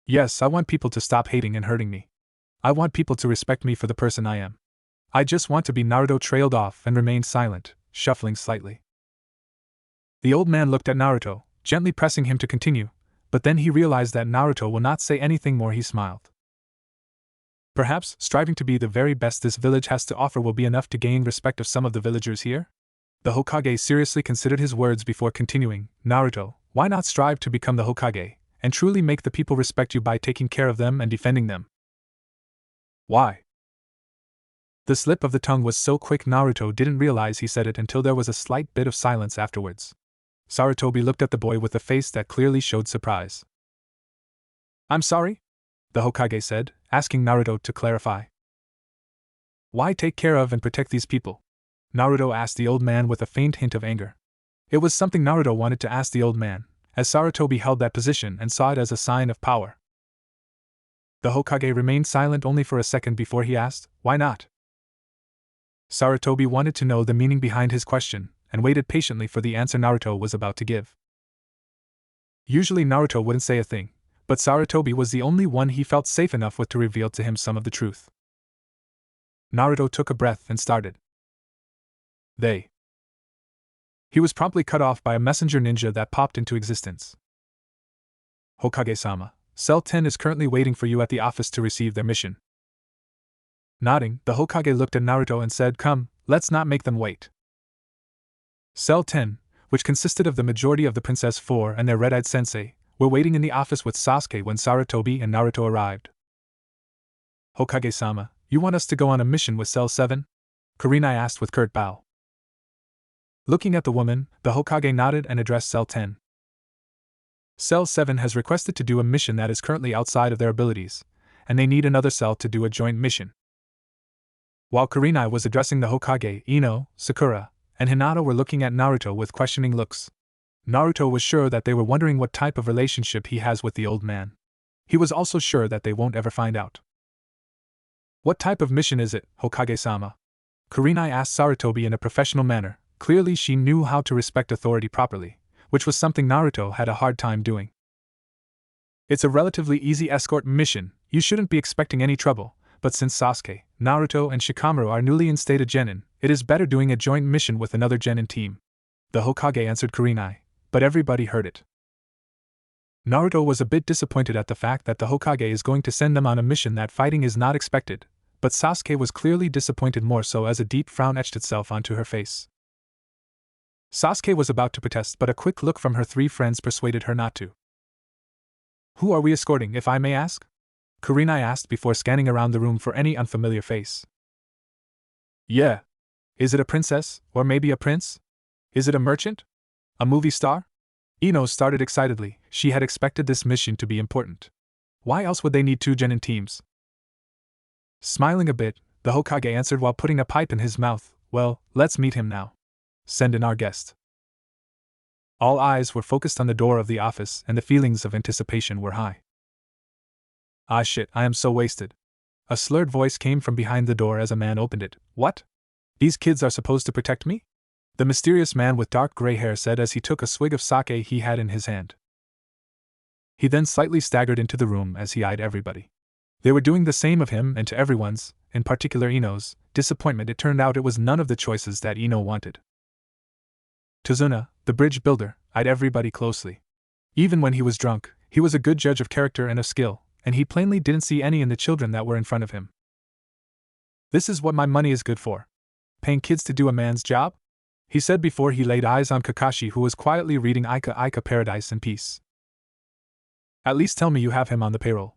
Yes, I want people to stop hating and hurting me. I want people to respect me for the person I am. I just want to be. Naruto trailed off and remained silent, shuffling slightly. The old man looked at Naruto, gently pressing him to continue, but then he realized that Naruto will not say anything more. He smiled. Perhaps, striving to be the very best this village has to offer will be enough to gain respect of some of the villagers here? The Hokage seriously considered his words before continuing. Naruto, why not strive to become the Hokage, and truly make the people respect you by taking care of them and defending them? Why? The slip of the tongue was so quick Naruto didn't realize he said it until there was a slight bit of silence afterwards. Sarutobi looked at the boy with a face that clearly showed surprise. I'm sorry? The Hokage said, asking Naruto to clarify. Why take care of and protect these people? Naruto asked the old man with a faint hint of anger. It was something Naruto wanted to ask the old man, as Sarutobi held that position and saw it as a sign of power. The Hokage remained silent only for a second before he asked, why not? Sarutobi wanted to know the meaning behind his question, and waited patiently for the answer Naruto was about to give. Usually Naruto wouldn't say a thing, but Sarutobi was the only one he felt safe enough with to reveal to him some of the truth. Naruto took a breath and started. He was promptly cut off by a messenger ninja that popped into existence. Hokage-sama, Cell 10 is currently waiting for you at the office to receive their mission. Nodding, the Hokage looked at Naruto and said, come, let's not make them wait. Cell 10, which consisted of the majority of the Princess 4 and their red-eyed sensei, were waiting in the office with Sasuke when Sarutobi and Naruto arrived. Hokage-sama, you want us to go on a mission with Cell 7? Kurenai asked with curt bow. Looking at the woman, the Hokage nodded and addressed Cell 10. Cell 7 has requested to do a mission that is currently outside of their abilities, and they need another cell to do a joint mission. While Kurenai was addressing the Hokage, Ino, Sakura, and Hinata were looking at Naruto with questioning looks. Naruto was sure that they were wondering what type of relationship he has with the old man. He was also sure that they won't ever find out. What type of mission is it, Hokage-sama? Kurenai asked Sarutobi in a professional manner. Clearly she knew how to respect authority properly, which was something Naruto had a hard time doing. It's a relatively easy escort mission, you shouldn't be expecting any trouble, but since Sasuke, Naruto and Shikamaru are newly instated genin, it is better doing a joint mission with another genin team. The Hokage answered Kurenai, but everybody heard it. Naruto was a bit disappointed at the fact that the Hokage is going to send them on a mission that fighting is not expected, but Sasuke was clearly disappointed more so as a deep frown etched itself onto her face. Sasuke was about to protest, but a quick look from her three friends persuaded her not to. Who are we escorting, if I may ask? Kurenai asked before scanning around the room for any unfamiliar face. Yeah. Is it a princess, or maybe a prince? Is it a merchant? A movie star? Ino started excitedly. She had expected this mission to be important. Why else would they need two genin teams? Smiling a bit, the Hokage answered while putting a pipe in his mouth, well, let's meet him now. Send in our guest. All eyes were focused on the door of the office and the feelings of anticipation were high. Ah shit, I am so wasted. A slurred voice came from behind the door as a man opened it. What? These kids are supposed to protect me? The mysterious man with dark gray hair said as he took a swig of sake he had in his hand. He then slightly staggered into the room as he eyed everybody. They were doing the same of him, and to everyone's, in particular Ino's, disappointment it turned out it was none of the choices that Ino wanted. Tazuna, the bridge builder, eyed everybody closely. Even when he was drunk, he was a good judge of character and of skill, and he plainly didn't see any in the children that were in front of him. This is what my money is good for. Paying kids to do a man's job? He said before he laid eyes on Kakashi, who was quietly reading Ika Paradise in Peace. At least tell me you have him on the payroll,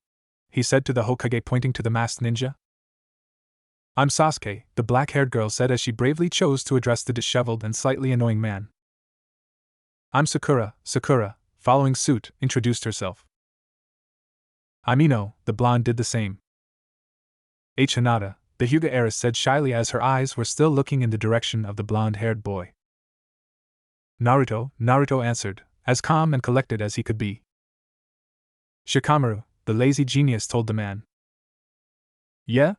he said to the Hokage, pointing to the masked ninja. I'm Sasuke, the black-haired girl said as she bravely chose to address the disheveled and slightly annoying man. I'm Sakura, following suit, introduced herself. I'm Ino, the blonde did the same. Hinata, the Hyuga heiress said shyly as her eyes were still looking in the direction of the blonde-haired boy. Naruto answered, as calm and collected as he could be. Shikamaru, the lazy genius, told the man. Yeah?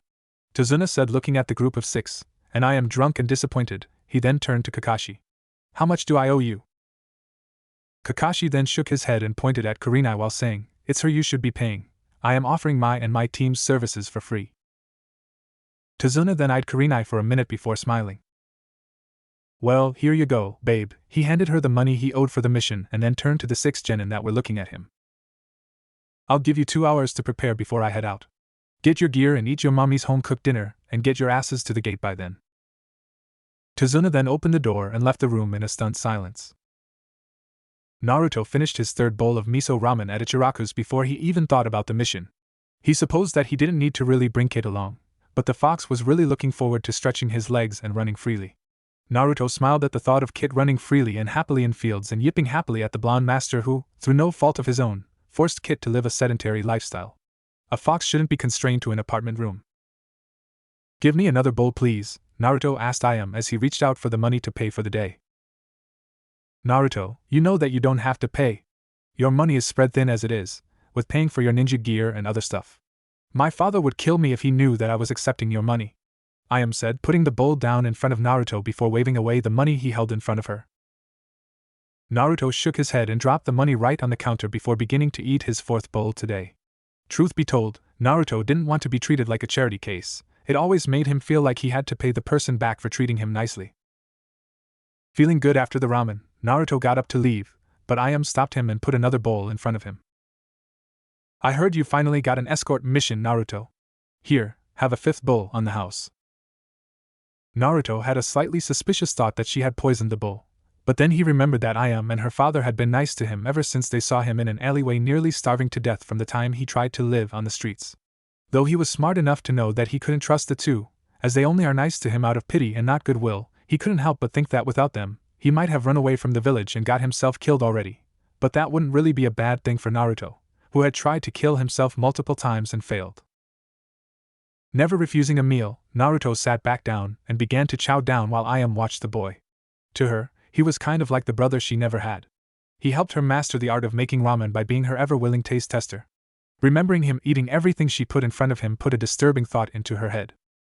Tazuna said, looking at the group of 6, and I am drunk and disappointed. He then turned to Kakashi. How much do I owe you? Kakashi then shook his head and pointed at Kurenai while saying, It's her you should be paying. I am offering my team's services for free. Tazuna then eyed Kurenai for a minute before smiling. Well, here you go, babe. He handed her the money he owed for the mission and then turned to the 6 genin that were looking at him. I'll give you 2 hours to prepare before I head out. Get your gear and eat your mommy's home-cooked dinner, and get your asses to the gate by then. Tazuna then opened the door and left the room in a stunned silence. Naruto finished his 3rd bowl of miso ramen at Ichiraku's before he even thought about the mission. He supposed that he didn't need to really bring Kid along, but the fox was really looking forward to stretching his legs and running freely. Naruto smiled at the thought of Kid running freely and happily in fields and yipping happily at the blonde master who, through no fault of his own, forced Kid to live a sedentary lifestyle. A fox shouldn't be constrained to an apartment room. Give me another bowl, please, Naruto asked Ayam as he reached out for the money to pay for the day. Naruto, you know that you don't have to pay. Your money is spread thin as it is, with paying for your ninja gear and other stuff. My father would kill me if he knew that I was accepting your money, Ayam said, putting the bowl down in front of Naruto before waving away the money he held in front of her. Naruto shook his head and dropped the money right on the counter before beginning to eat his 4th bowl today. Truth be told, Naruto didn't want to be treated like a charity case. It always made him feel like he had to pay the person back for treating him nicely. Feeling good after the ramen, Naruto got up to leave, but Ayam stopped him and put another bowl in front of him. I heard you finally got an escort mission, Naruto. Here, have a 5th bowl on the house. Naruto had a slightly suspicious thought that she had poisoned the bowl, but then he remembered that Ayam and her father had been nice to him ever since they saw him in an alleyway nearly starving to death from the time he tried to live on the streets. Though he was smart enough to know that he couldn't trust the two, as they only are nice to him out of pity and not goodwill, he couldn't help but think that without them, he might have run away from the village and got himself killed already. But that wouldn't really be a bad thing for Naruto, who had tried to kill himself multiple times and failed. Never refusing a meal, Naruto sat back down and began to chow down while Ayam watched the boy. To her, he was kind of like the brother she never had. He helped her master the art of making ramen by being her ever-willing taste tester. Remembering him eating everything she put in front of him put a disturbing thought into her head.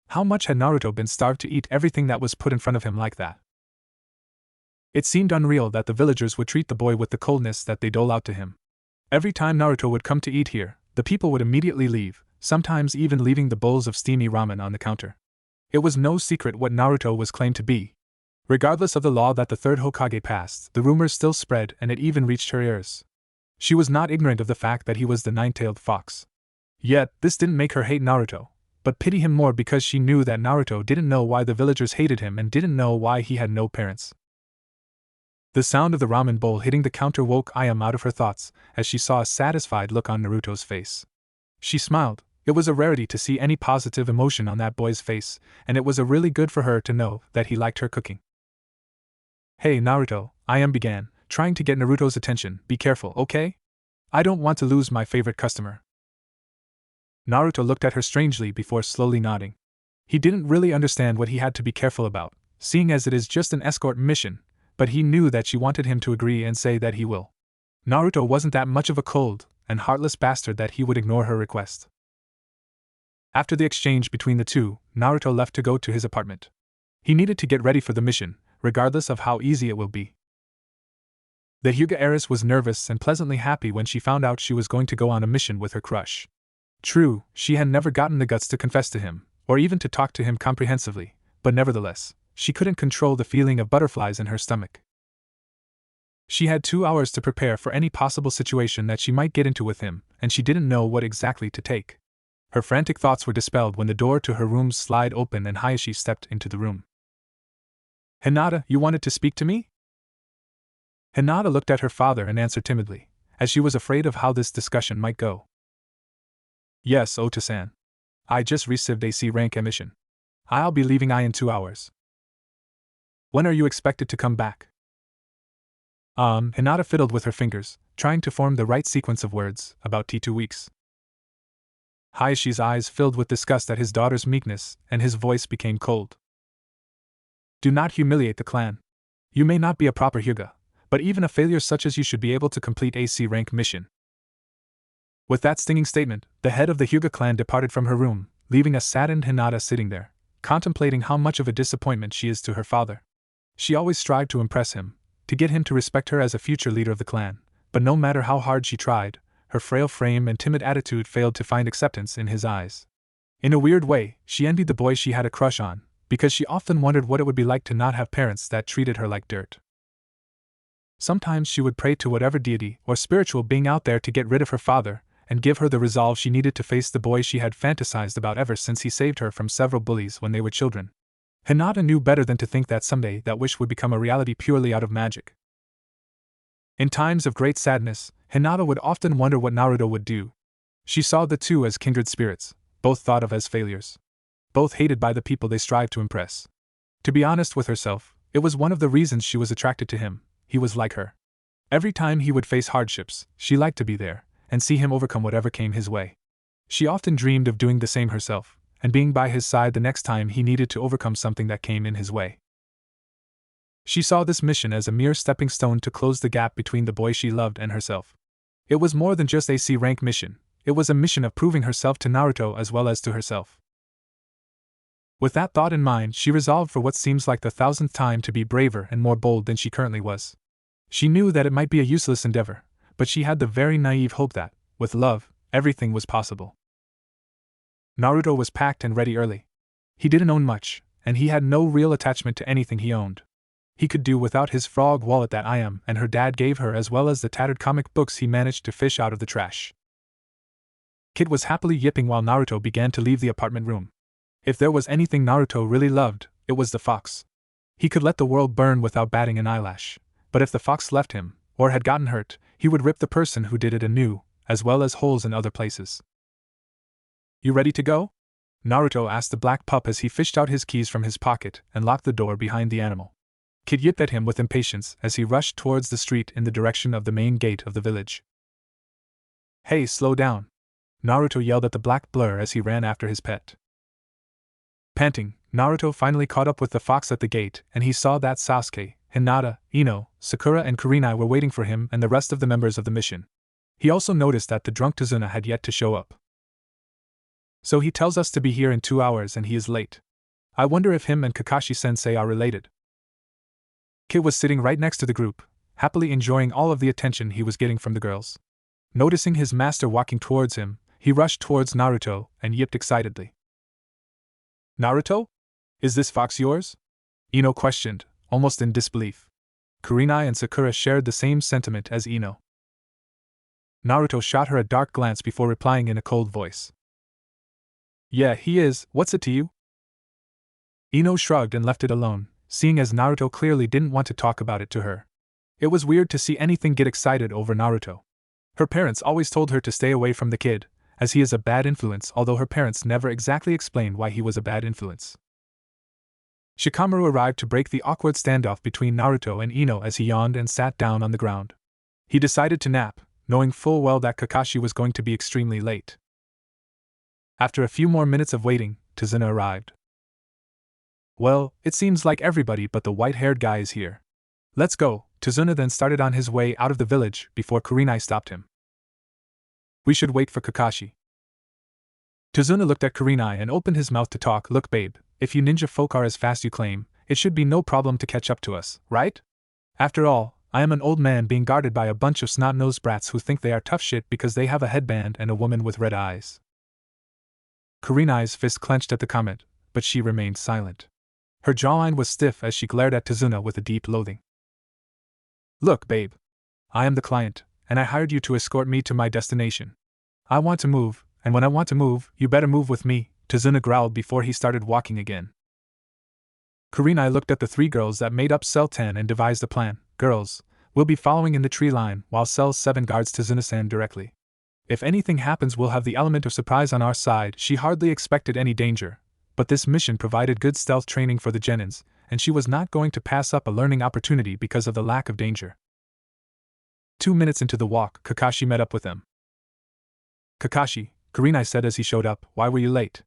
How much had Naruto been starved to eat everything that was put in front of him like that? It seemed unreal that the villagers would treat the boy with the coldness that they dole out to him. Every time Naruto would come to eat here, the people would immediately leave, sometimes even leaving the bowls of steamy ramen on the counter. It was no secret what Naruto was claimed to be. Regardless of the law that the 3rd Hokage passed, the rumors still spread and it even reached her ears. She was not ignorant of the fact that he was the 9-tailed fox. Yet, this didn't make her hate Naruto, but pity him more because she knew that Naruto didn't know why the villagers hated him and didn't know why he had no parents. The sound of the ramen bowl hitting the counter woke Ayam out of her thoughts as she saw a satisfied look on Naruto's face. She smiled. It was a rarity to see any positive emotion on that boy's face, and it was really good for her to know that he liked her cooking. Hey Naruto, Ayam began, trying to get Naruto's attention. Be careful, okay? I don't want to lose my favorite customer. Naruto looked at her strangely before slowly nodding. He didn't really understand what he had to be careful about, seeing as it is just an escort mission, but he knew that she wanted him to agree and say that he will. Naruto wasn't that much of a cold and heartless bastard that he would ignore her request. After the exchange between the two, Naruto left to go to his apartment. He needed to get ready for the mission, regardless of how easy it will be. The Hyuga heiress was nervous and pleasantly happy when she found out she was going to go on a mission with her crush. True, she had never gotten the guts to confess to him, or even to talk to him comprehensively, but nevertheless, she couldn't control the feeling of butterflies in her stomach. She had 2 hours to prepare for any possible situation that she might get into with him, and she didn't know what exactly to take. Her frantic thoughts were dispelled when the door to her room slid open and Hayashi stepped into the room. Hinata, you wanted to speak to me? Hinata looked at her father and answered timidly, as she was afraid of how this discussion might go. Yes, Ota-san. I just received a C rank emission. I'll be leaving in 2 hours. When are you expected to come back? Hinata fiddled with her fingers, trying to form the right sequence of words, about 2 weeks. Hayashi's eyes filled with disgust at his daughter's meekness, and his voice became cold. Do not humiliate the clan. You may not be a proper Hyuga, But even a failure such as you should be able to complete a C rank mission. With that stinging statement, the head of the Hyuga clan departed from her room, leaving a saddened Hinata sitting there, contemplating how much of a disappointment she is to her father. She always strived to impress him, to get him to respect her as a future leader of the clan, but no matter how hard she tried, her frail frame and timid attitude failed to find acceptance in his eyes. In a weird way, she envied the boy she had a crush on, because she often wondered what it would be like to not have parents that treated her like dirt. Sometimes she would pray to whatever deity or spiritual being out there to get rid of her father, and give her the resolve she needed to face the boy she had fantasized about ever since he saved her from several bullies when they were children. Hinata knew better than to think that someday that wish would become a reality purely out of magic. In times of great sadness, Hinata would often wonder what Naruto would do. She saw the two as kindred spirits, both thought of as failures. Both hated by the people they strived to impress. To be honest with herself, it was one of the reasons she was attracted to him. He was like her. Every time he would face hardships, she liked to be there, and see him overcome whatever came his way. She often dreamed of doing the same herself, and being by his side the next time he needed to overcome something that came in his way. She saw this mission as a mere stepping stone to close the gap between the boy she loved and herself. It was more than just a C-rank mission, it was a mission of proving herself to Naruto as well as to herself. With that thought in mind, she resolved for what seems like the 1000th time to be braver and more bold than she currently was. She knew that it might be a useless endeavor, but she had the very naive hope that, with love, everything was possible. Naruto was packed and ready early. He didn't own much, and he had no real attachment to anything he owned. He could do without his frog wallet that Ayame and her dad gave her, as well as the tattered comic books he managed to fish out of the trash. Kid was happily yipping while Naruto began to leave the apartment room. If there was anything Naruto really loved, it was the fox. He could let the world burn without batting an eyelash, but if the fox left him, or had gotten hurt, he would rip the person who did it anew, as well as holes in other places. You ready to go? Naruto asked the black pup as he fished out his keys from his pocket and locked the door behind the animal. Kid yipped at him with impatience as he rushed towards the street in the direction of the main gate of the village. Hey, slow down! Naruto yelled at the black blur as he ran after his pet. Panting, Naruto finally caught up with the fox at the gate, and he saw that Sasuke, Hinata, Ino, Sakura and Kurenai were waiting for him and the rest of the members of the mission. He also noticed that the drunk Tazuna had yet to show up. So he tells us to be here in 2 hours and he is late. I wonder if him and Kakashi-sensei are related. Kid was sitting right next to the group, happily enjoying all of the attention he was getting from the girls. Noticing his master walking towards him, he rushed towards Naruto and yipped excitedly. Naruto? Is this fox yours? Ino questioned, almost in disbelief. Kurenai and Sakura shared the same sentiment as Ino. Naruto shot her a dark glance before replying in a cold voice. Yeah, he is, what's it to you? Ino shrugged and left it alone, seeing as Naruto clearly didn't want to talk about it to her. It was weird to see anything get excited over Naruto. Her parents always told her to stay away from the kid, as he is a bad influence, although her parents never exactly explained why he was a bad influence. Shikamaru arrived to break the awkward standoff between Naruto and Ino as he yawned and sat down on the ground. He decided to nap, knowing full well that Kakashi was going to be extremely late. After a few more minutes of waiting, Tazuna arrived. Well, it seems like everybody but the white-haired guy is here. Let's go. Tazuna then started on his way out of the village before Kurenai stopped him. We should wait for Kakashi. Tazuna looked at Kurenai and opened his mouth to talk. Look babe, if you ninja folk are as fast you claim, it should be no problem to catch up to us, right? After all, I am an old man being guarded by a bunch of snot-nosed brats who think they are tough shit because they have a headband and a woman with red eyes. Kurenai's fist clenched at the comment, but she remained silent. Her jawline was stiff as she glared at Tazuna with a deep loathing. Look, babe. I am the client, and I hired you to escort me to my destination. I want to move, and when I want to move, you better move with me, Tazuna growled before he started walking again. Kurenai looked at the 3 girls that made up Cell 10 and devised a plan. Girls, we'll be following in the tree line while Cell 7 guards Tazuna-san directly. If anything happens, we'll have the element of surprise on our side. She hardly expected any danger, but this mission provided good stealth training for the genins, and she was not going to pass up a learning opportunity because of the lack of danger. 2 minutes into the walk, Kakashi met up with them. Kakashi, Kurenai said as he showed up, why were you late?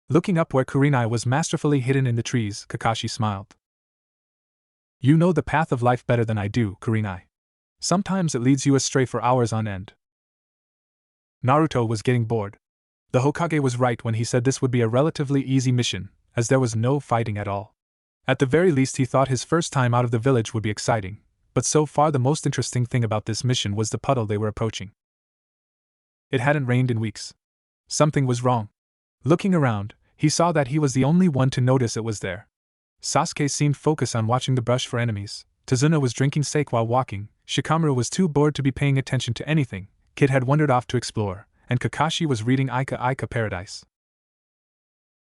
Looking up where Kurenai was masterfully hidden in the trees, Kakashi smiled. You know the path of life better than I do, Kurenai. Sometimes it leads you astray for hours on end. Naruto was getting bored. The Hokage was right when he said this would be a relatively easy mission, as there was no fighting at all. At the very least, he thought his first time out of the village would be exciting, but so far the most interesting thing about this mission was the puddle they were approaching. It hadn't rained in weeks. Something was wrong. Looking around, he saw that he was the only one to notice it was there. Sasuke seemed focused on watching the brush for enemies, Tazuna was drinking sake while walking, Shikamaru was too bored to be paying attention to anything, Kid had wandered off to explore, and Kakashi was reading Ika Ika Paradise.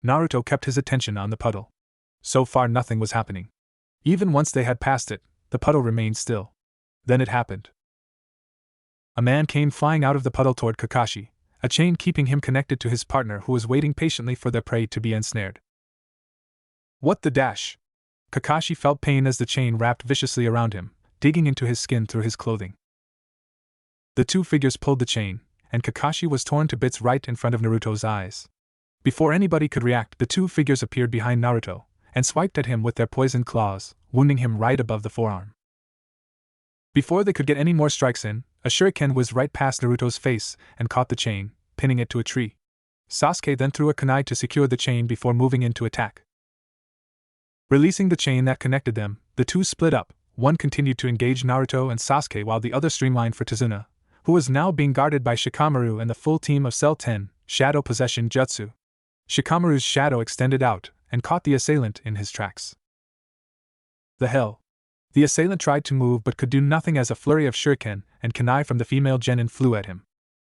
Naruto kept his attention on the puddle. So far nothing was happening. Even once they had passed it, the puddle remained still. Then it happened. A man came flying out of the puddle toward Kakashi, a chain keeping him connected to his partner who was waiting patiently for their prey to be ensnared. What the dash? Kakashi felt pain as the chain wrapped viciously around him, digging into his skin through his clothing. The two figures pulled the chain, and Kakashi was torn to bits right in front of Naruto's eyes. Before anybody could react, the two figures appeared behind Naruto, and swiped at him with their poisoned claws, wounding him right above the forearm. Before they could get any more strikes in, a shuriken whizzed right past Naruto's face and caught the chain, pinning it to a tree. Sasuke then threw a kunai to secure the chain before moving in to attack. Releasing the chain that connected them, the two split up. One continued to engage Naruto and Sasuke while the other streamlined for Tazuna, who was now being guarded by Shikamaru and the full team of Cell 10, Shadow Possession Jutsu. Shikamaru's shadow extended out and caught the assailant in his tracks. The hell? The assailant tried to move but could do nothing as a flurry of shuriken and kunai from the female genin flew at him.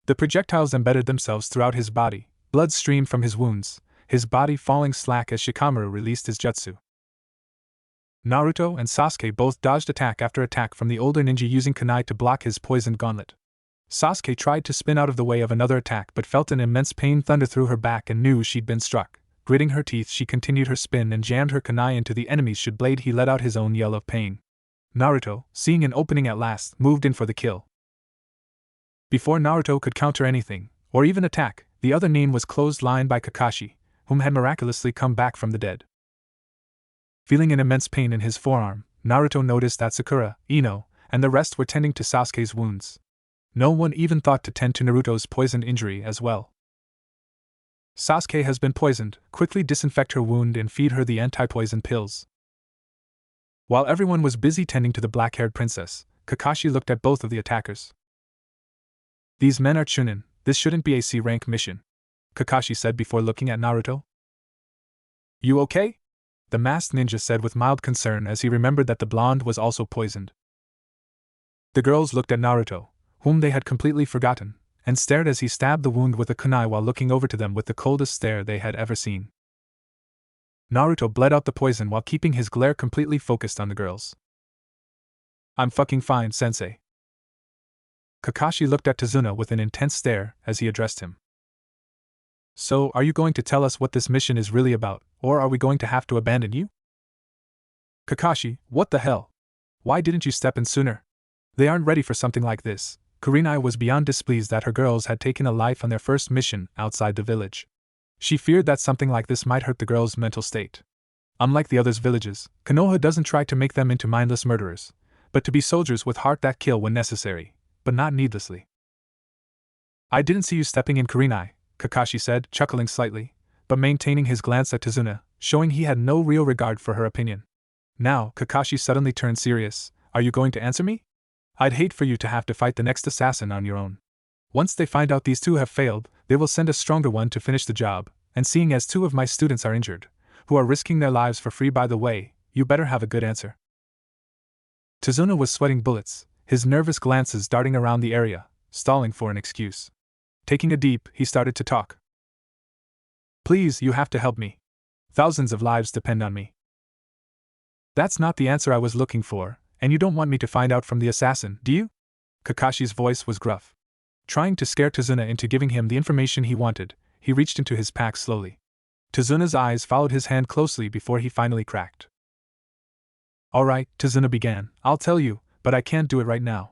The projectiles embedded themselves throughout his body, blood streamed from his wounds, his body falling slack as Shikamaru released his jutsu. Naruto and Sasuke both dodged attack after attack from the older ninja using kunai to block his poisoned gauntlet. Sasuke tried to spin out of the way of another attack but felt an immense pain thunder through her back and knew she'd been struck. Gritting her teeth, she continued her spin and jammed her kunai into the enemy's should blade. He let out his own yell of pain. Naruto, seeing an opening at last, moved in for the kill. Before Naruto could counter anything, or even attack, the other nin was clotheslined by Kakashi, whom had miraculously come back from the dead. Feeling an immense pain in his forearm, Naruto noticed that Sakura, Ino, and the rest were tending to Sasuke's wounds. No one even thought to tend to Naruto's poisoned injury as well. Sasuke has been poisoned, quickly disinfect her wound and feed her the anti-poison pills. While everyone was busy tending to the black-haired princess, Kakashi looked at both of the attackers. These men are Chunin, this shouldn't be a C-rank mission, Kakashi said before looking at Naruto. You okay? The masked ninja said with mild concern as he remembered that the blonde was also poisoned. The girls looked at Naruto, whom they had completely forgotten, and stared as he stabbed the wound with a kunai while looking over to them with the coldest stare they had ever seen. Naruto bled out the poison while keeping his glare completely focused on the girls. I'm fucking fine, sensei. Kakashi looked at Tazuna with an intense stare as he addressed him. So, are you going to tell us what this mission is really about, or are we going to have to abandon you? Kakashi, what the hell? Why didn't you step in sooner? They aren't ready for something like this. Kurenai was beyond displeased that her girls had taken a life on their first mission outside the village. She feared that something like this might hurt the girls' mental state. Unlike the others' villages, Konoha doesn't try to make them into mindless murderers, but to be soldiers with heart that kill when necessary, but not needlessly. I didn't see you stepping in, Kurenai, Kakashi said, chuckling slightly, but maintaining his glance at Tazuna, showing he had no real regard for her opinion. Now, Kakashi suddenly turned serious. Are you going to answer me? I'd hate for you to have to fight the next assassin on your own. Once they find out these two have failed, they will send a stronger one to finish the job, and seeing as 2 of my students are injured, who are risking their lives for free by the way, you better have a good answer. Tazuna was sweating bullets, his nervous glances darting around the area, stalling for an excuse. Taking a deep, he started to talk. Please, you have to help me. Thousands of lives depend on me. That's not the answer I was looking for, and you don't want me to find out from the assassin, do you? Kakashi's voice was gruff. Trying to scare Tazuna into giving him the information he wanted, he reached into his pack slowly. Tazuna's eyes followed his hand closely before he finally cracked. Alright, Tazuna began, I'll tell you, but I can't do it right now.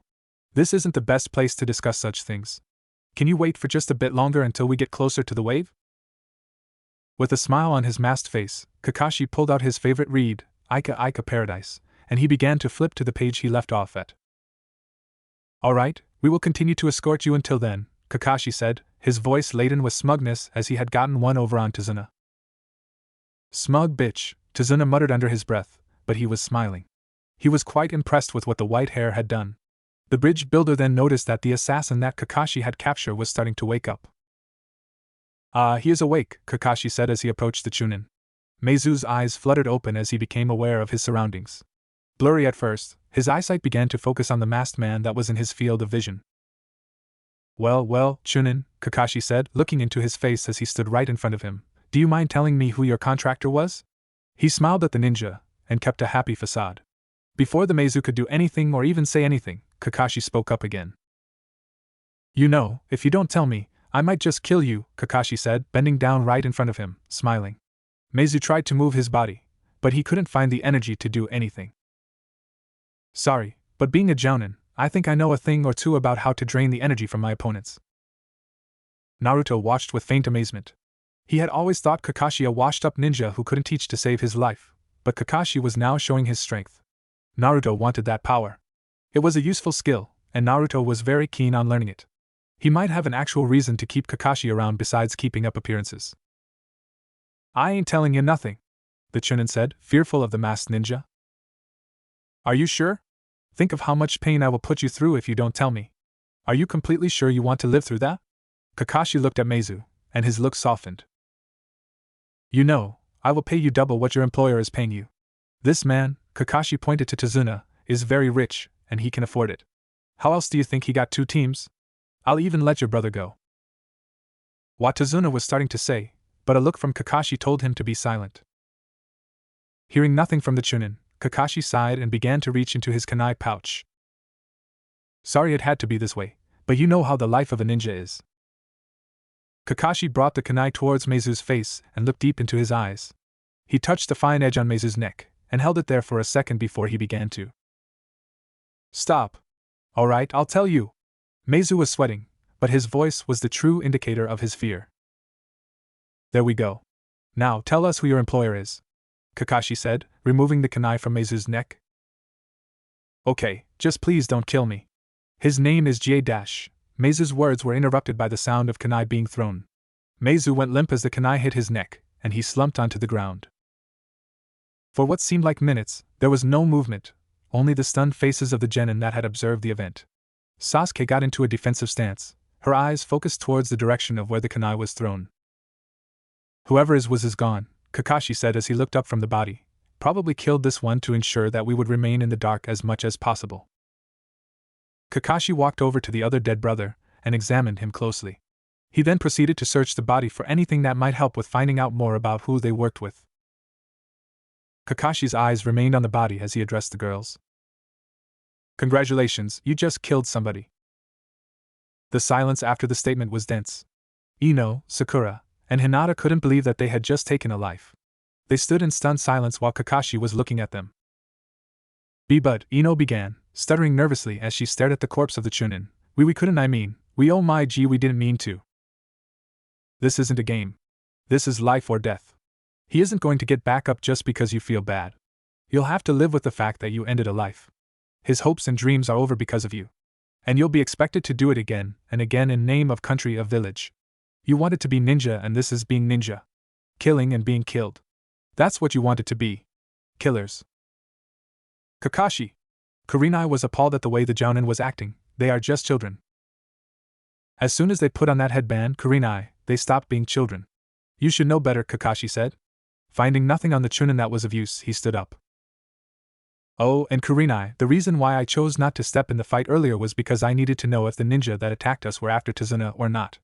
This isn't the best place to discuss such things. Can you wait for just a bit longer until we get closer to the wave? With a smile on his masked face, Kakashi pulled out his favorite reed, Ika Ika Paradise, and he began to flip to the page he left off at. "Alright, we will continue to escort you until then," Kakashi said, his voice laden with smugness as he had gotten one over on Tazuna. "Smug bitch," Tazuna muttered under his breath, but he was smiling. He was quite impressed with what the white hair had done. The bridge builder then noticed that the assassin that Kakashi had captured was starting to wake up. He is awake," Kakashi said as he approached the Chunin. Meizu's eyes fluttered open as he became aware of his surroundings. Blurry at first, his eyesight began to focus on the masked man that was in his field of vision. Well, Chunin," Kakashi said, looking into his face as he stood right in front of him, "do you mind telling me who your contractor was?" He smiled at the ninja, and kept a happy facade. Before the Meizu could do anything or even say anything, Kakashi spoke up again. "You know, if you don't tell me, I might just kill you," Kakashi said, bending down right in front of him, smiling. Meizu tried to move his body, but he couldn't find the energy to do anything. "Sorry, but being a jounin, I think I know a thing or two about how to drain the energy from my opponents." Naruto watched with faint amazement. He had always thought Kakashi a washed-up ninja who couldn't teach to save his life, but Kakashi was now showing his strength. Naruto wanted that power. It was a useful skill, and Naruto was very keen on learning it. He might have an actual reason to keep Kakashi around besides keeping up appearances. "I ain't telling you nothing," the Chunin said, fearful of the masked ninja. "Are you sure? Think of how much pain I will put you through if you don't tell me. Are you completely sure you want to live through that?" Kakashi looked at Meizu, and his look softened. "You know, I will pay you double what your employer is paying you. This man," Kakashi pointed to Tazuna, "is very rich, and he can afford it. How else do you think he got 2 teams? I'll even let your brother go." What Tazuna was starting to say, but a look from Kakashi told him to be silent. Hearing nothing from the Chunin, Kakashi sighed and began to reach into his kunai pouch. "Sorry it had to be this way, but you know how the life of a ninja is." Kakashi brought the kunai towards Meizu's face and looked deep into his eyes. He touched the fine edge on Meizu's neck, and held it there for a second before he began to. "Stop. Alright, I'll tell you." Meizu was sweating, but his voice was the true indicator of his fear. "There we go. Now tell us who your employer is," Kakashi said, removing the kunai from Meizu's neck. "Okay, just please don't kill me. His name is Jie Dash." Meizu's words were interrupted by the sound of kunai being thrown. Meizu went limp as the kunai hit his neck, and he slumped onto the ground. For what seemed like minutes, there was no movement, only the stunned faces of the genin that had observed the event. Sasuke got into a defensive stance, her eyes focused towards the direction of where the kunai was thrown. "Whoever is gone," Kakashi said as he looked up from the body. "Probably killed this one to ensure that we would remain in the dark as much as possible." Kakashi walked over to the other dead brother and examined him closely. He then proceeded to search the body for anything that might help with finding out more about who they worked with. Kakashi's eyes remained on the body as he addressed the girls. "Congratulations, you just killed somebody." The silence after the statement was dense. Ino, Sakura, and Hinata couldn't believe that they had just taken a life. They stood in stunned silence while Kakashi was looking at them. "But," Ino began, stuttering nervously as she stared at the corpse of the Chunin. We couldn't, we oh my gee, we didn't mean to. This isn't a game. This is life or death. He isn't going to get back up just because you feel bad. You'll have to live with the fact that you ended a life. His hopes and dreams are over because of you. And you'll be expected to do it again and again in name of country of village. You wanted to be ninja and this is being ninja. Killing and being killed. That's what you wanted to be. Killers." "Kakashi!" Kurenai was appalled at the way the jounin was acting. "They are just children." As soon as they put on that headband, Kurenai, they stopped being children. "You should know better," Kakashi said. Finding nothing on the Chunin that was of use, he stood up. "Oh, and Kurenai, the reason why I chose not to step in the fight earlier was because I needed to know if the ninja that attacked us were after Tazuna or not.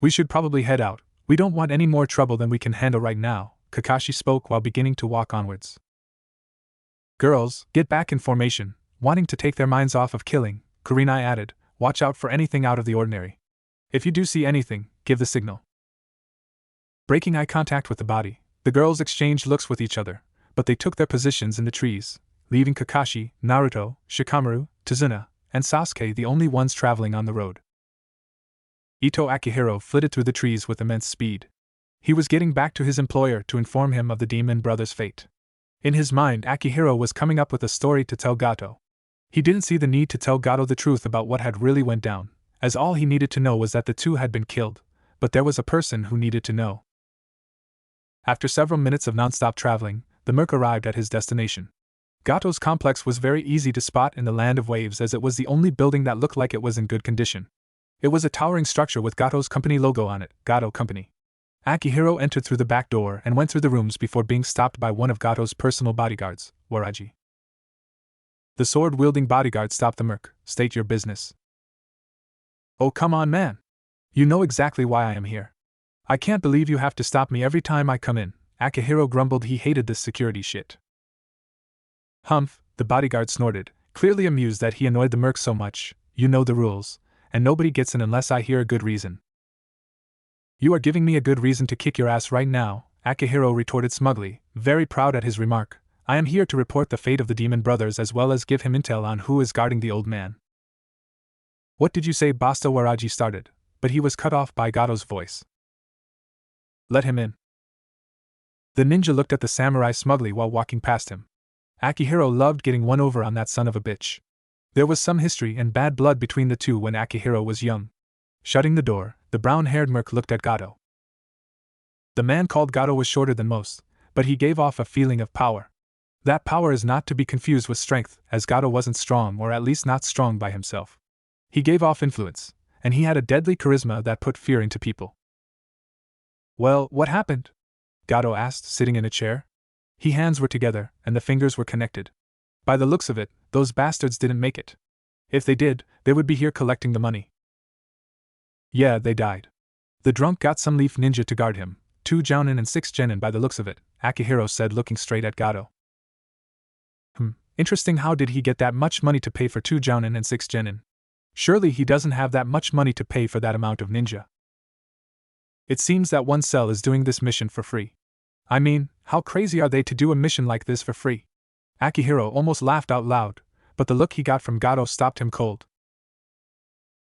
We should probably head out. We don't want any more trouble than we can handle right now," Kakashi spoke while beginning to walk onwards. "Girls, get back in formation." Wanting to take their minds off of killing, Kurenai added, "Watch out for anything out of the ordinary. If you do see anything, give the signal." Breaking eye contact with the body, the girls exchanged looks with each other, but they took their positions in the trees, leaving Kakashi, Naruto, Shikamaru, Tazuna, and Sasuke the only ones traveling on the road. Ito Akihiro flitted through the trees with immense speed. He was getting back to his employer to inform him of the demon brother's fate. In his mind, Akihiro was coming up with a story to tell Gato. He didn't see the need to tell Gato the truth about what had really went down, as all he needed to know was that the two had been killed, but there was a person who needed to know. After several minutes of non-stop traveling, the Merc arrived at his destination. Gato's complex was very easy to spot in the land of waves as it was the only building that looked like it was in good condition. It was a towering structure with Gato's company logo on it, Gato Company. Akihiro entered through the back door and went through the rooms before being stopped by one of Gato's personal bodyguards, Waraji. The sword-wielding bodyguard stopped the Merc. State your business. Oh, come on, man. You know exactly why I am here. I can't believe you have to stop me every time I come in. Akihiro grumbled he hated this security shit. Humph, the bodyguard snorted, clearly amused that he annoyed the Merc so much. You know the rules, and nobody gets in unless I hear a good reason. You are giving me a good reason to kick your ass right now, Akihiro retorted smugly, very proud at his remark. I am here to report the fate of the demon brothers as well as give him intel on who is guarding the old man. What did you say? Basta Waraji started, but he was cut off by Gato's voice. Let him in. The ninja looked at the samurai smugly while walking past him. Akihiro loved getting one over on that son of a bitch. There was some history and bad blood between the two when Akihiro was young. Shutting the door, the brown-haired Merc looked at Gato. The man called Gato was shorter than most, but he gave off a feeling of power. That power is not to be confused with strength, as Gato wasn't strong or at least not strong by himself. He gave off influence, and he had a deadly charisma that put fear into people. Well, what happened? Gato asked, sitting in a chair. His hands were together, and the fingers were connected. By the looks of it, those bastards didn't make it. If they did, they would be here collecting the money. Yeah, they died. The drunk got some leaf ninja to guard him, 2 jounin and 6 genin by the looks of it, Akihiro said looking straight at Gato. Interesting, how did he get that much money to pay for 2 jounin and 6 genin? Surely he doesn't have that much money to pay for that amount of ninja. It seems that one cell is doing this mission for free. I mean, how crazy are they to do a mission like this for free? Akihiro almost laughed out loud, but the look he got from Gato stopped him cold.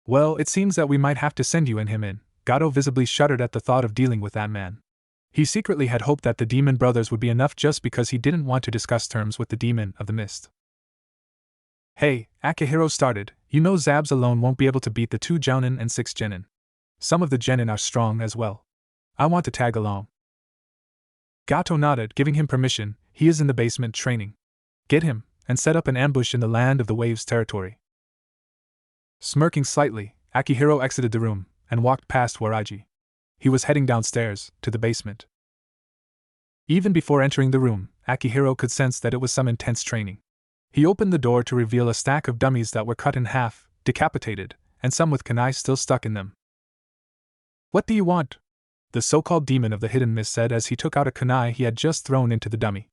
Well, it seems that we might have to send you and him in. Gato visibly shuddered at the thought of dealing with that man. He secretly had hoped that the demon brothers would be enough just because he didn't want to discuss terms with the demon of the mist. Hey, Akihiro started, you know Zabs alone won't be able to beat the 2 jounin and 6 genin. Some of the genin are strong as well. I want to tag along. Gato nodded, giving him permission. He is in the basement training. Get him, and set up an ambush in the land of the waves territory. Smirking slightly, Akihiro exited the room, and walked past Waraji. He was heading downstairs, to the basement. Even before entering the room, Akihiro could sense that it was some intense training. He opened the door to reveal a stack of dummies that were cut in half, decapitated, and some with kunai still stuck in them. What do you want? The so-called demon of the hidden mist said as he took out a kunai he had just thrown into the dummy.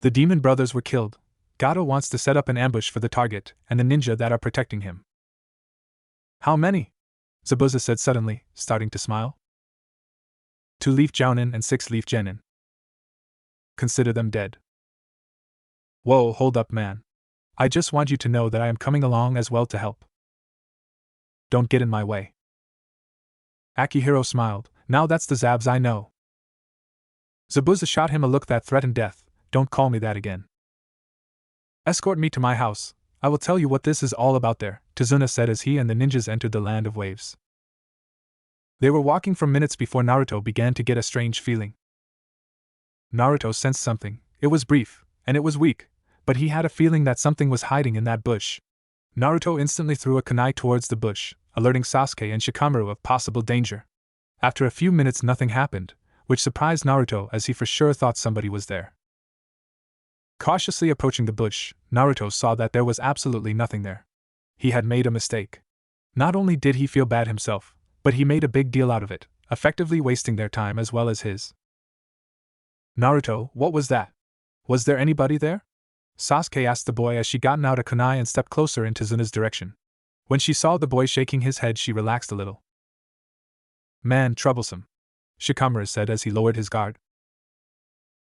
The demon brothers were killed. Gato wants to set up an ambush for the target and the ninja that are protecting him. How many? Zabuza said suddenly, starting to smile. 2 leaf jounin and 6 leaf genin. Consider them dead. Whoa, hold up, man. I just want you to know that I am coming along as well to help. Don't get in my way. Akihiro smiled. Now that's the Zabs I know. Zabuza shot him a look that threatened death. Don't call me that again. Escort me to my house. I will tell you what this is all about there, Tazuna said as he and the ninjas entered the land of waves. They were walking for minutes before Naruto began to get a strange feeling. Naruto sensed something. It was brief, and it was weak, but he had a feeling that something was hiding in that bush. Naruto instantly threw a kunai towards the bush, alerting Sasuke and Shikamaru of possible danger. After a few minutes nothing happened, which surprised Naruto as he for sure thought somebody was there. Cautiously approaching the bush, Naruto saw that there was absolutely nothing there. He had made a mistake. Not only did he feel bad himself, but he made a big deal out of it, effectively wasting their time as well as his. Naruto, what was that? Was there anybody there? Sasuke asked the boy as she got out a kunai and stepped closer in Tazuna's direction. When she saw the boy shaking his head, she relaxed a little. Man, troublesome, Shikamaru said as he lowered his guard.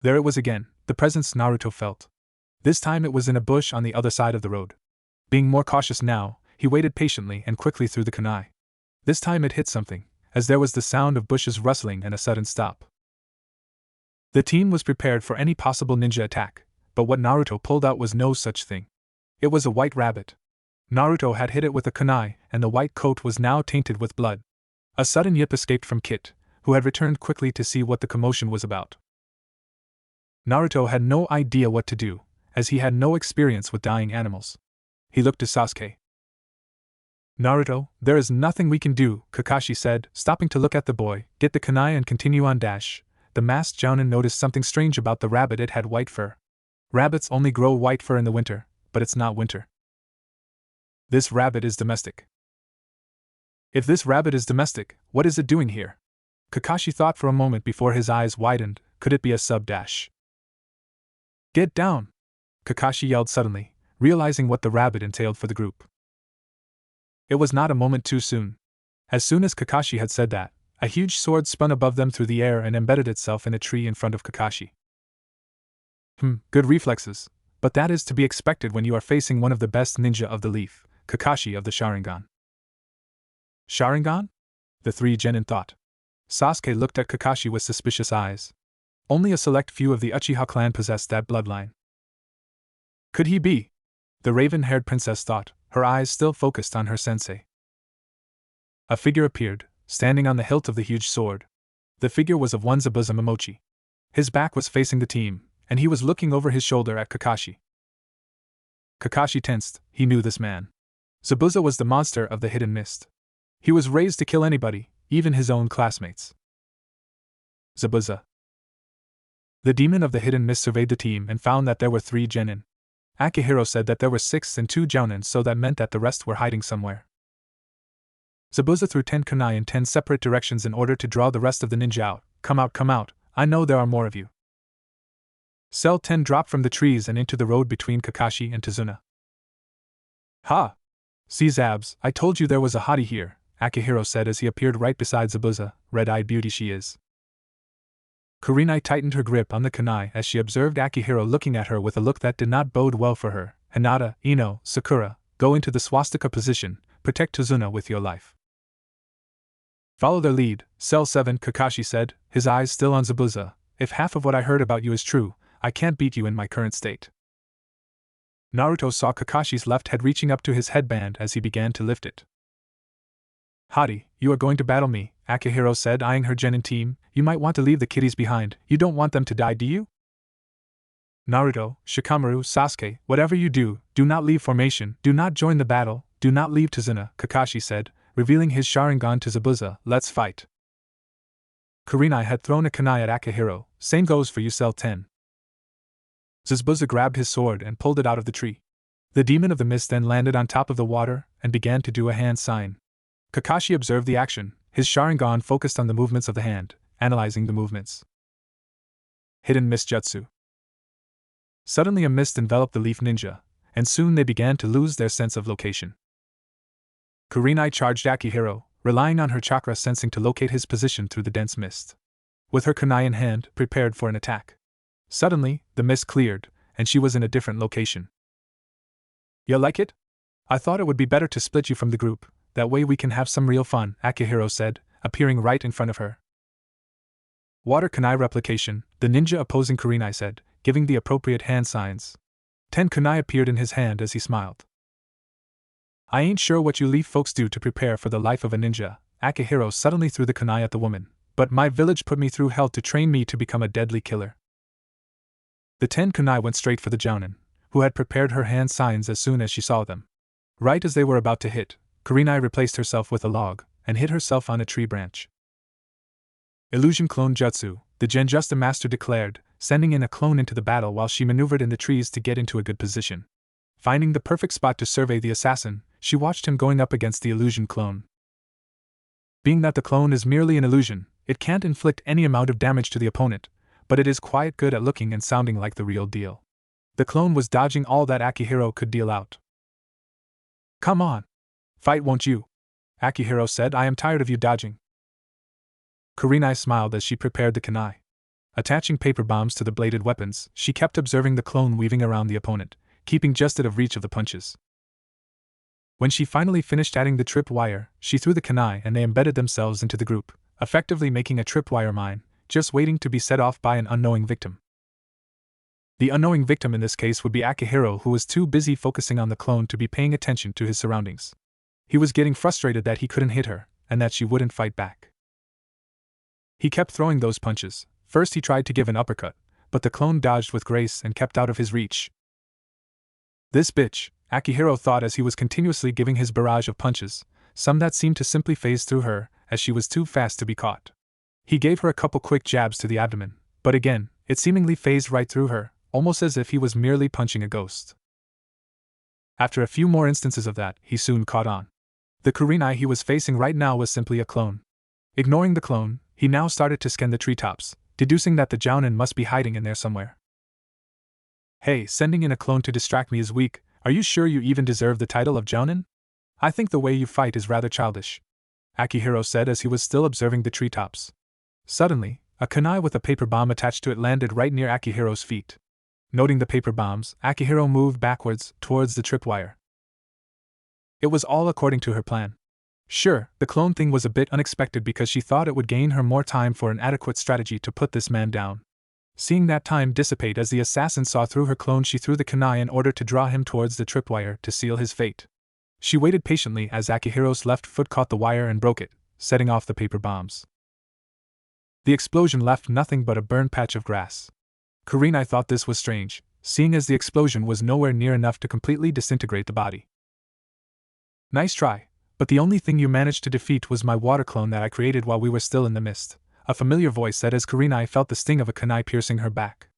There it was again, the presence Naruto felt. This time it was in a bush on the other side of the road. Being more cautious now, he waited patiently and quickly threw the kunai. This time it hit something, as there was the sound of bushes rustling and a sudden stop. The team was prepared for any possible ninja attack, but what Naruto pulled out was no such thing. It was a white rabbit. Naruto had hit it with a kunai, and the white coat was now tainted with blood. A sudden yip escaped from Kit, who had returned quickly to see what the commotion was about. Naruto had no idea what to do, as he had no experience with dying animals. He looked to Sasuke. Naruto, there is nothing we can do, Kakashi said, stopping to look at the boy, get the kunai and continue on dash. The masked Jounin noticed something strange about the rabbit. It had white fur. Rabbits only grow white fur in the winter, but it's not winter. This rabbit is domestic. If this rabbit is domestic, what is it doing here? Kakashi thought for a moment before his eyes widened. Could it be a sub-dash? Get down! Kakashi yelled suddenly, realizing what the rabbit entailed for the group. It was not a moment too soon. As soon as Kakashi had said that, a huge sword spun above them through the air and embedded itself in a tree in front of Kakashi. Good reflexes, but that is to be expected when you are facing one of the best ninja of the leaf, Kakashi of the Sharingan. Sharingan? The three genin thought. Sasuke looked at Kakashi with suspicious eyes. Only a select few of the Uchiha clan possessed that bloodline. Could he be? The raven-haired princess thought, her eyes still focused on her sensei. A figure appeared, standing on the hilt of the huge sword. The figure was of one Zabuza Momochi. His back was facing the team, and he was looking over his shoulder at Kakashi. Kakashi tensed. He knew this man. Zabuza was the monster of the hidden mist. He was raised to kill anybody, even his own classmates. Zabuza. The demon of the hidden mist surveyed the team and found that there were 3 genin. Akihiro said that there were 6 and 2 jounin, so that meant that the rest were hiding somewhere. Zabuza threw 10 kunai in 10 separate directions in order to draw the rest of the ninja out. Come out, I know there are more of you. Cell 10 dropped from the trees and into the road between Kakashi and Tazuna. Ha! See Zabs, I told you there was a hottie here, Akihiro said as he appeared right beside Zabuza, red-eyed beauty she is. Kurenai tightened her grip on the kunai as she observed Akihiro looking at her with a look that did not bode well for her. Hinata, Ino, Sakura, go into the swastika position, protect Tazuna with your life. Follow their lead, Cell 7, Kakashi said, his eyes still on Zabuza. If half of what I heard about you is true, I can't beat you in my current state. Naruto saw Kakashi's left head reaching up to his headband as he began to lift it. Hottie, you are going to battle me, Akihiro said, eyeing her genin team. You might want to leave the kiddies behind. You don't want them to die, do you? Naruto, Shikamaru, Sasuke, whatever you do, do not leave formation, do not join the battle, do not leave Tazuna, Kakashi said, revealing his Sharingan to Zabuza. Let's fight. Kurenai had thrown a kunai at Akihiro. Same goes for you, Cell 10. Zabuza grabbed his sword and pulled it out of the tree. The demon of the mist then landed on top of the water and began to do a hand sign. Kakashi observed the action, his Sharingan focused on the movements of the hand, analyzing the movements. Hidden Mist Jutsu. Suddenly a mist enveloped the leaf ninja, and soon they began to lose their sense of location. Kurenai charged Akihiro, relying on her chakra sensing to locate his position through the dense mist. With her kunai in hand, prepared for an attack. Suddenly, the mist cleared, and she was in a different location. You like it? I thought it would be better to split you from the group, that way we can have some real fun, Akihiro said, appearing right in front of her. Water kunai replication, the ninja opposing Kurenai said, giving the appropriate hand signs. 10 kunai appeared in his hand as he smiled. I ain't sure what you leaf folks do to prepare for the life of a ninja, Akihiro suddenly threw the kunai at the woman, but my village put me through hell to train me to become a deadly killer. The 10 kunai went straight for the jounin, who had prepared her hand signs as soon as she saw them. Right as they were about to hit, Kurenai replaced herself with a log, and hit herself on a tree branch. Illusion Clone Jutsu, the Genjusta master declared, sending in a clone into the battle while she maneuvered in the trees to get into a good position. Finding the perfect spot to survey the assassin, she watched him going up against the illusion clone. Being that the clone is merely an illusion, it can't inflict any amount of damage to the opponent, but it is quite good at looking and sounding like the real deal. The clone was dodging all that Akihiro could deal out. Come on! Fight, won't you? Akihiro said, I am tired of you dodging. Kurenai smiled as she prepared the kunai. Attaching paper bombs to the bladed weapons, she kept observing the clone weaving around the opponent, keeping just out of reach of the punches. When she finally finished adding the tripwire, she threw the kunai and they embedded themselves into the group, effectively making a tripwire mine, just waiting to be set off by an unknowing victim. The unknowing victim in this case would be Akihiro, who was too busy focusing on the clone to be paying attention to his surroundings. He was getting frustrated that he couldn't hit her, and that she wouldn't fight back. He kept throwing those punches. First he tried to give an uppercut, but the clone dodged with grace and kept out of his reach. This bitch, Akihiro thought as he was continuously giving his barrage of punches, some that seemed to simply phase through her, as she was too fast to be caught. He gave her a couple quick jabs to the abdomen, but again, it seemingly phased right through her, almost as if he was merely punching a ghost. After a few more instances of that, he soon caught on. The Kurenai he was facing right now was simply a clone. Ignoring the clone, he now started to scan the treetops, deducing that the Jounin must be hiding in there somewhere. Hey, sending in a clone to distract me is weak. Are you sure you even deserve the title of Jounin? I think the way you fight is rather childish, Akihiro said as he was still observing the treetops. Suddenly, a kunai with a paper bomb attached to it landed right near Akihiro's feet. Noting the paper bombs, Akihiro moved backwards, towards the tripwire. It was all according to her plan. Sure, the clone thing was a bit unexpected because she thought it would gain her more time for an adequate strategy to put this man down. Seeing that time dissipate as the assassin saw through her clone, she threw the kunai in order to draw him towards the tripwire to seal his fate. She waited patiently as Akihiro's left foot caught the wire and broke it, setting off the paper bombs. The explosion left nothing but a burned patch of grass. Kurenai thought this was strange, seeing as the explosion was nowhere near enough to completely disintegrate the body. Nice try, but the only thing you managed to defeat was my water clone that I created while we were still in the mist, a familiar voice said as Kurenai felt the sting of a kunai piercing her back.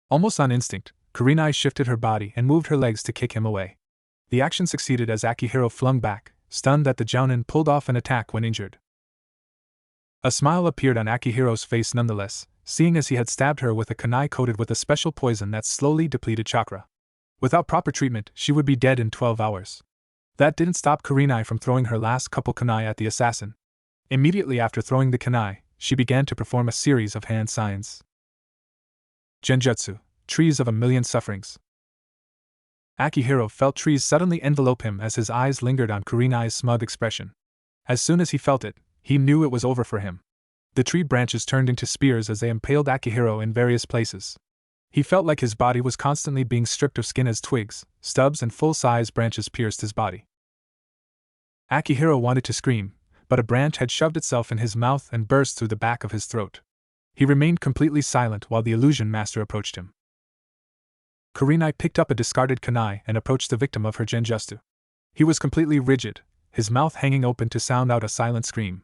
Almost on instinct, Kurenai shifted her body and moved her legs to kick him away. The action succeeded as Akihiro flung back, stunned that the Jounin pulled off an attack when injured. A smile appeared on Akihiro's face nonetheless, seeing as he had stabbed her with a kunai coated with a special poison that slowly depleted chakra. Without proper treatment, she would be dead in 12 hours. That didn't stop Kurenai from throwing her last couple kunai at the assassin. Immediately after throwing the kunai, she began to perform a series of hand signs. Genjutsu, trees of a million sufferings. Akihiro felt trees suddenly envelope him as his eyes lingered on Kurenai's smug expression. As soon as he felt it, he knew it was over for him. The tree branches turned into spears as they impaled Akihiro in various places. He felt like his body was constantly being stripped of skin as twigs, stubs and full-size branches pierced his body. Akihiro wanted to scream, but a branch had shoved itself in his mouth and burst through the back of his throat. He remained completely silent while the illusion master approached him. Kurenai picked up a discarded kunai and approached the victim of her genjutsu. He was completely rigid, his mouth hanging open to sound out a silent scream.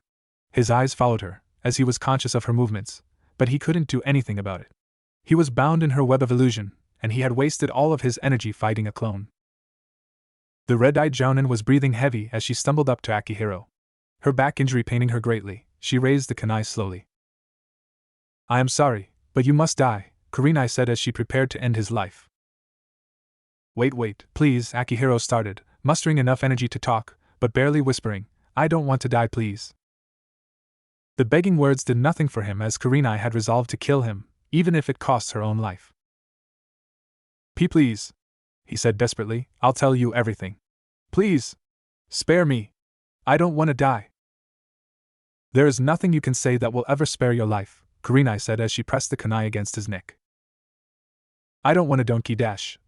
His eyes followed her, as he was conscious of her movements, but he couldn't do anything about it. He was bound in her web of illusion, and he had wasted all of his energy fighting a clone. The red-eyed Jounin was breathing heavy as she stumbled up to Akihiro. Her back injury paining her greatly, she raised the kunai slowly. I am sorry, but you must die, Kurenai said as she prepared to end his life. Wait, please, Akihiro started, mustering enough energy to talk, but barely whispering, I don't want to die, please. The begging words did nothing for him as Kurenai had resolved to kill him, even if it costs her own life. Please, he said desperately, I'll tell you everything. Please, spare me. I don't want to die. There is nothing you can say that will ever spare your life, Kurenai said as she pressed the kunai against his neck. I don't want to donkey dash.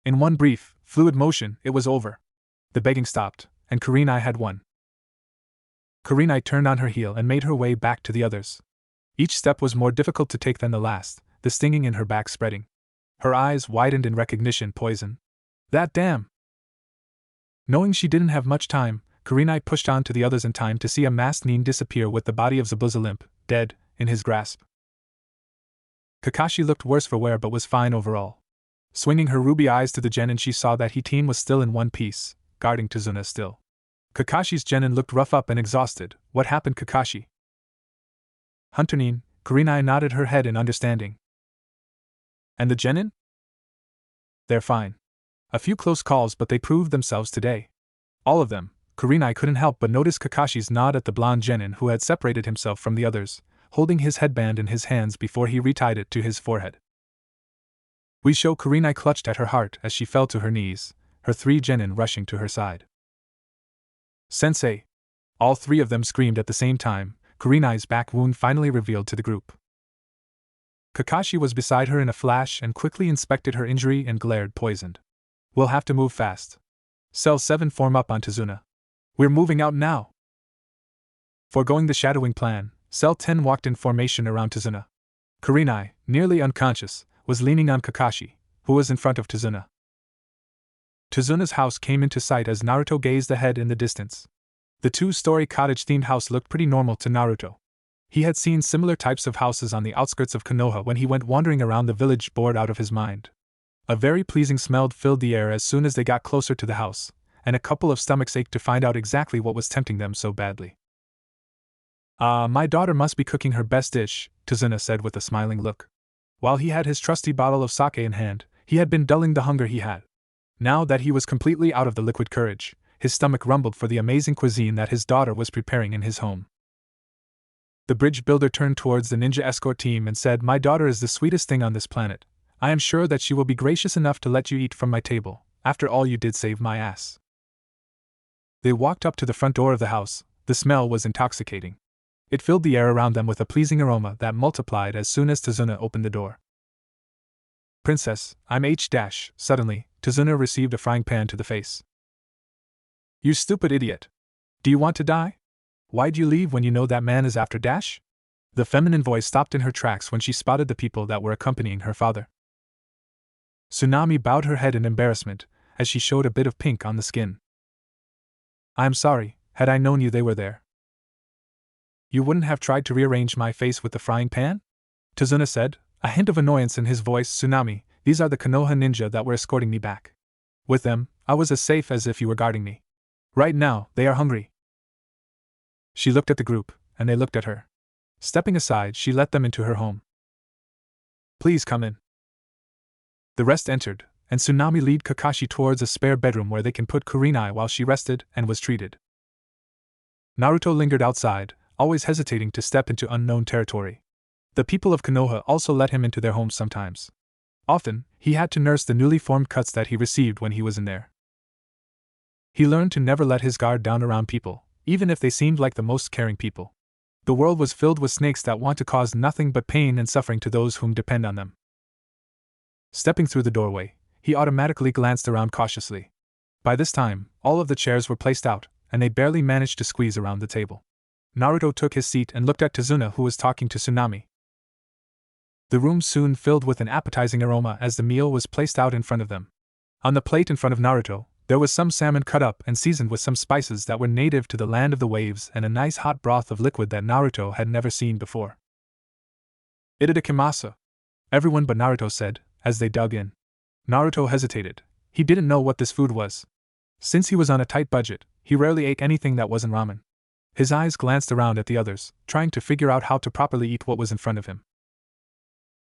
In one brief, fluid motion, it was over. The begging stopped, and Kurenai had won. Kurenai turned on her heel and made her way back to the others. Each step was more difficult to take than the last, the stinging in her back spreading. Her eyes widened in recognition. Poison. That damn! Knowing she didn't have much time, Kurenai pushed on to the others in time to see a masked nin disappear with the body of Zabuza limp, dead, in his grasp. Kakashi looked worse for wear but was fine overall. Swinging her ruby eyes to the genin, she saw that Hiteen was still in one piece, guarding Tazuna still. Kakashi's genin looked rough up and exhausted. What happened, Kakashi? Hunter Nin, Kurenai nodded her head in understanding. And the genin? They're fine. A few close calls, but they proved themselves today. All of them. Kurenai couldn't help but notice Kakashi's nod at the blonde genin who had separated himself from the others, holding his headband in his hands before he retied it to his forehead. Kurenai clutched at her heart as she fell to her knees, her 3 genin rushing to her side. Sensei! All 3 of them screamed at the same time. Kurenai's back wound finally revealed to the group. Kakashi was beside her in a flash and quickly inspected her injury and glared poisoned. We'll have to move fast. Cell 7 form up on Tazuna. We're moving out now. Foregoing the shadowing plan, Cell 10 walked in formation around Tazuna. Kurenai, nearly unconscious, was leaning on Kakashi, who was in front of Tazuna. Tazuna's house came into sight as Naruto gazed ahead in the distance. The two-story cottage-themed house looked pretty normal to Naruto. He had seen similar types of houses on the outskirts of Konoha when he went wandering around the village, bored out of his mind. A very pleasing smell filled the air as soon as they got closer to the house, and a couple of stomachs ached to find out exactly what was tempting them so badly. My daughter must be cooking her best dish, Tazuna said with a smiling look. While he had his trusty bottle of sake in hand, he had been dulling the hunger he had. Now that he was completely out of the liquid courage, his stomach rumbled for the amazing cuisine that his daughter was preparing in his home. The bridge builder turned towards the ninja escort team and said, "My daughter is the sweetest thing on this planet. I am sure that she will be gracious enough to let you eat from my table. After all, you did save my ass." They walked up to the front door of the house. The smell was intoxicating. It filled the air around them with a pleasing aroma that multiplied as soon as Tazuna opened the door. "Princess, I'm H-." Suddenly, Tazuna received a frying pan to the face. "You stupid idiot. Do you want to die? Why'd you leave when you know that man is after Dash?" The feminine voice stopped in her tracks when she spotted the people that were accompanying her father. Tsunami bowed her head in embarrassment, as she showed a bit of pink on the skin. "I'm sorry, had I known they were there." "You wouldn't have tried to rearrange my face with the frying pan?" Tazuna said, a hint of annoyance in his voice. "Tsunami, these are the Konoha ninja that were escorting me back. With them, I was as safe as if you were guarding me. Right now, they are hungry." She looked at the group, and they looked at her. Stepping aside, she let them into her home. "Please come in." The rest entered, and Tsunami led Kakashi towards a spare bedroom where they can put Kurenai while she rested and was treated. Naruto lingered outside, always hesitating to step into unknown territory. The people of Konoha also let him into their homes sometimes. Often, he had to nurse the newly formed cuts that he received when he was in there. He learned to never let his guard down around people, even if they seemed like the most caring people. The world was filled with snakes that want to cause nothing but pain and suffering to those whom depend on them. Stepping through the doorway, he automatically glanced around cautiously. By this time, all of the chairs were placed out, and they barely managed to squeeze around the table. Naruto took his seat and looked at Tazuna, who was talking to Tsunami. The room soon filled with an appetizing aroma as the meal was placed out in front of them. On the plate in front of Naruto, there was some salmon cut up and seasoned with some spices that were native to the land of the waves and a nice hot broth of liquid that Naruto had never seen before. "Itadakimasu," everyone but Naruto said, as they dug in. Naruto hesitated. He didn't know what this food was. Since he was on a tight budget, he rarely ate anything that wasn't ramen. His eyes glanced around at the others, trying to figure out how to properly eat what was in front of him.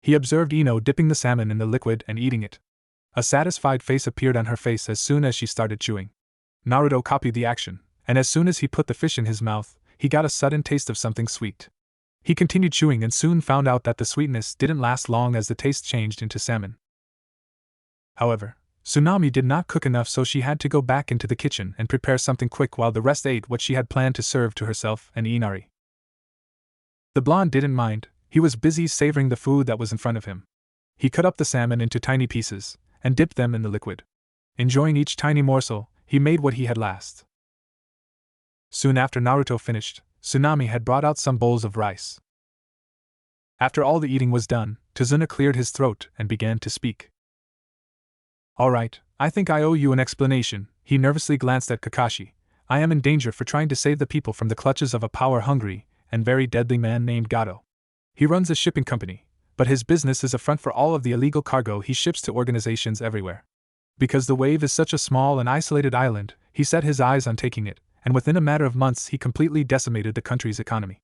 He observed Ino dipping the salmon in the liquid and eating it. A satisfied face appeared on her face as soon as she started chewing. Naruto copied the action, and as soon as he put the fish in his mouth, he got a sudden taste of something sweet. He continued chewing and soon found out that the sweetness didn't last long as the taste changed into salmon. However, Tsunami did not cook enough, so she had to go back into the kitchen and prepare something quick while the rest ate what she had planned to serve to herself and Inari. The blonde didn't mind. He was busy savoring the food that was in front of him. He cut up the salmon into tiny pieces and dipped them in the liquid. Enjoying each tiny morsel, he made what he had last. Soon after Naruto finished, Tsunami had brought out some bowls of rice. After all the eating was done, Tazuna cleared his throat and began to speak. "All right, I think I owe you an explanation." He nervously glanced at Kakashi. "I am in danger for trying to save the people from the clutches of a power-hungry and very deadly man named Gato. He runs a shipping company, but his business is a front for all of the illegal cargo he ships to organizations everywhere. Because the wave is such a small and isolated island, he set his eyes on taking it, and within a matter of months he completely decimated the country's economy."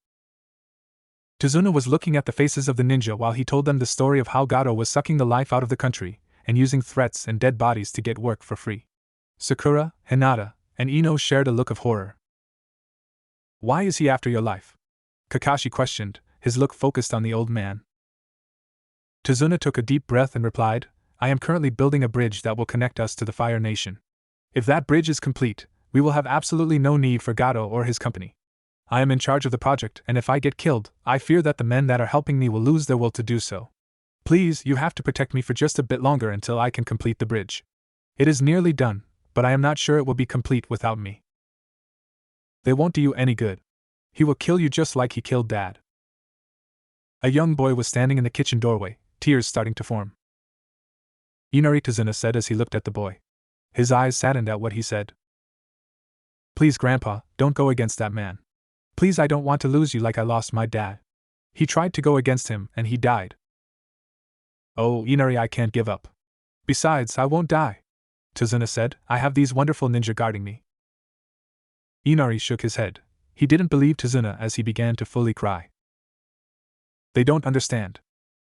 Tazuna was looking at the faces of the ninja while he told them the story of how Gato was sucking the life out of the country and using threats and dead bodies to get work for free. Sakura, Hinata, and Ino shared a look of horror. "Why is he after your life?" Kakashi questioned, his look focused on the old man. Tazuna took a deep breath and replied, "I am currently building a bridge that will connect us to the Fire Nation. If that bridge is complete, we will have absolutely no need for Gato or his company. I am in charge of the project, and if I get killed, I fear that the men that are helping me will lose their will to do so. Please, you have to protect me for just a bit longer until I can complete the bridge. It is nearly done, but I am not sure it will be complete without me. They won't do you any good. He will kill you just like he killed Dad. A young boy was standing in the kitchen doorway, tears starting to form. Inari Tazuna said as he looked at the boy. His eyes saddened at what he said. Please, Grandpa, don't go against that man. Please, I don't want to lose you like I lost my dad. He tried to go against him, and he died. Oh, Inari, I can't give up. Besides, I won't die. Tazuna said, I have these wonderful ninja guarding me. Inari shook his head. He didn't believe Tazuna as he began to fully cry. They don't understand.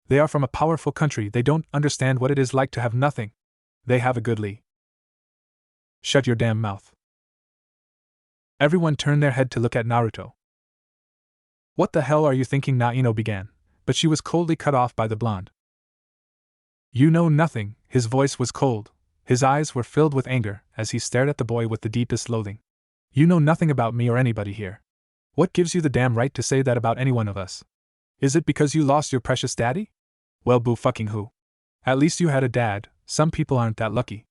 They are from a powerful country, they don't understand what it is like to have nothing. They have a goodly. Shut your damn mouth. Everyone turned their head to look at Naruto. What the hell are you thinking? Naino began, but she was coldly cut off by the blonde. You know nothing. His voice was cold. His eyes were filled with anger as he stared at the boy with the deepest loathing. You know nothing about me or anybody here. What gives you the damn right to say that about any one of us? Is it because you lost your precious daddy? Well, boo fucking who. At least you had a dad. Some people aren't that lucky.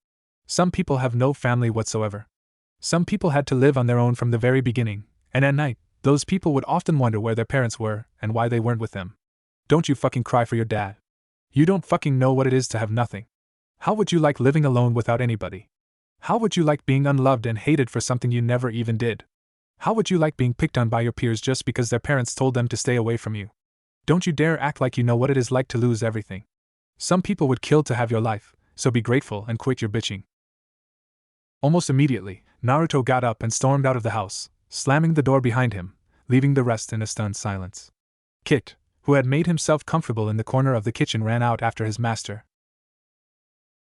Some people have no family whatsoever. Some people had to live on their own from the very beginning, and at night, those people would often wonder where their parents were and why they weren't with them. Don't you fucking cry for your dad. You don't fucking know what it is to have nothing. How would you like living alone without anybody? How would you like being unloved and hated for something you never even did? How would you like being picked on by your peers just because their parents told them to stay away from you? Don't you dare act like you know what it is like to lose everything. Some people would kill to have your life, so be grateful and quit your bitching. Almost immediately, Naruto got up and stormed out of the house, slamming the door behind him, leaving the rest in a stunned silence. Kit, who had made himself comfortable in the corner of the kitchen, ran out after his master.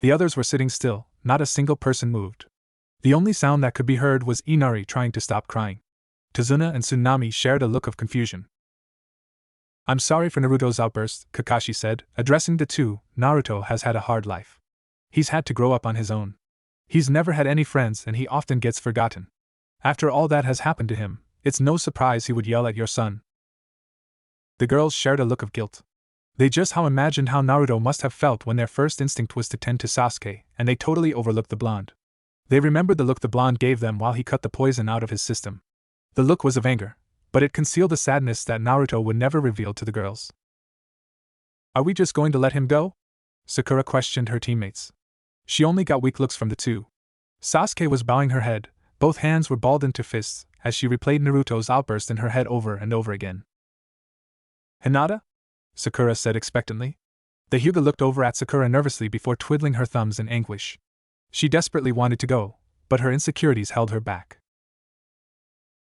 The others were sitting still, not a single person moved. The only sound that could be heard was Inari trying to stop crying. Tazuna and Tsunami shared a look of confusion. I'm sorry for Naruto's outburst, Kakashi said, addressing the two. Naruto has had a hard life. He's had to grow up on his own. He's never had any friends and he often gets forgotten. After all that has happened to him, it's no surprise he would yell at your son. The girls shared a look of guilt. They just imagined how Naruto must have felt when their first instinct was to tend to Sasuke, and they totally overlooked the blonde. They remembered the look the blonde gave them while he cut the poison out of his system. The look was of anger, but it concealed a sadness that Naruto would never reveal to the girls. Are we just going to let him go? Sakura questioned her teammates. She only got weak looks from the two. Sasuke was bowing her head, both hands were balled into fists, as she replayed Naruto's outburst in her head over and over again. Hinata? Sakura said expectantly. The Hyuga looked over at Sakura nervously before twiddling her thumbs in anguish. She desperately wanted to go, but her insecurities held her back.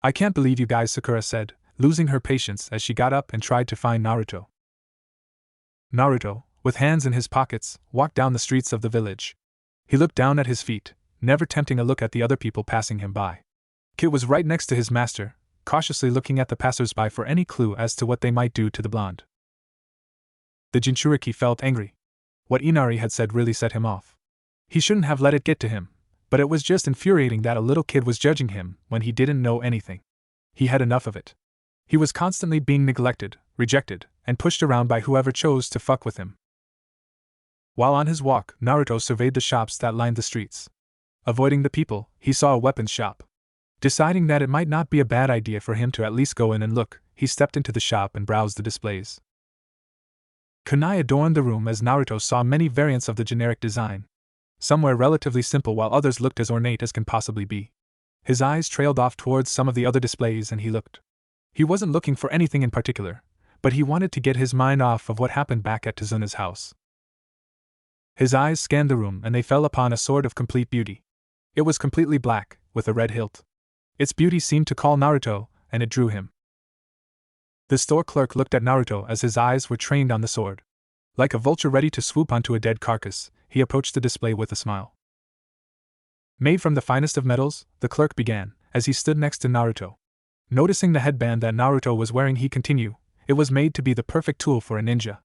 I can't believe you guys, Sakura said, losing her patience as she got up and tried to find Naruto. Naruto, with hands in his pockets, walked down the streets of the village. He looked down at his feet, never attempting a look at the other people passing him by. Kit was right next to his master, cautiously looking at the passers-by for any clue as to what they might do to the blonde. The Jinchuriki felt angry. What Inari had said really set him off. He shouldn't have let it get to him, but it was just infuriating that a little kid was judging him when he didn't know anything. He had enough of it. He was constantly being neglected, rejected, and pushed around by whoever chose to fuck with him. While on his walk, Naruto surveyed the shops that lined the streets. Avoiding the people, he saw a weapons shop. Deciding that it might not be a bad idea for him to at least go in and look, he stepped into the shop and browsed the displays. Kunai adorned the room as Naruto saw many variants of the generic design. Some were relatively simple while others looked as ornate as can possibly be. His eyes trailed off towards some of the other displays and he looked. He wasn't looking for anything in particular, but he wanted to get his mind off of what happened back at Tazuna's house. His eyes scanned the room and they fell upon a sword of complete beauty. It was completely black, with a red hilt. Its beauty seemed to call Naruto, and it drew him. The store clerk looked at Naruto as his eyes were trained on the sword. Like a vulture ready to swoop onto a dead carcass, he approached the display with a smile. Made from the finest of metals, the clerk began, as he stood next to Naruto. Noticing the headband that Naruto was wearing, he continued, it was made to be the perfect tool for a ninja.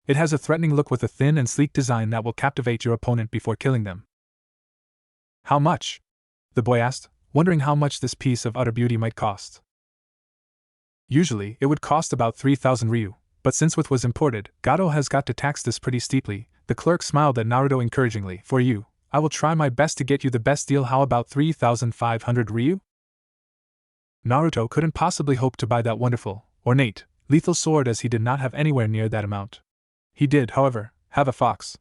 It has a threatening look with a thin and sleek design that will captivate your opponent before killing them. How much? The boy asked, wondering how much this piece of utter beauty might cost. Usually, it would cost about 3,000 ryu, but since with was imported, Gato has got to tax this pretty steeply. The clerk smiled at Naruto encouragingly. For you, I will try my best to get you the best deal. How about 3,500 ryu? Naruto couldn't possibly hope to buy that wonderful, ornate, lethal sword as he did not have anywhere near that amount. He did, however, have a fox.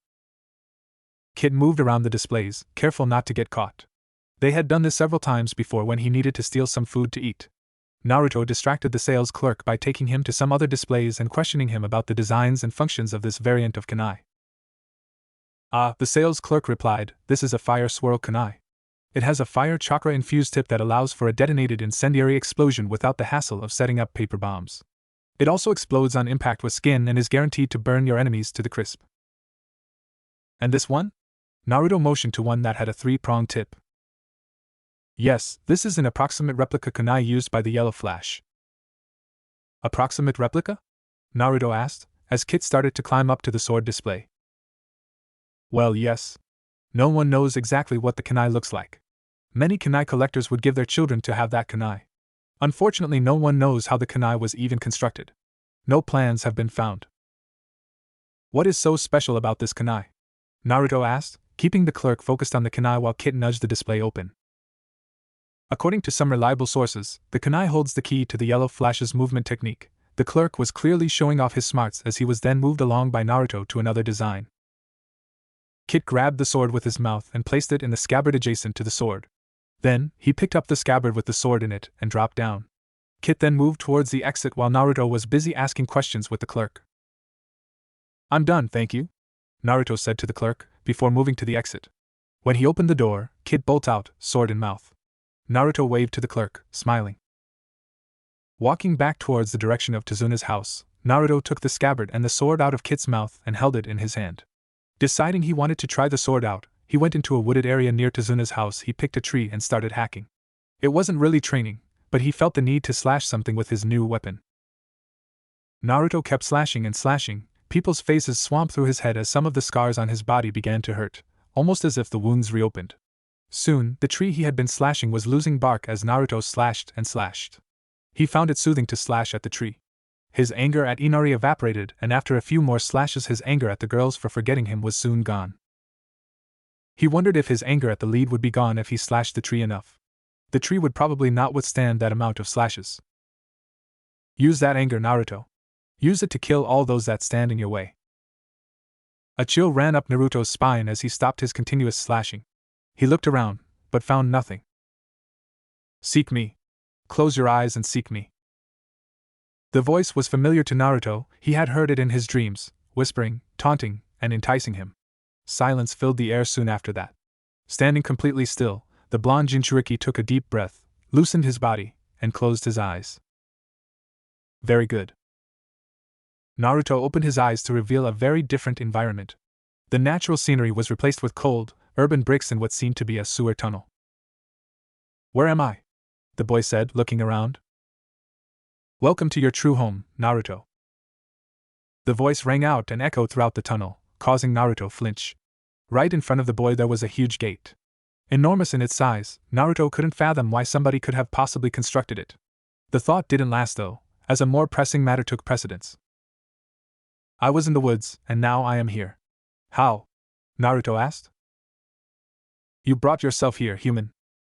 Kid moved around the displays, careful not to get caught. They had done this several times before when he needed to steal some food to eat. Naruto distracted the sales clerk by taking him to some other displays and questioning him about the designs and functions of this variant of kunai. The sales clerk replied, this is a fire swirl kunai. It has a fire chakra-infused tip that allows for a detonated incendiary explosion without the hassle of setting up paper bombs. It also explodes on impact with skin and is guaranteed to burn your enemies to the crisp. And this one? Naruto motioned to one that had a 3-pronged tip. Yes, this is an approximate replica kunai used by the Yellow Flash. Approximate replica? Naruto asked, as Kit started to climb up to the sword display. Well, yes. No one knows exactly what the kunai looks like. Many kunai collectors would give their children to have that kunai. Unfortunately, no one knows how the kunai was even constructed. No plans have been found. What is so special about this kunai? Naruto asked, keeping the clerk focused on the kunai while Kit nudged the display open. According to some reliable sources, the kunai holds the key to the Yellow Flash's movement technique. The clerk was clearly showing off his smarts as he was then moved along by Naruto to another design. Kit grabbed the sword with his mouth and placed it in the scabbard adjacent to the sword. Then, he picked up the scabbard with the sword in it and dropped down. Kit then moved towards the exit while Naruto was busy asking questions with the clerk. I'm done, thank you, Naruto said to the clerk, before moving to the exit. When he opened the door, Kit bolted out, sword in mouth. Naruto waved to the clerk, smiling. Walking back towards the direction of Tazuna's house, Naruto took the scabbard and the sword out of Kit's mouth and held it in his hand. Deciding he wanted to try the sword out, he went into a wooded area near Tazuna's house. He picked a tree and started hacking. It wasn't really training, but he felt the need to slash something with his new weapon. Naruto kept slashing and slashing. People's faces swamped through his head as some of the scars on his body began to hurt, almost as if the wounds reopened. Soon, the tree he had been slashing was losing bark as Naruto slashed and slashed. He found it soothing to slash at the tree. His anger at Inari evaporated, and after a few more slashes his anger at the girls for forgetting him was soon gone. He wondered if his anger at the lead would be gone if he slashed the tree enough. The tree would probably not withstand that amount of slashes. Use that anger, Naruto. Use it to kill all those that stand in your way. A chill ran up Naruto's spine as he stopped his continuous slashing. He looked around, but found nothing. Seek me. Close your eyes and seek me. The voice was familiar to Naruto. He had heard it in his dreams, whispering, taunting, and enticing him. Silence filled the air soon after that. Standing completely still, the blonde Jinchuriki took a deep breath, loosened his body, and closed his eyes. Very good. Naruto opened his eyes to reveal a very different environment. The natural scenery was replaced with cold, urban bricks and what seemed to be a sewer tunnel. Where am I? The boy said, looking around. Welcome to your true home, Naruto. The voice rang out and echoed throughout the tunnel, causing Naruto flinch. Right in front of the boy there was a huge gate. Enormous in its size, Naruto couldn't fathom why somebody could have possibly constructed it. The thought didn't last though, as a more pressing matter took precedence. I was in the woods, and now I am here. How? Naruto asked. You brought yourself here, human.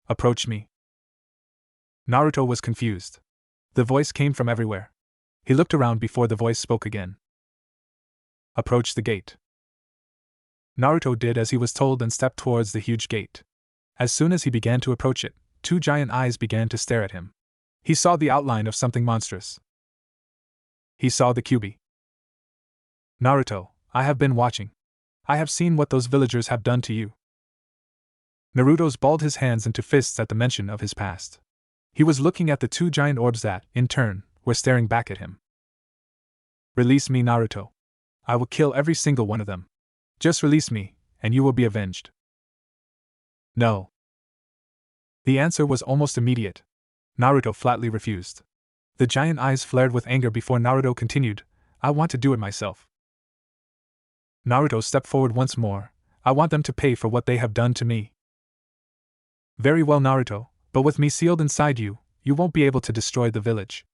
Approach me. Naruto was confused. The voice came from everywhere. He looked around before the voice spoke again. Approach the gate. Naruto did as he was told and stepped towards the huge gate. As soon as he began to approach it, 2 giant eyes began to stare at him. He saw the outline of something monstrous. He saw the Kyuubi. Naruto, I have been watching. I have seen what those villagers have done to you. Naruto's balled his hands into fists at the mention of his past. He was looking at the 2 giant orbs that, in turn, were staring back at him. Release me, Naruto. I will kill every single one of them. Just release me, and you will be avenged. No. The answer was almost immediate. Naruto flatly refused. The giant eyes flared with anger before Naruto continued, I want to do it myself. Naruto stepped forward once more. I want them to pay for what they have done to me. Very well, Naruto, but with me sealed inside you, you won't be able to destroy the village.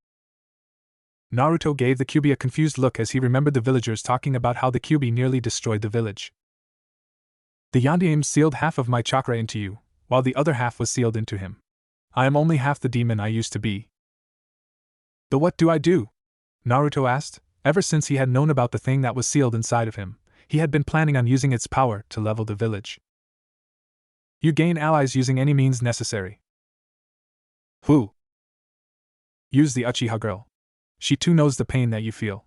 Naruto gave the Kyuubi a confused look as he remembered the villagers talking about how the Kyuubi nearly destroyed the village. The Yondaime sealed half of my chakra into you, while the other half was sealed into him. I am only half the demon I used to be. But what do I do? Naruto asked. Ever since he had known about the thing that was sealed inside of him, he had been planning on using its power to level the village. You gain allies using any means necessary. Who? Use the Uchiha girl. She too knows the pain that you feel.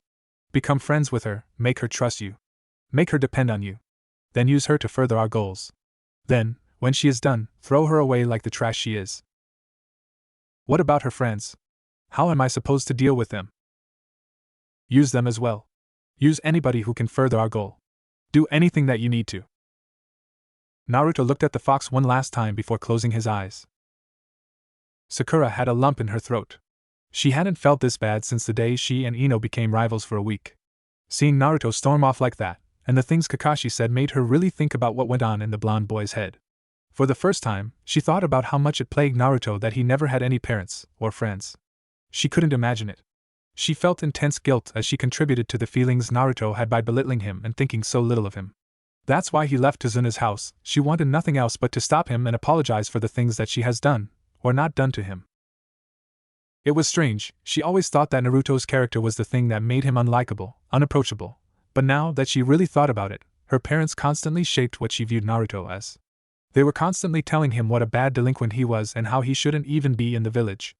Become friends with her, make her trust you. Make her depend on you. Then use her to further our goals. Then, when she is done, throw her away like the trash she is. What about her friends? How am I supposed to deal with them? Use them as well. Use anybody who can further our goal. Do anything that you need to. Naruto looked at the fox one last time before closing his eyes. Sakura had a lump in her throat. She hadn't felt this bad since the day she and Ino became rivals for a week. Seeing Naruto storm off like that, and the things Kakashi said made her really think about what went on in the blonde boy's head. For the first time, she thought about how much it plagued Naruto that he never had any parents or friends. She couldn't imagine it. She felt intense guilt as she contributed to the feelings Naruto had by belittling him and thinking so little of him. That's why he left Tazuna's house. She wanted nothing else but to stop him and apologize for the things that she has done, or not done to him. It was strange, she always thought that Naruto's character was the thing that made him unlikable, unapproachable, but now that she really thought about it, her parents constantly shaped what she viewed Naruto as. They were constantly telling him what a bad delinquent he was and how he shouldn't even be in the village.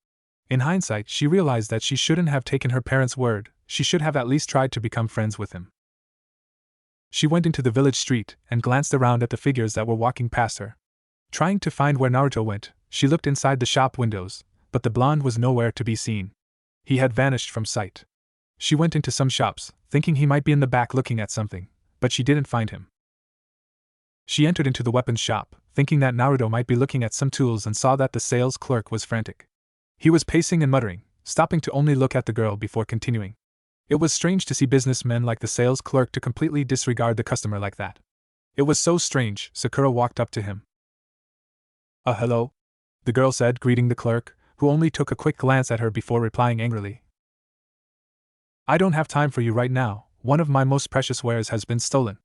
In hindsight, she realized that she shouldn't have taken her parents' word, she should have at least tried to become friends with him. She went into the village street and glanced around at the figures that were walking past her. Trying to find where Naruto went, she looked inside the shop windows, but the blonde was nowhere to be seen. He had vanished from sight. She went into some shops, thinking he might be in the back looking at something, but she didn't find him. She entered into the weapons shop, thinking that Naruto might be looking at some tools and saw that the sales clerk was frantic. He was pacing and muttering, stopping to only look at the girl before continuing. It was strange to see businessmen like the sales clerk to completely disregard the customer like that. It was so strange. Sakura walked up to him. Hello? The girl said, greeting the clerk, who only took a quick glance at her before replying angrily. I don't have time for you right now, one of my most precious wares has been stolen.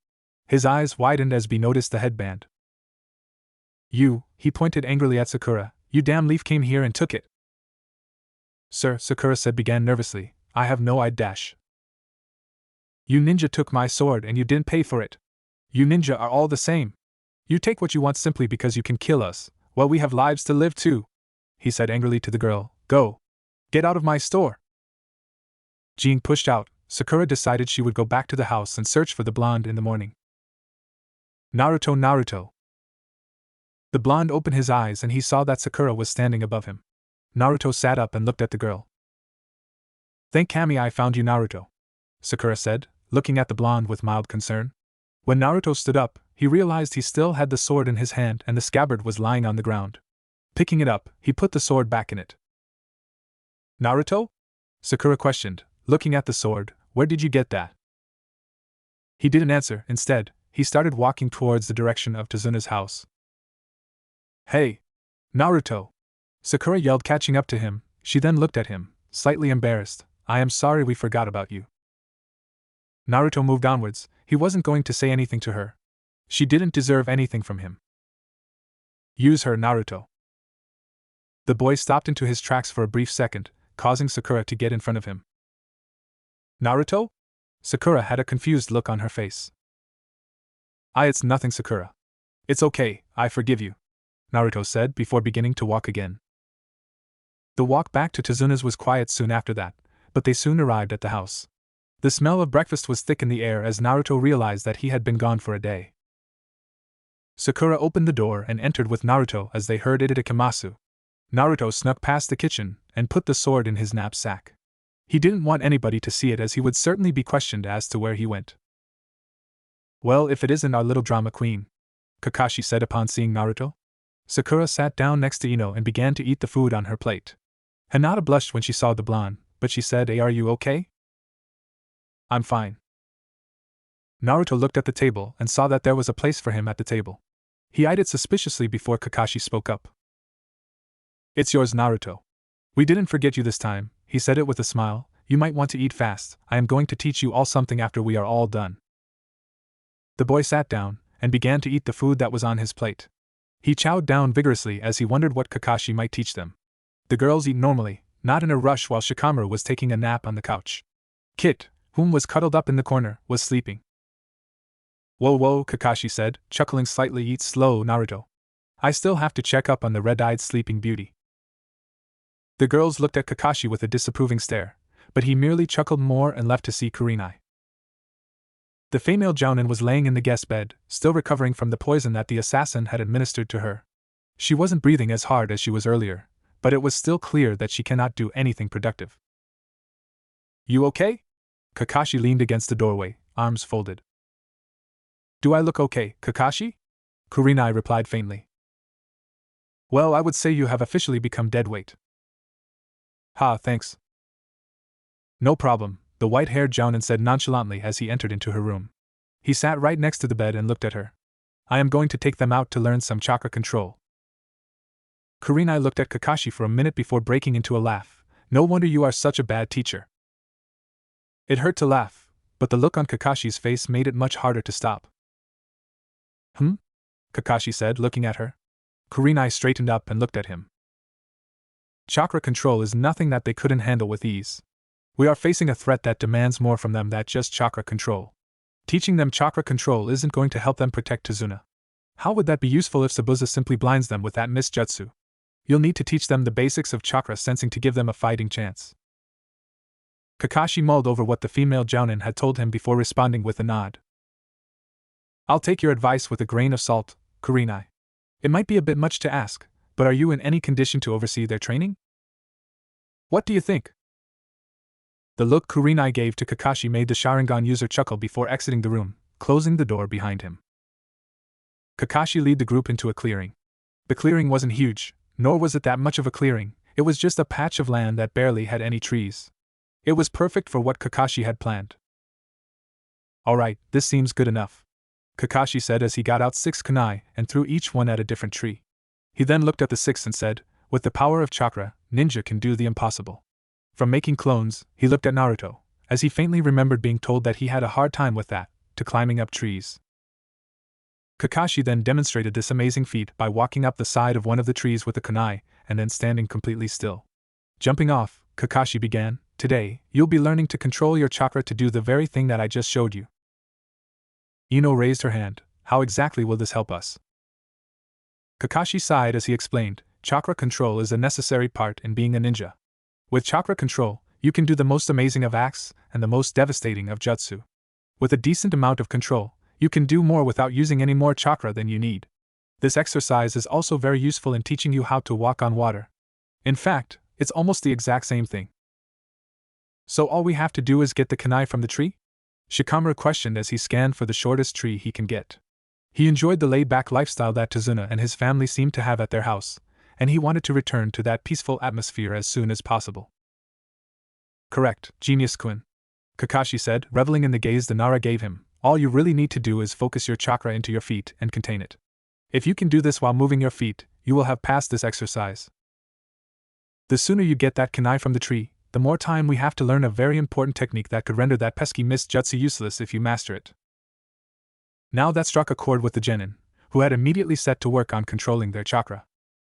His eyes widened as he noticed the headband. You, he pointed angrily at Sakura, you damn leaf came here and took it. Sir, Sakura said began nervously, I have no idea. You ninja took my sword and you didn't pay for it. You ninja are all the same. You take what you want simply because you can kill us, well we have lives to live too. He said angrily to the girl, go. Get out of my store. Being pushed out, Sakura decided she would go back to the house and search for the blonde in the morning. Naruto, Naruto. The blonde opened his eyes and he saw that Sakura was standing above him. Naruto sat up and looked at the girl. Thank Kami I found you, Naruto, Sakura said, looking at the blonde with mild concern. When Naruto stood up, he realized he still had the sword in his hand and the scabbard was lying on the ground. Picking it up, he put the sword back in it. Naruto? Sakura questioned, looking at the sword, where did you get that? He didn't answer. Instead, he started walking towards the direction of Tazuna's house. Hey! Naruto! Sakura yelled, catching up to him. She then looked at him, slightly embarrassed. I am sorry we forgot about you. Naruto moved onwards. He wasn't going to say anything to her. She didn't deserve anything from him. Use her, Naruto. The boy stopped into his tracks for a brief second, causing Sakura to get in front of him. Naruto? Sakura had a confused look on her face. It's nothing, Sakura. It's okay, I forgive you, Naruto said before beginning to walk again. The walk back to Tazuna's was quiet soon after that, but they soon arrived at the house. The smell of breakfast was thick in the air as Naruto realized that he had been gone for a day. Sakura opened the door and entered with Naruto as they heard Itadakimasu. Naruto snuck past the kitchen and put the sword in his knapsack. He didn't want anybody to see it as he would certainly be questioned as to where he went. Well, if it isn't our little drama queen, Kakashi said upon seeing Naruto. Sakura sat down next to Ino and began to eat the food on her plate. Hinata blushed when she saw the blonde, but she said, Hey, are you okay? I'm fine. Naruto looked at the table and saw that there was a place for him at the table. He eyed it suspiciously before Kakashi spoke up. It's yours, Naruto. We didn't forget you this time, he said it with a smile. You might want to eat fast. I am going to teach you all something after we are all done. The boy sat down and began to eat the food that was on his plate. He chowed down vigorously as he wondered what Kakashi might teach them. The girls eat normally, not in a rush, while Shikamaru was taking a nap on the couch. Kit, whom was cuddled up in the corner, was sleeping. Whoa, Kakashi said, chuckling slightly. Eat slow, Naruto. I still have to check up on the red-eyed sleeping beauty. The girls looked at Kakashi with a disapproving stare, but he merely chuckled more and left to see Kurenai. The female jounin was laying in the guest bed, still recovering from the poison that the assassin had administered to her. She wasn't breathing as hard as she was earlier, but it was still clear that she cannot do anything productive. You okay? Kakashi leaned against the doorway, arms folded. Do I look okay, Kakashi? Kurenai replied faintly. Well, I would say you have officially become dead weight. Ha, thanks. No problem, the white-haired jounin said nonchalantly as he entered into her room. He sat right next to the bed and looked at her. I am going to take them out to learn some chakra control. Kurenai looked at Kakashi for a minute before breaking into a laugh. No wonder you are such a bad teacher. It hurt to laugh, but the look on Kakashi's face made it much harder to stop. Kakashi said, looking at her. Kurenai straightened up and looked at him. Chakra control is nothing that they couldn't handle with ease. We are facing a threat that demands more from them than just chakra control. Teaching them chakra control isn't going to help them protect Tazuna. How would that be useful if Sabuza simply blinds them with that misjutsu? You'll need to teach them the basics of chakra sensing to give them a fighting chance. Kakashi mulled over what the female jounin had told him before responding with a nod. I'll take your advice with a grain of salt, Kurenai. It might be a bit much to ask, but are you in any condition to oversee their training? What do you think? The look Kurenai gave to Kakashi made the Sharingan user chuckle before exiting the room, closing the door behind him. Kakashi led the group into a clearing. The clearing wasn't huge, nor was it that much of a clearing. It was just a patch of land that barely had any trees. It was perfect for what Kakashi had planned. Alright, this seems good enough, Kakashi said as he got out 6 kunai and threw each one at a different tree. He then looked at the 6th and said, with the power of chakra, ninja can do the impossible. From making clones, he looked at Naruto, as he faintly remembered being told that he had a hard time with that, to climbing up trees. Kakashi then demonstrated this amazing feat by walking up the side of one of the trees with a kunai, and then standing completely still. Jumping off, Kakashi began, Today, you'll be learning to control your chakra to do the very thing that I just showed you. Ino raised her hand. How exactly will this help us? Kakashi sighed as he explained, chakra control is a necessary part in being a ninja. With chakra control, you can do the most amazing of acts and the most devastating of jutsu. With a decent amount of control, you can do more without using any more chakra than you need. This exercise is also very useful in teaching you how to walk on water. In fact, it's almost the exact same thing. So all we have to do is get the kunai from the tree? Shikamaru questioned as he scanned for the shortest tree he can get. He enjoyed the laid-back lifestyle that Tazuna and his family seemed to have at their house, and he wanted to return to that peaceful atmosphere as soon as possible. Correct, Genius-kun, Kakashi said, reveling in the gaze the Nara gave him. All you really need to do is focus your chakra into your feet and contain it. If you can do this while moving your feet, you will have passed this exercise. The sooner you get that kunai from the tree, the more time we have to learn a very important technique that could render that pesky mist jutsu useless if you master it. Now that struck a chord with the genin, who had immediately set to work on controlling their chakra.